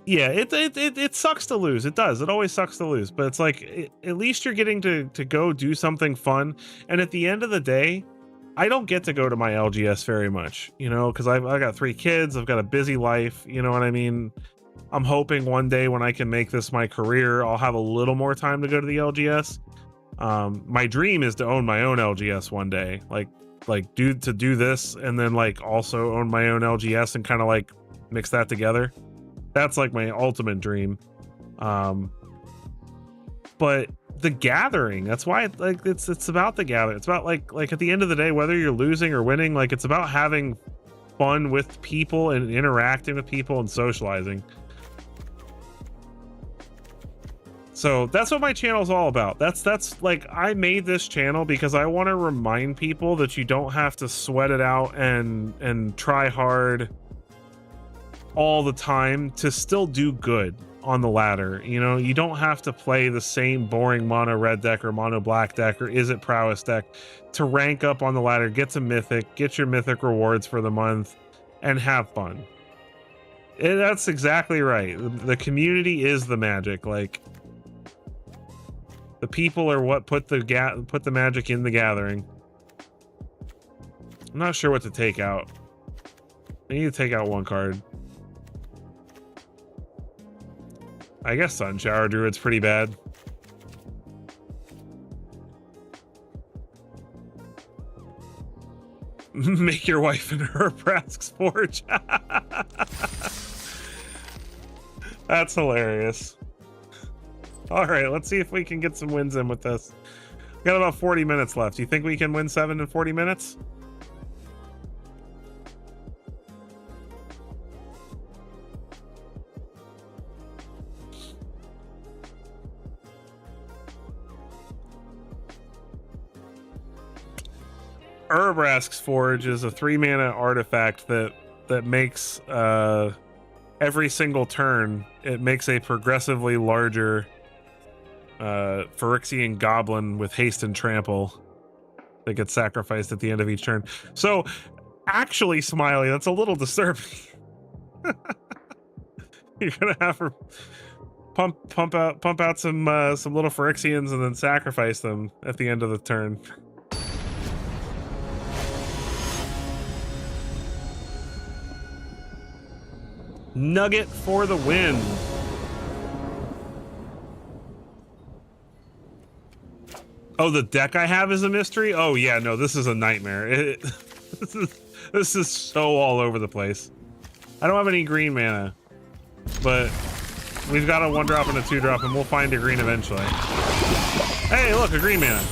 Yeah, it sucks to lose. It does. It always sucks to lose. But it's like, at least you're getting to go do something fun. And at the end of the day, I don't get to go to my LGS very much, you know, because I got 3 kids. I've got a busy life. You know what I mean? I'm hoping one day when I can make this my career, I'll have a little more time to go to the LGS. My dream is to own my own LGS one day, like do this and then like also own my own LGS and kind of like mix that together. That's like my ultimate dream. But the gathering, that's why it's about the gathering. It's about like at the end of the day, whether you're losing or winning, like it's about having fun with people and interacting with people and socializing. So that's what my channel is all about. That's like, I made this channel because I want to remind people that you don't have to sweat it out and try hard all the time to still do good on the ladder. You know, you don't have to play the same boring mono red deck or mono black deck or is it prowess deck to rank up on the ladder, get to mythic, get your mythic rewards for the month, and have fun. That's exactly right. The community is the magic. Like, the people are what put the magic in the gathering. I'm not sure what to take out. I need to take out one card. I guess Sun Shower Druid's pretty bad. Make your wife in her Brask's Forge. That's hilarious. All right, let's see if we can get some wins in with this. We got about 40 minutes left. Do you think we can win 7 in 40 minutes? Brask's Forge is a 3-mana artifact that makes every single turn it makes a progressively larger Phyrexian goblin with haste and trample that gets sacrificed at the end of each turn. So actually, Smiley, that's a little disturbing. You're gonna have her pump out some little Phyrexians and then sacrifice them at the end of the turn. Nugget for the win. Oh, the deck I have is a mystery? Oh yeah, no, this is a nightmare. This is so all over the place. I don't have any green mana, but we've got a 1-drop and a 2-drop, and we'll find a green eventually. Hey, look, a green mana.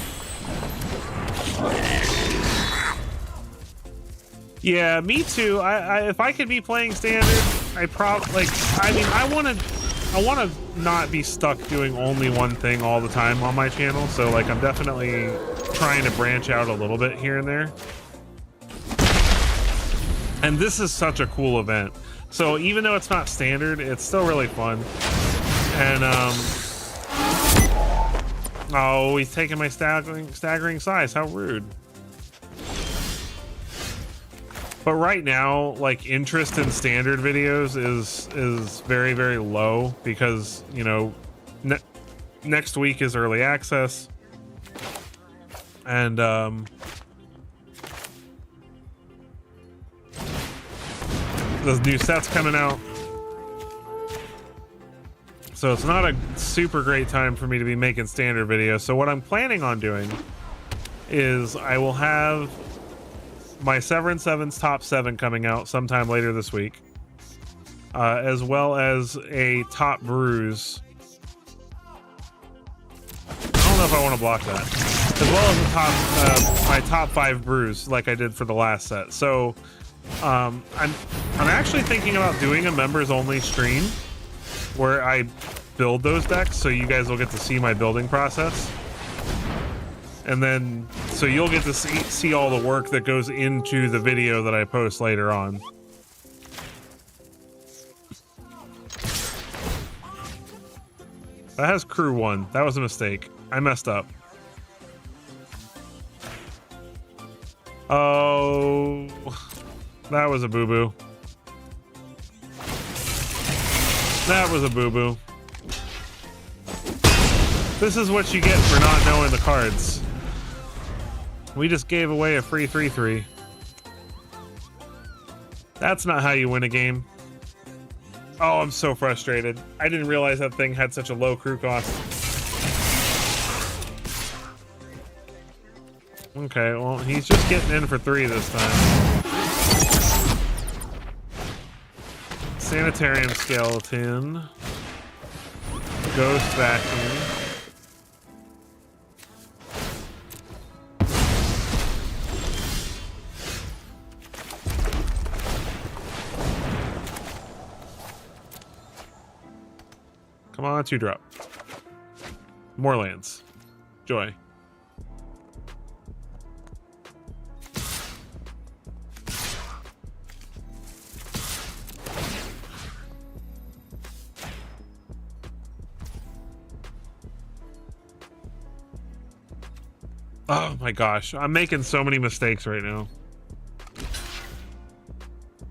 Yeah, me too. I if I could be playing standard, I mean, I want to I want to not be stuck doing only one thing all the time on my channel. So like I'm definitely trying to branch out a little bit here and there. And this is such a cool event. So even though it's not standard, it's still really fun. And oh, he's taking my staggering size. How rude. But right now, like, interest in standard videos is very, very low because, you know, next week is early access. And there's new sets coming out. So it's not a super great time for me to be making standard videos. So what I'm planning on doing is I will have my Severin 7's top 7 coming out sometime later this week, as well as a top brews. I don't know if I want to block that. As well as a top, my top 5 brews, like I did for the last set. So I'm actually thinking about doing a members only stream where I build those decks, so you guys will get to see my building process. And then, so you'll get to see all the work that goes into the video that I post later on. That has crew 1. That was a mistake. I messed up. Oh, that was a boo-boo. That was a boo-boo. This is what you get for not knowing the cards. We just gave away a free 3/3. That's not how you win a game. Oh, I'm so frustrated. I didn't realize that thing had such a low crew cost. Okay, well, he's just getting in for 3 this time. Sanitarium skeleton. Ghost vacuum. Come on, 2-drop. More lands. Joy. Oh my gosh, I'm making so many mistakes right now.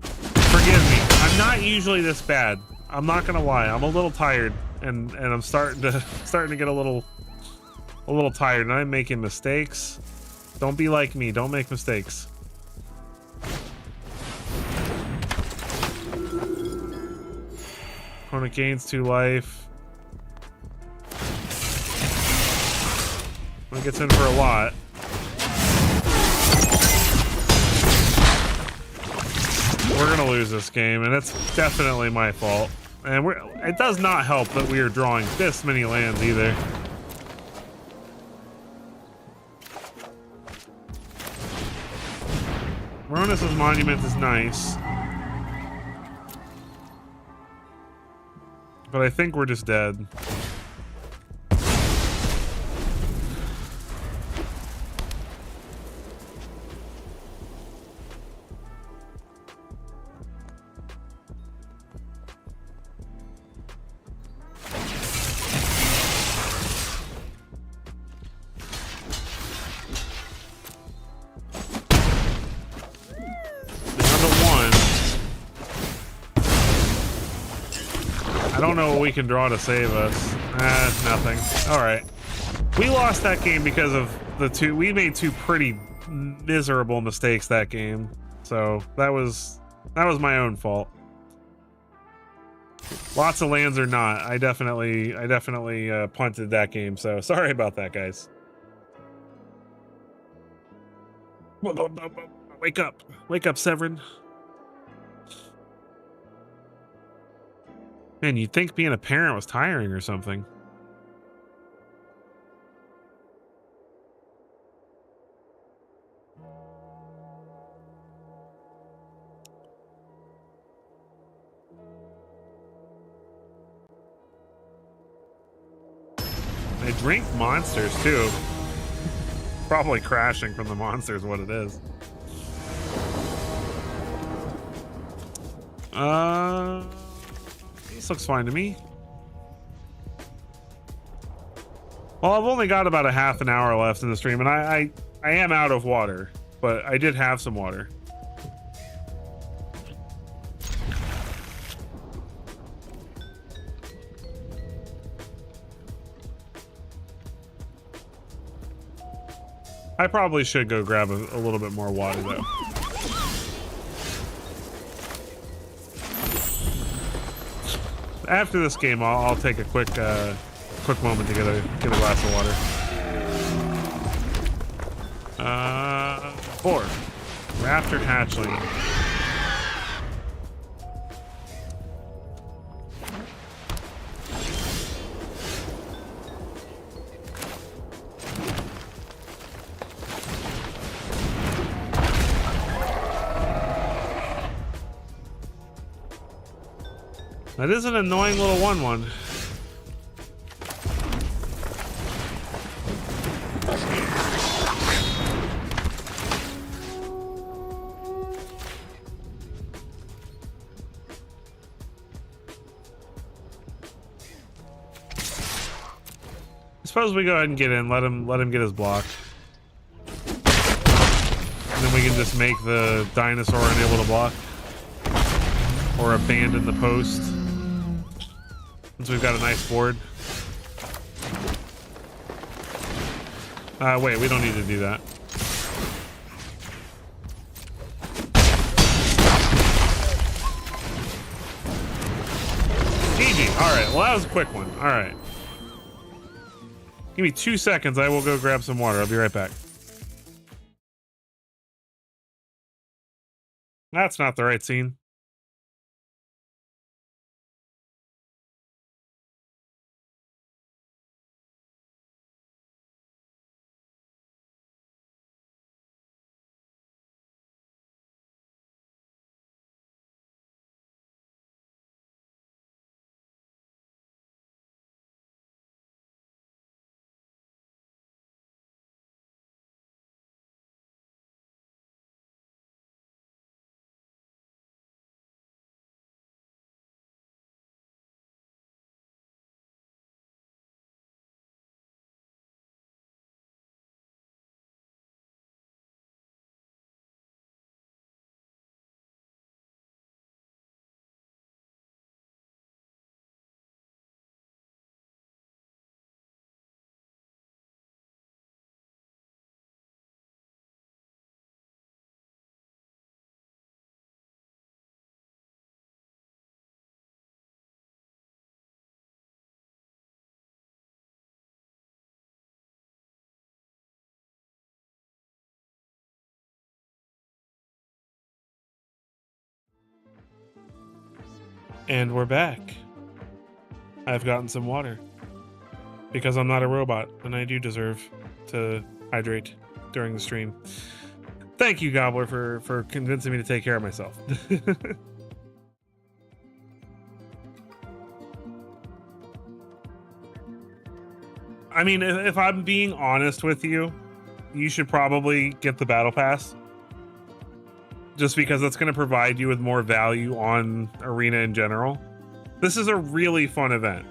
Forgive me. I'm not usually this bad. I'm not gonna lie. I'm a little tired, and I'm starting to get a little tired, and I'm making mistakes. Don't be like me. Don't make mistakes. Opponent gains 2 life. It gets in for a lot. We're gonna lose this game, and it's definitely my fault. And it does not help that we are drawing this many lands either. Ronus's Monument is nice, but I think we're just dead. I don't know what we can draw to save us. Nothing. All right. We lost that game because of we made 2 pretty miserable mistakes that game. So that was my own fault. Lots of lands or not, I definitely punted that game. So sorry about that, guys. Wake up, Severin. Man, you'd think being a parent was tiring or something. drink monsters too. Probably crashing from the monsters, what it is. This looks fine to me. Well, I've only got about a half an hour left in the stream, and I am out of water, but I did have some water. I probably should go grab a little bit more water, though. After this game, I'll take a quick moment to get a glass of water. 4. Raptor hatchling. That is an annoying little 1/1. I suppose we go ahead and get in, let him get his block. And then we can just make the dinosaur unable to block. Or abandon the post. Since we've got a nice board. Wait, we don't need to do that. GG. Alright, well that was a quick one. Alright. Give me 2 seconds, I will go grab some water. I'll be right back. That's not the right scene. And we're back. I've gotten some water. Because I'm not a robot, and I do deserve to hydrate during the stream. Thank you, Gobbler, for convincing me to take care of myself. I mean, if I'm being honest with you, you should probably get the battle pass. Just because that's going to provide you with more value on Arena in general. This is a really fun event,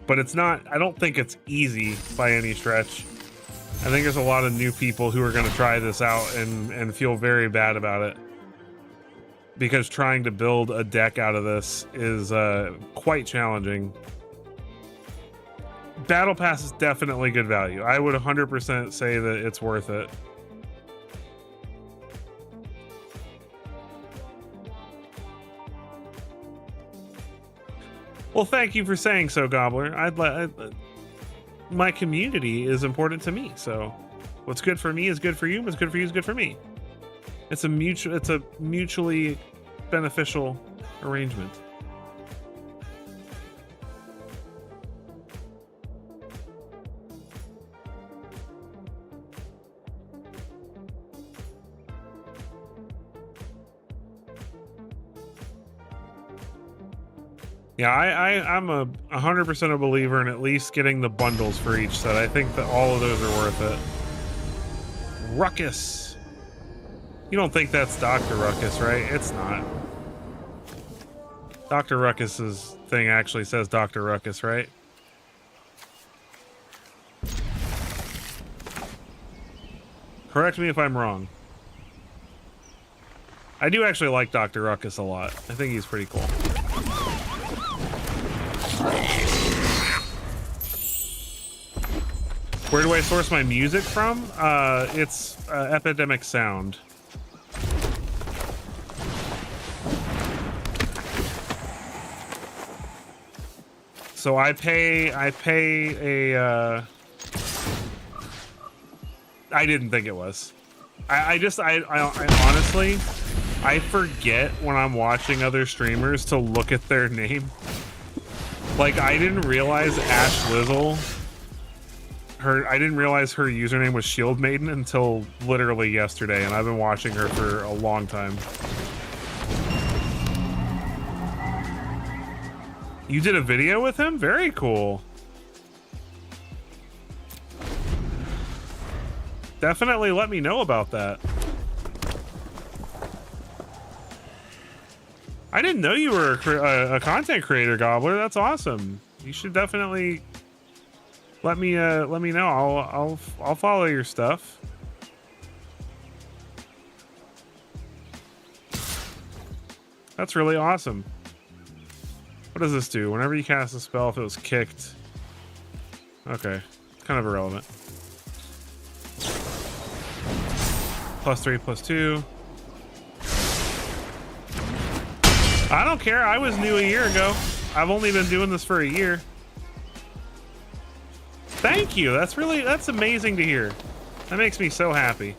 but it's not, I don't think it's easy by any stretch. I think there's a lot of new people who are going to try this out and feel very bad about it. Because trying to build a deck out of this is quite challenging. Battle Pass is definitely good value. I would 100% say that it's worth it. Well, thank you for saying so, Gobbler. My community is important to me, so what's good for me is good for you. What's good for you is good for me. It's a mutually beneficial arrangement. Yeah, I'm a 100% a believer in at least getting the bundles for each set. I think that all of those are worth it. Ruckus. You don't think that's Dr. Ruckus, right? It's not. Dr. Ruckus's thing actually says Dr. Ruckus, right? Correct me if I'm wrong. I do actually like Dr. Ruckus a lot. I think he's pretty cool. Where do I source my music from? It's Epidemic Sound. So I pay a I didn't think it was. I honestly, I forget when I'm watching other streamers to look at their name. Like, I didn't realize Ash Lizzle, I didn't realize her username was Shield Maiden until literally yesterday, and I've been watching her for a long time. You did a video with him? Very cool. Definitely let me know about that. I didn't know you were a content creator, Gobbler. That's awesome. You should definitely let me know. I'll follow your stuff. That's really awesome. What does this do? Whenever you cast a spell, if it was kicked. Okay, it's kind of irrelevant. +3, +2. I don't care. I was new a year ago. I've only been doing this for a year. Thank you. That's amazing to hear. That makes me so happy.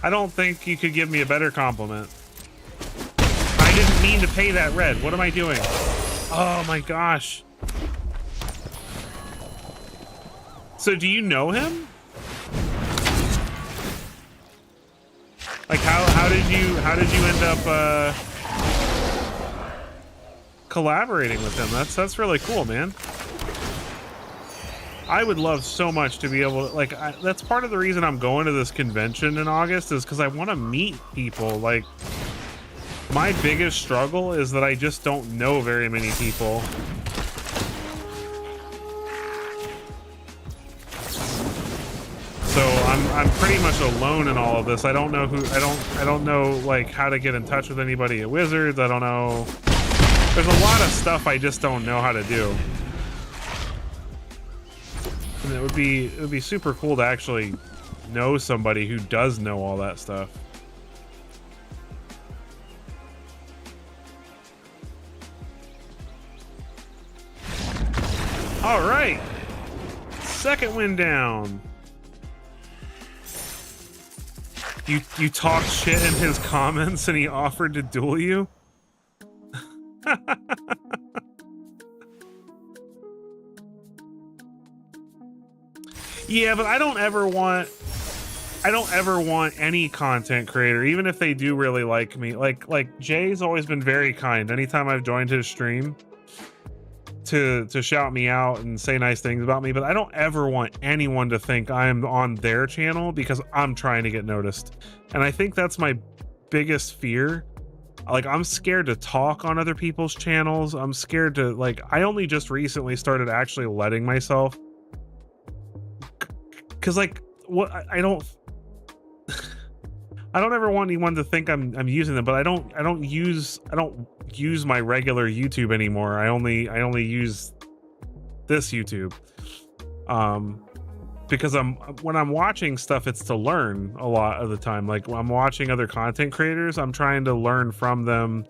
I don't think you could give me a better compliment. I didn't mean to pay that red. What am I doing? Oh my gosh. So do you know him? Like how did you end up collaborating with him? That's really cool, man. I would love so much to be able to, like, that's part of the reason I'm going to this convention in August, is because I want to meet people. Like, my biggest struggle is that I just don't know very many people. So I'm pretty much alone in all of this. I don't know I don't know like how to get in touch with anybody at Wizards. I don't know. There's a lot of stuff I just don't know how to do. And it would be super cool to actually know somebody who does know all that stuff. All right, second win down. You talked shit in his comments and he offered to duel you? Yeah, but I don't ever want any content creator, even if they do really like me. Like Jay's always been very kind anytime I've joined his stream to shout me out and say nice things about me, but I don't ever want anyone to think I'm on their channel because I'm trying to get noticed. And I think that's my biggest fear. Like, I'm scared to talk on other people's channels. I'm scared to, like, I only just recently started actually letting myself, because like what I don't ever want anyone to think I'm using them, but I don't use my regular YouTube anymore. I only use this YouTube, because when I'm watching stuff, it's to learn a lot of the time. Like, when I'm watching other content creators, I'm trying to learn from them,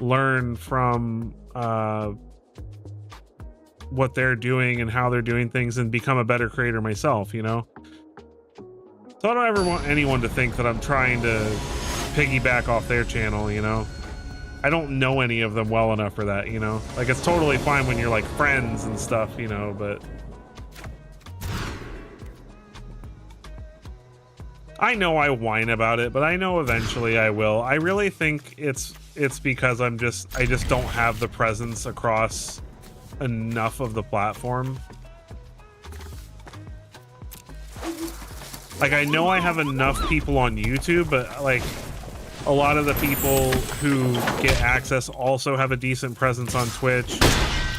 learn from what they're doing and how they're doing things, and become a better creator myself, you know? So I don't ever want anyone to think that I'm trying to piggyback off their channel, you know? I don't know any of them well enough for that, you know? Like, it's totally fine when you're like friends and stuff, you know, but I know I whine about it, but I know eventually I will. I really think it's because I just don't have the presence across enough of the platform. Like, I know I have enough people on YouTube, but like a lot of the people who get access also have a decent presence on Twitch.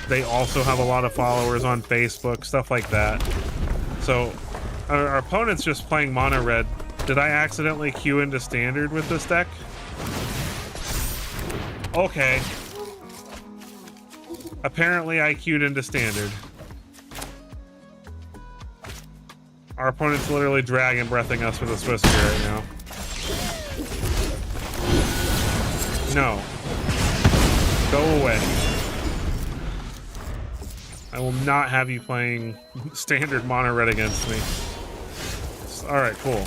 They also have a lot of followers on Facebook, stuff like that. So our opponent's just playing mono red. Did I accidentally queue into standard with this deck? Okay. Apparently I queued into standard. Our opponent's literally dragon breathing us with a Swiss Spear right now. No. Go away. I will not have you playing standard mono red against me. Alright, cool.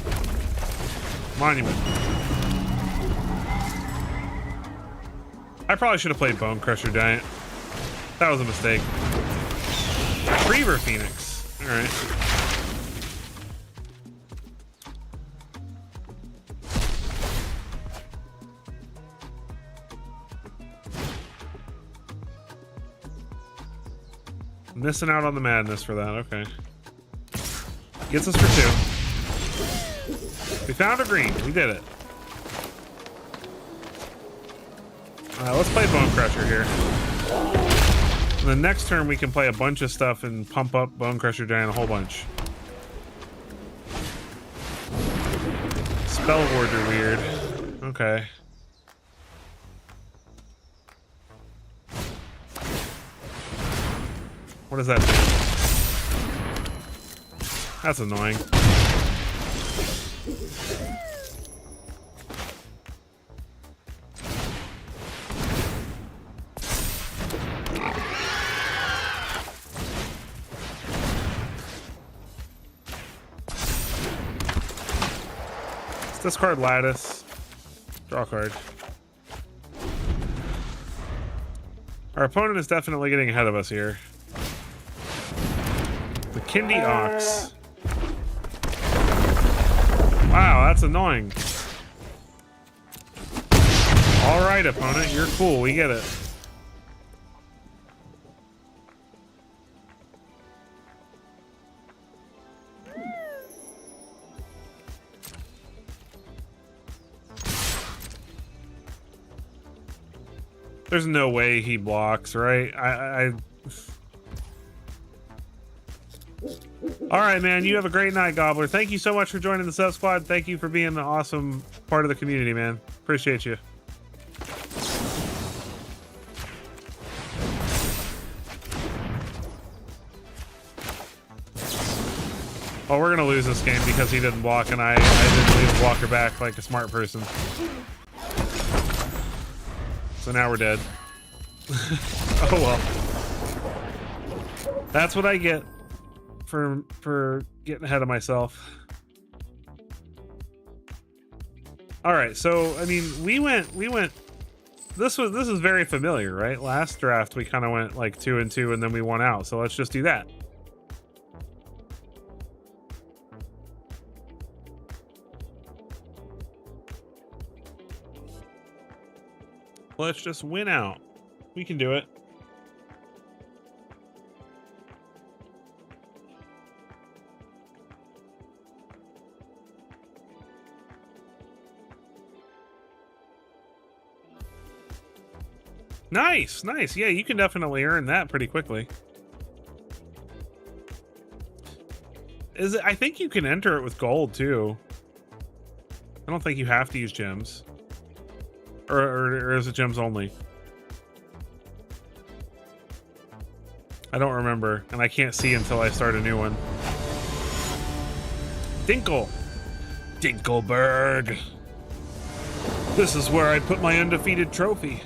Monument. I probably should have played Bone Crusher Giant. That was a mistake. Reaver Phoenix. Alright. Missing out on the madness for that, okay. Gets us for 2. We found a green, we did it. Alright, let's play Bone Crusher here. And the next turn we can play a bunch of stuff and pump up Bone Crusher Giant a whole bunch. Spell Wards are weird. Okay. What does that do? That's annoying. Let's discard Lattice. Draw a card. Our opponent is definitely getting ahead of us here. The Kindy Ox. Wow, that's annoying. Alright, opponent, you're cool. We get it. There's no way he blocks, right? All right, man. You have a great night, Gobbler. Thank you so much for joining the Sub Squad. Thank you for being an awesome part of the community, man. Appreciate you. Oh, we're gonna lose this game because he didn't block and I didn't leave the blocker back like a smart person. So now we're dead. Oh well. That's what I get for getting ahead of myself. All right, so I mean, we went. This is very familiar, right? Last draft we kind of went like 2-2, and then we won out. So let's just do that. Let's just win out. We can do it. Nice, nice. Yeah, you can definitely earn that pretty quickly. Is it? I think you can enter it with gold too. I don't think you have to use gems. Or is it gems only? I don't remember, and I can't see until I start a new one. Dinkle. Dinkleberg. This is where I'd put my undefeated trophy.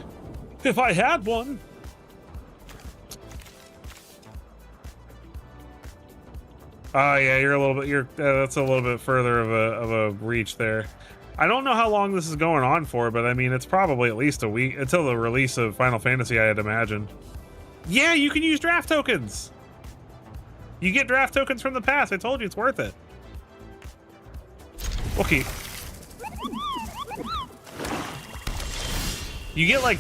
If I had one. Oh yeah, you're a little bit. That's a little bit further of a reach there. I don't know how long this is going on for, but I mean, it's probably at least a week until the release of Final Fantasy, I'd imagine. Yeah, you can use draft tokens. You get draft tokens from the past. I told you it's worth it. Okay. You get like,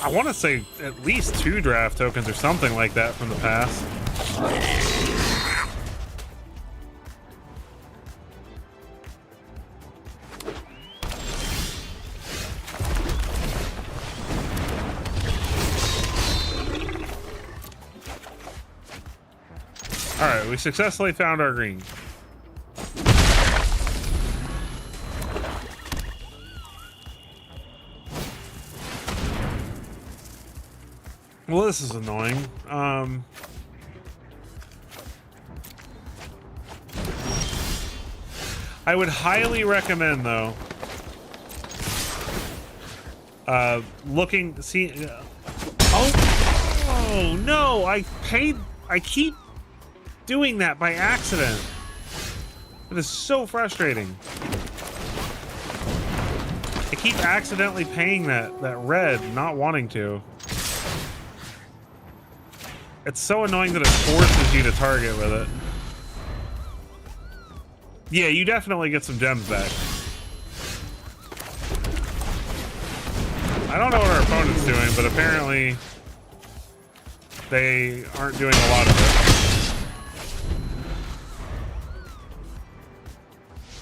I want to say at least 2 draft tokens or something like that from the past. All right, we successfully found our green. Well, this is annoying. I would highly recommend, though, oh no! I keep doing that by accident. It is so frustrating. I keep accidentally paying that red, not wanting to. It's so annoying that it forces you to target with it. Yeah, you definitely get some gems back. I don't know what our opponent's doing, but apparently they aren't doing a lot of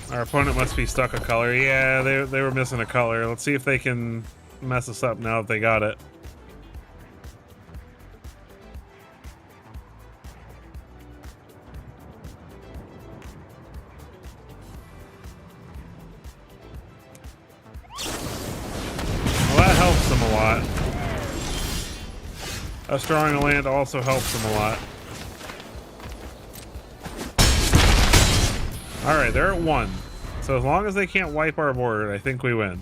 it. Our opponent must be stuck a color. Yeah, they were missing a color. Let's see if they can mess us up now that they got it. Them a lot. Us drawing a land also helps them a lot. Alright, they're at 1. So as long as they can't wipe our board, I think we win.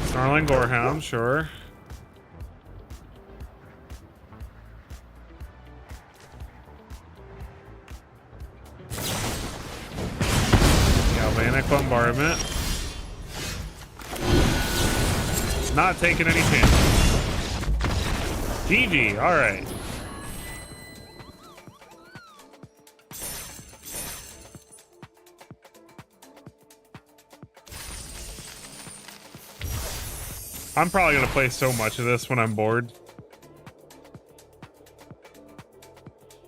Snarling Gorehound, sure. Galvanic Bombardment. Not taking any chances. GG, alright. I'm probably gonna play so much of this when I'm bored.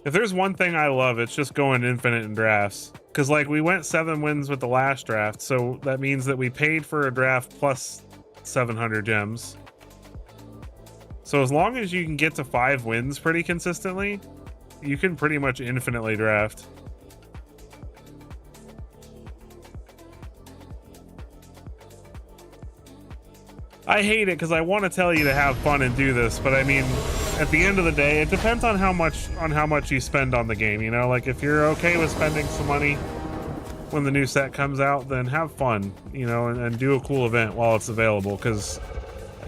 If there's one thing I love, it's just going infinite in drafts. Because, like, we went 7 wins with the last draft, so that means that we paid for a draft plus 700 gems. So as long as you can get to 5 wins pretty consistently, you can pretty much infinitely draft. I hate it because I want to tell you to have fun and do this, but I mean, at the end of the day, it depends on how much you spend on the game, you know? Like, if you're okay with spending some money when the new set comes out, then have fun, you know, and do a cool event while it's available, because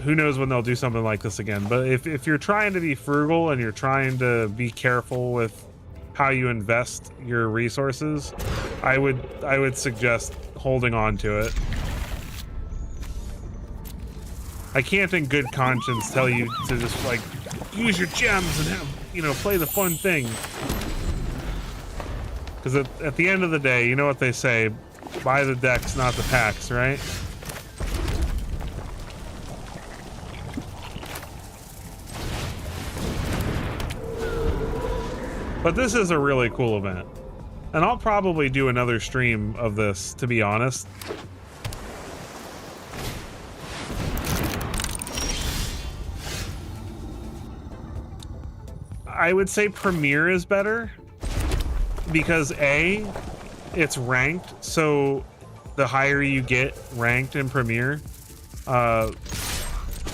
who knows when they'll do something like this again. But if you're trying to be frugal and you're trying to be careful with how you invest your resources, I would suggest holding on to it. I can't in good conscience tell you to just, like, use your gems and have, you know, play the fun thing. Because at the end of the day, you know what they say, buy the decks, not the packs, right? But this is a really cool event. And I'll probably do another stream of this, to be honest. I would say Premier is better because A, it's ranked, so the higher you get ranked in Premier,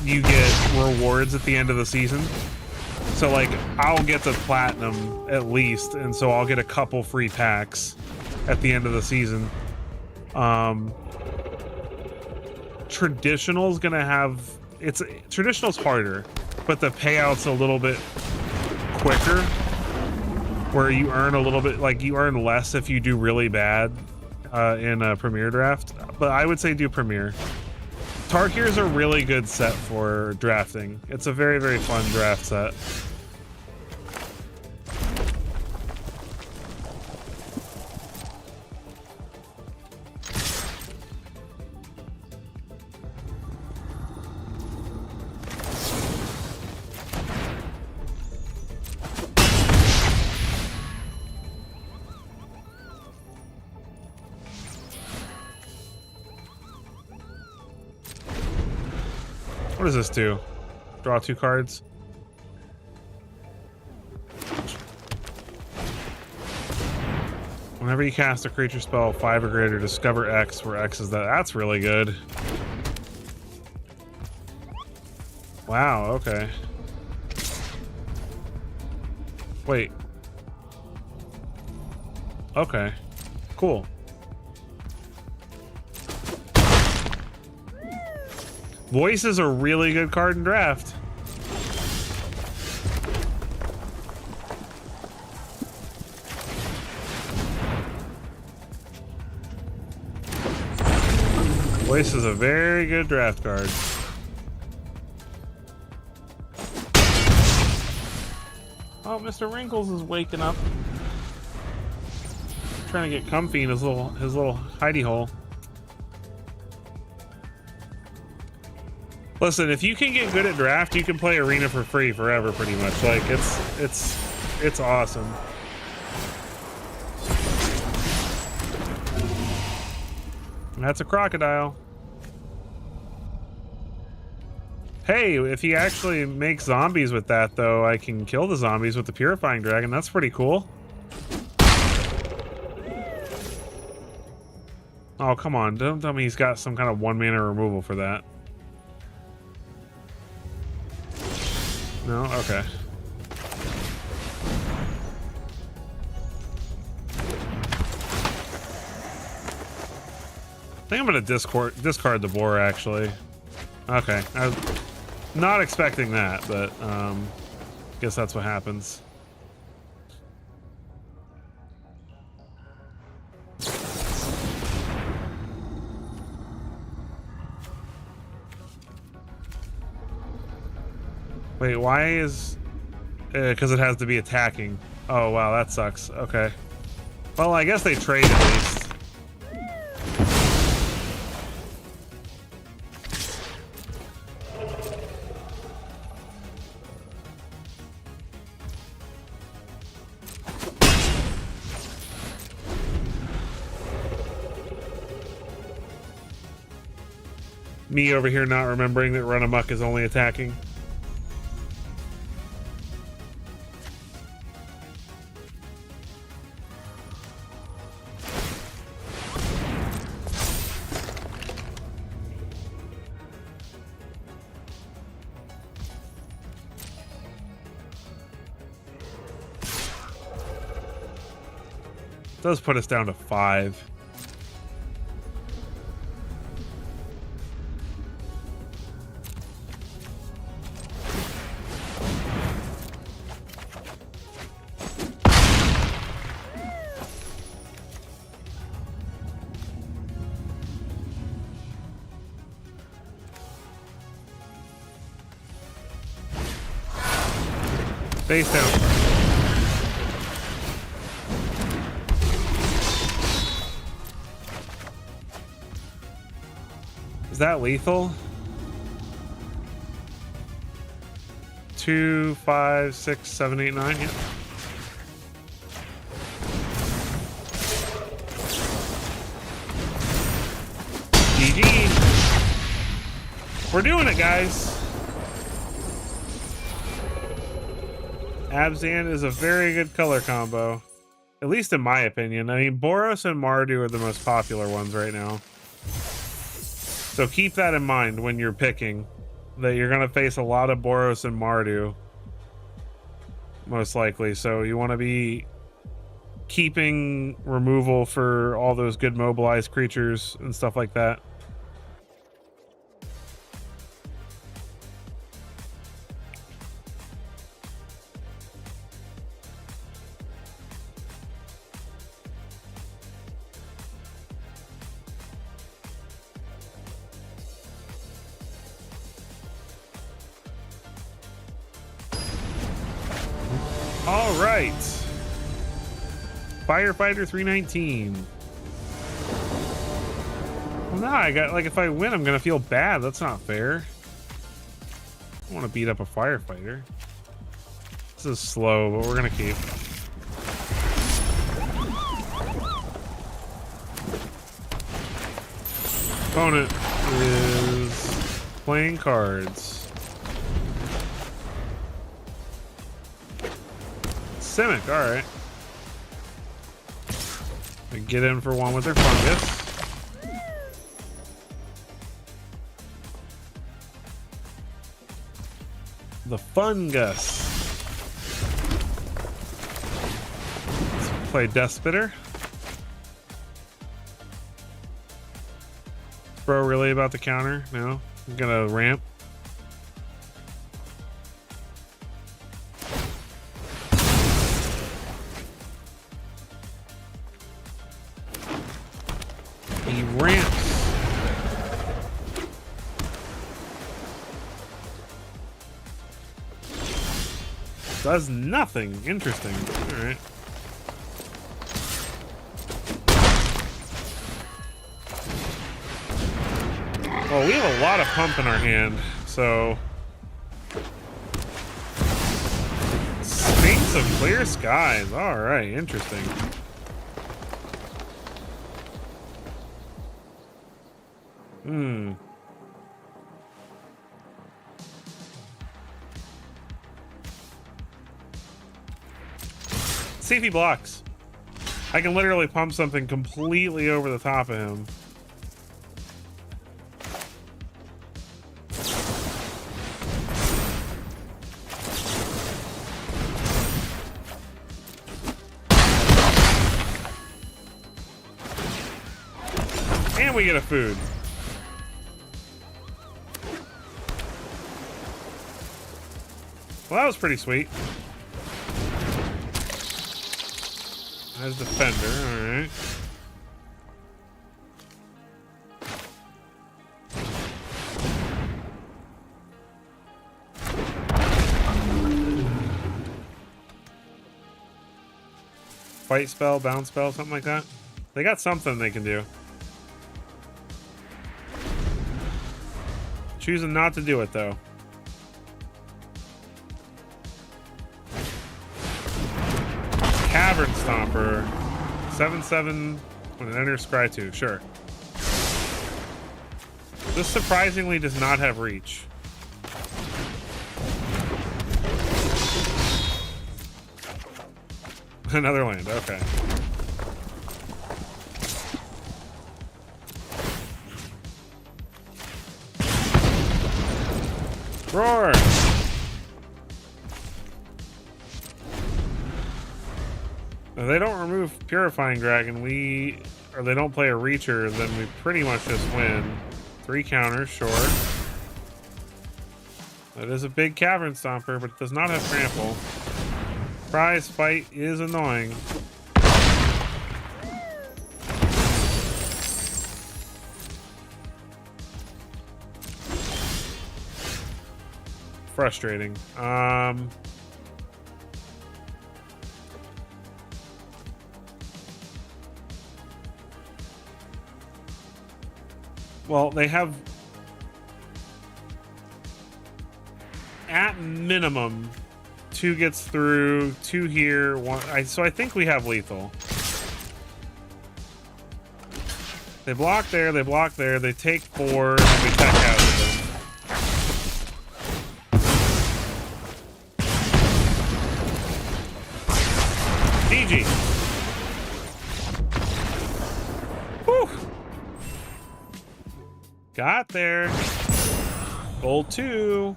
you get rewards at the end of the season. So, like, I'll get to Platinum at least, and so I'll get a couple free packs at the end of the season. Traditional's gonna have... Traditional's harder, but the payout's a little bit quicker, where you earn a little bit, like, you earn less if you do really bad in a Premier draft. But I would say do Premier. Tarkir is a really good set for drafting. It's a very, very fun draft set. What does this do? Draw 2 cards. Whenever you cast a creature spell 5 or greater, discover X, where X is that. That's really good. Wow, okay. Wait. Okay. Cool. Voice is a really good card in Draft. Voice is a very good draft card. Oh, Mr. Wrinkles is waking up. Trying to get comfy in his little hidey hole. Listen, if you can get good at draft, you can play Arena for free forever, pretty much. Like it's awesome. That's a crocodile. Hey, if he actually makes zombies with that, though, I can kill the zombies with the Purifying Dragon. That's pretty cool. Oh, come on. Don't tell me he's got some kind of 1-mana removal for that. No? Okay. I think I'm going to discard the boar, actually. Okay. I was not expecting that, but guess that's what happens. Wait, why is... because it has to be attacking. Oh, wow, that sucks. Okay. Well, I guess they trade at least. Me over here not remembering that Run Amok is only attacking. Does put us down to 5. Face down. Is that lethal? 2, 5, 6, 7, 8, 9. Yeah. GG. We're doing it, guys. Abzan is a very good color combo, at least in my opinion. I mean, Boros and Mardu are the most popular ones right now. So keep that in mind when you're picking, that you're going to face a lot of Boros and Mardu, most likely. So you want to be keeping removal for all those good mobilized creatures and stuff like that. All right. Firefighter 319. Well, now I got, like, if I win, I'm going to feel bad. That's not fair. I want to beat up a firefighter. This is slow, but we're going to keep. Opponent is playing cards. Simic, alright. Get in for one with their fungus. The fungus. Let's play Death Spitter. Bro, really about the counter? No? I'm gonna ramp. He ramps. Does nothing. Interesting. All right. Well, we have a lot of pump in our hand, so Sphinx of Clear Skies. All right, interesting. See if he blocks. I can literally pump something completely over the top of him. And we get a food. Well, that was pretty sweet. As defender, alright. Fight spell, bounce spell, something like that. They got something they can do. Choosing not to do it though. Cavern Stomper. 7/7 when it enters Scry 2. Sure. This surprisingly does not have reach. Another land. Okay. Roar! If they don't remove Purifying Dragon, or they don't play a Reacher, then we pretty much just win. 3 counters, sure. That is a big Cavern Stomper, but it does not have Trample. Prize Fight is annoying. Frustrating. Well, they have at minimum 2 gets through, 2 here, 1. So I think we have lethal. They block there, they block there, they take 4, and we tech out of them. GG. Whew. Got there. Goal 2.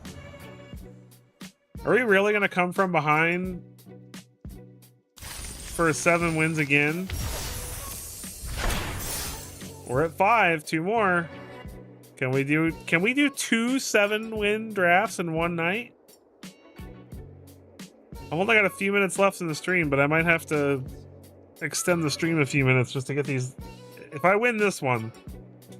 Are we really going to come from behind for 7 wins again? We're at 5, 2 more. Can we do 2 7-win drafts in one night? I've only got a few minutes left in the stream, but I might have to extend the stream a few minutes just to get these. If I win this one,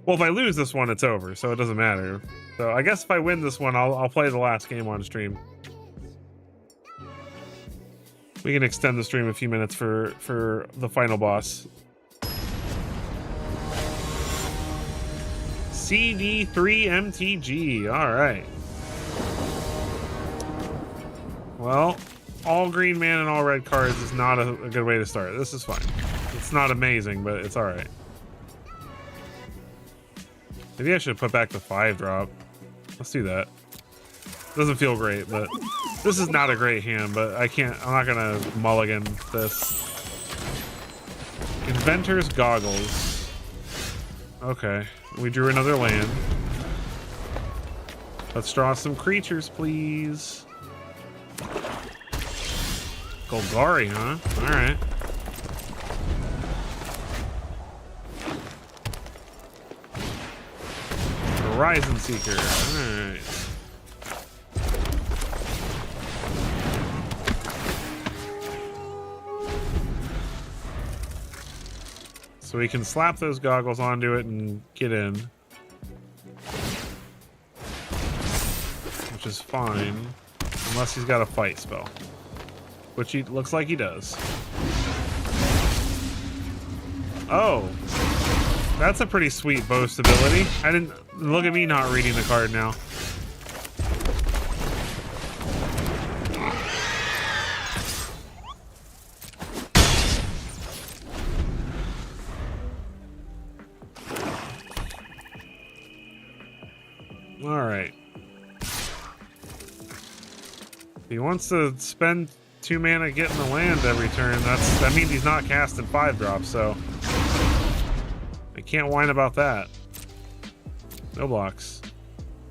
well, if I lose this one, it's over, so it doesn't matter. So I guess if I win this one, I'll play the last game on stream. We can extend the stream a few minutes for the final boss. CD3 MTG. All right. Well, all green man and all red cards is not a good way to start. This is fine. It's not amazing, but it's all right. Maybe I should put back the 5-drop. Let's do that. Doesn't feel great, but This is not a great hand, but I'm not gonna mulligan this. Inventor's Goggles. Okay, we drew another land. Let's draw some creatures, please. Golgari, huh? Alright. Horizon Seeker. Alright. So we can slap those goggles onto it and get in. Which is fine. Unless he's got a fight spell. Which he looks like he does. Oh. That's a pretty sweet boast ability. I didn't... Look at me not reading the card now. Alright. He wants to spend 2 mana getting the land every turn. That means he's not casting 5-drops, so I can't whine about that. No blocks.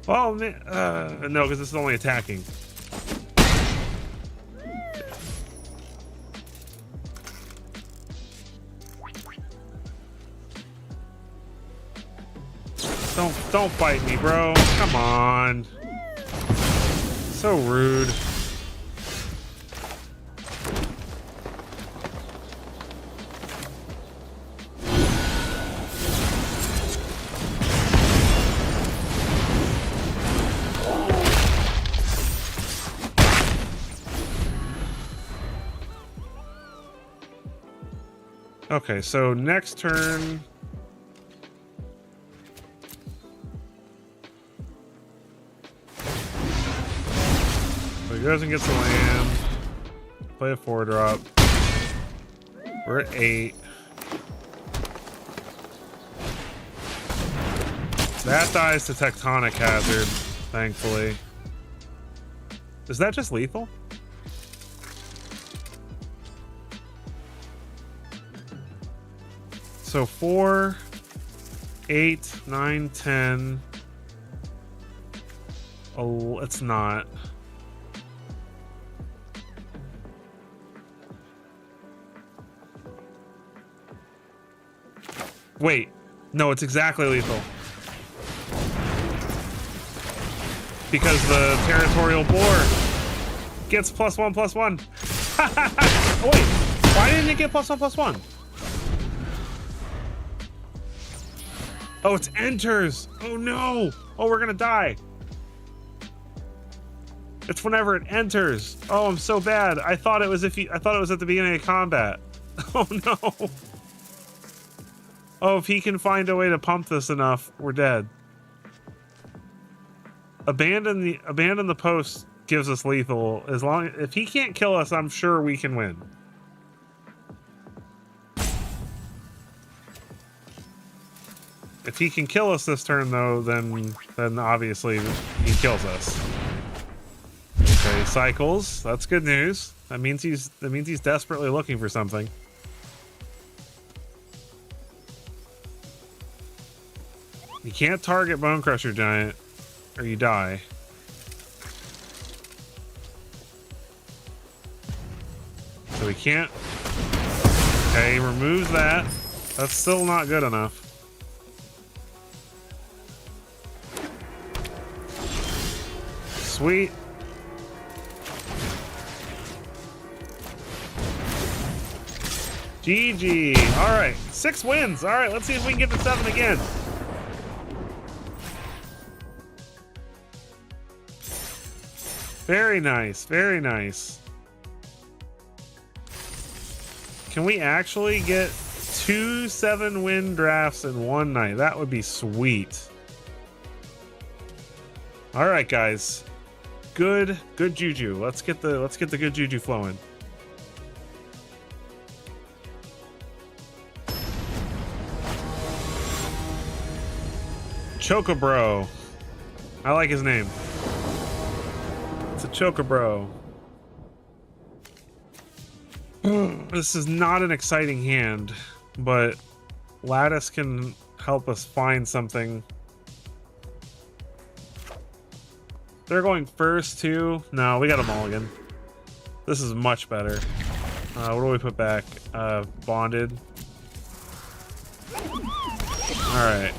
Well, no, because this is only attacking. Don't fight me, bro. Come on. So rude. Okay, so next turn. So he goes and gets the land. Play a 4-drop. We're at 8. That dies to Tectonic Hazard, thankfully. Is that just lethal? So 4, 8, 9, 10. Oh, it's not. Wait, no, it's exactly lethal. Because the territorial boar gets +1/+1. Oh, wait, why didn't it get +1/+1? Oh, it's enters. Oh no. Oh, we're gonna die. It's whenever it enters. Oh, I'm so bad. I thought it was at the beginning of combat. Oh no. Oh, if he can find a way to pump this enough, we're dead. Abandon the post gives us lethal. If he can't kill us, I'm sure we can win. If he can kill us this turn, though, then obviously he kills us. Okay, cycles. That's good news. That means he's desperately looking for something. You can't target Bone Crusher Giant, or you die. So he can't. Okay, he removes that. That's still not good enough. Sweet. GG. All right, 6 wins. All right, let's see if we can get to 7 again. Very nice. Very nice. Can we actually get 2 7-win drafts in one night? That would be sweet. All right, guys. Good juju. Let's get the good juju flowing. Chocobro. I like his name. It's a Chocobro. This is not an exciting hand, but Lattice can help us find something. They're going first too. No, we got a mulligan. This is much better. What do we put back? Bonded. All right.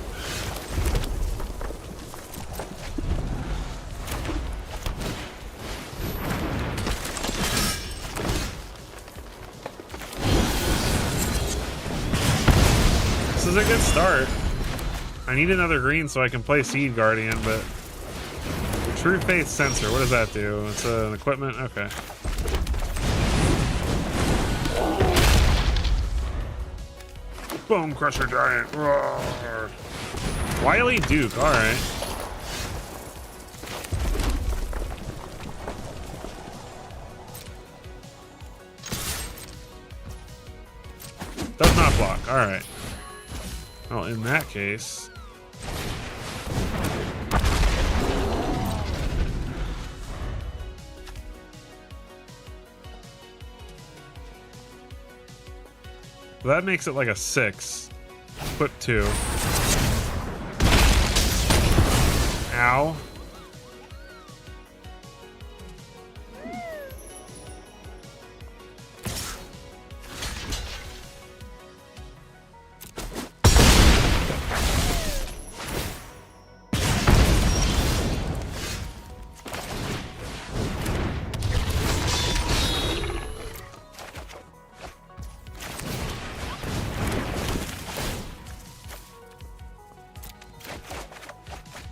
This is a good start. I need another green so I can play Seed Guardian, but True Faith Sensor, what does that do? It's an equipment? Okay. Bone Crusher Giant. Roar. Wily Duke, alright. Does not block, alright. Well, in that case... that makes it like a 6. Put 2. Ow.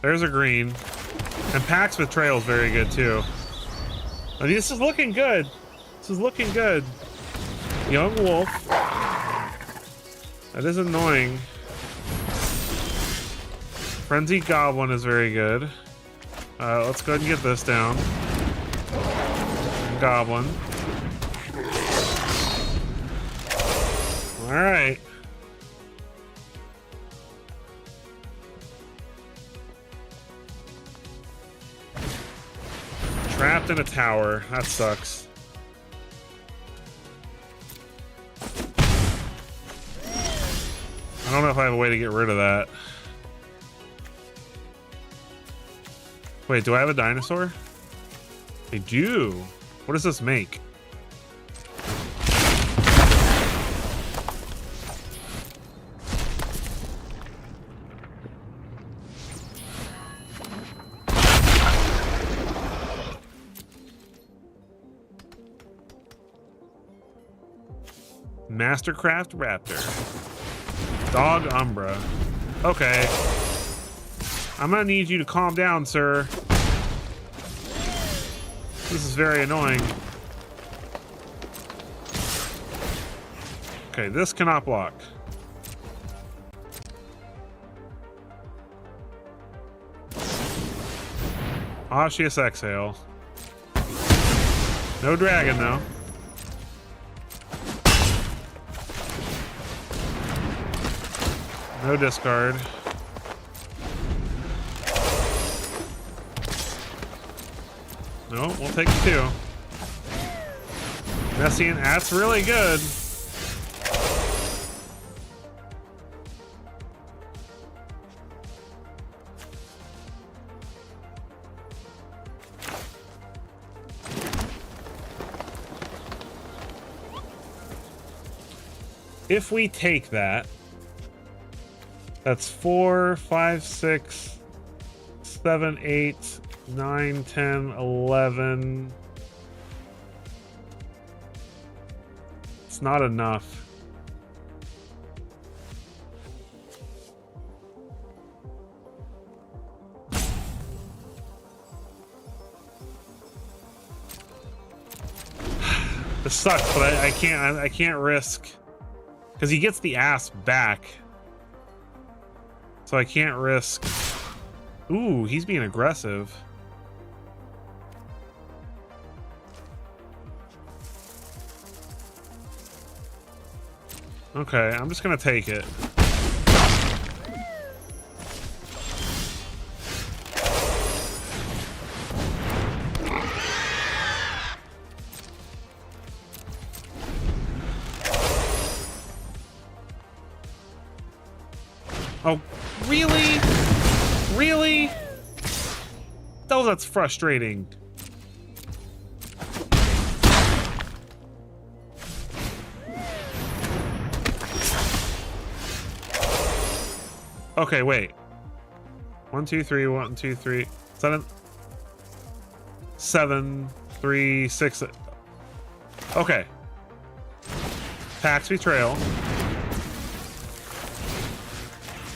There's a green. And Pax Betrayal is very good too. I mean, this is looking good. This is looking good. Young Wolf. That is annoying. Frenzied Goblin is very good. Let's go ahead and get this down. Goblin. Alright. Trapped in a tower. That sucks. I don't know if I have a way to get rid of that. Wait, do I have a dinosaur? I do. What does this make? Mastercraft Raptor. Dog Umbra. Okay. I'm gonna need you to calm down, sir. This is very annoying. Okay, this cannot block. Osseous Exhale. No dragon, though. No discard. No, we'll take the 2. Messian, that's really good. If we take that, that's 4, 5, 6, 7, 8, 9, 10, 11. It's not enough. This sucks, but I can't risk, because he gets the ass back. So I can't risk. Ooh, he's being aggressive. Okay, I'm just gonna take it. Oh, really? Really? Oh, that's frustrating. Okay, wait. 1, 2, 3, 1, 2, 3, 7, 7, 3, 6. Okay. Pax Betrayal.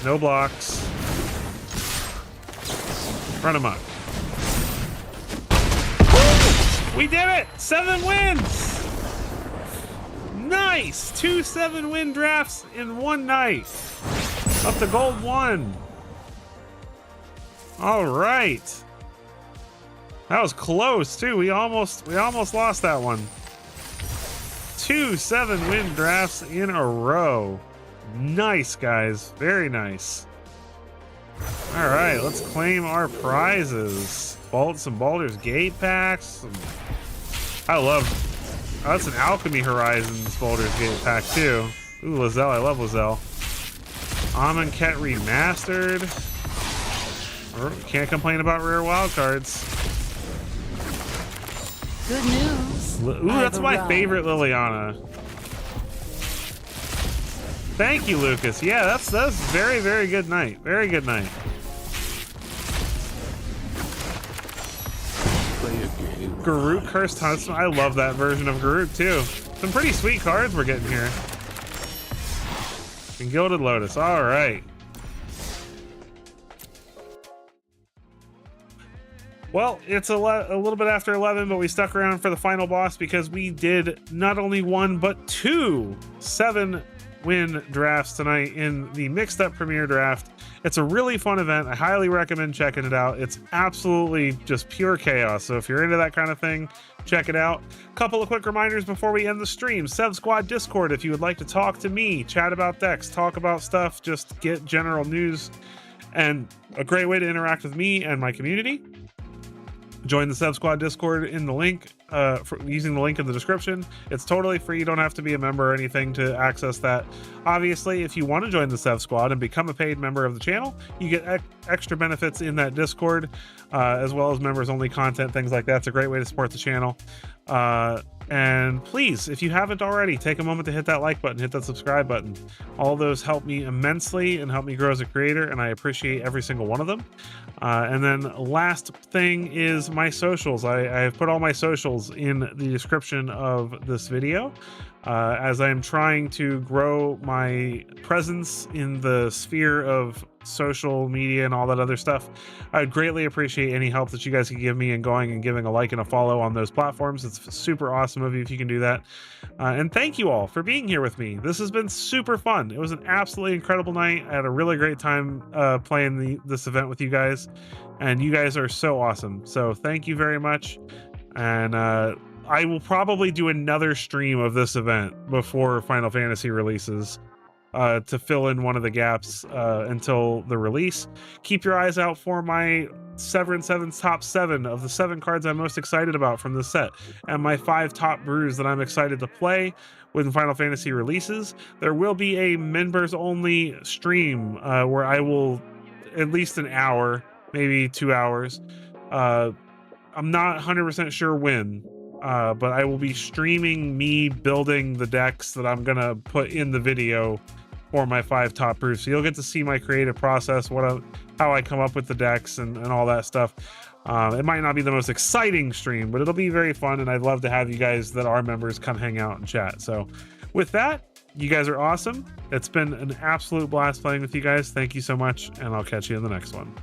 No blocks. Run amok. We did it! 7 wins! Nice! 2 7-win drafts in one night. Up to gold 1. All right. That was close too. We almost lost that one. 2 7-win drafts in a row. Nice, guys. Very nice. All right, let's claim our prizes. Some Baldur's Gate packs. I love. Oh, that's an Alchemy Horizons Baldur's Gate pack too. Ooh, Lizelle. I love Lizelle. Amonkhet Remastered. Can't complain about rare wild cards. Good news. Ooh, that's my favorite Liliana. Thank you, Lucas. Yeah, that's very, very good night. Very good night. Garruk Cursed Huntsman. I love that version of Garruk too. Some pretty sweet cards we're getting here. And Gilded Lotus. All right. Well, it's a little bit after 11, but we stuck around for the final boss because we did not only 1 but 2 7-win drafts tonight in the Mixed Up Premier Draft. It's a really fun event. I highly recommend checking it out. It's absolutely just pure chaos. So if you're into that kind of thing, check it out. Couple of quick reminders before we end the stream. Sev Squad Discord, if you would like to talk to me, chat about decks, talk about stuff, just get general news, and a great way to interact with me and my community. Join the Sev Squad Discord in the link, using the link in the description. It's totally free. You don't have to be a member or anything to access that. Obviously, if you want to join the Sev Squad and become a paid member of the channel, you get extra benefits in that Discord, as well as members-only content, things like that. It's a great way to support the channel. And please, if you haven't already, take a moment to hit that like button, hit that subscribe button. All those help me immensely and help me grow as a creator, and I appreciate every single one of them. And then last thing is my socials. I have put all my socials in the description of this video. As I am trying to grow my presence in the sphere of social media and all that other stuff, I would greatly appreciate any help that you guys can give me in going and giving a like and a follow on those platforms. It's super awesome of you if you can do that. And thank you all for being here with me. This has been super fun. It was an absolutely incredible night. I had a really great time playing this event with you guys, and you guys are so awesome. So thank you very much. And I will probably do another stream of this event before Final Fantasy releases to fill in one of the gaps until the release. Keep your eyes out for my Severin 7's top 7 of the 7 cards I'm most excited about from this set, and my 5 top brews that I'm excited to play when Final Fantasy releases. There will be a members only stream where I will at least an hour, maybe 2 hours. I'm not 100% sure when. But I will be streaming me building the decks that I'm gonna put in the video for my 5 top brews. So you'll get to see my creative process, how I come up with the decks and all that stuff. It might not be the most exciting stream, but it'll be very fun, and I'd love to have you guys that are members come hang out and chat. So with that, you guys are awesome. It's been an absolute blast playing with you guys. Thank you so much, and I'll catch you in the next one.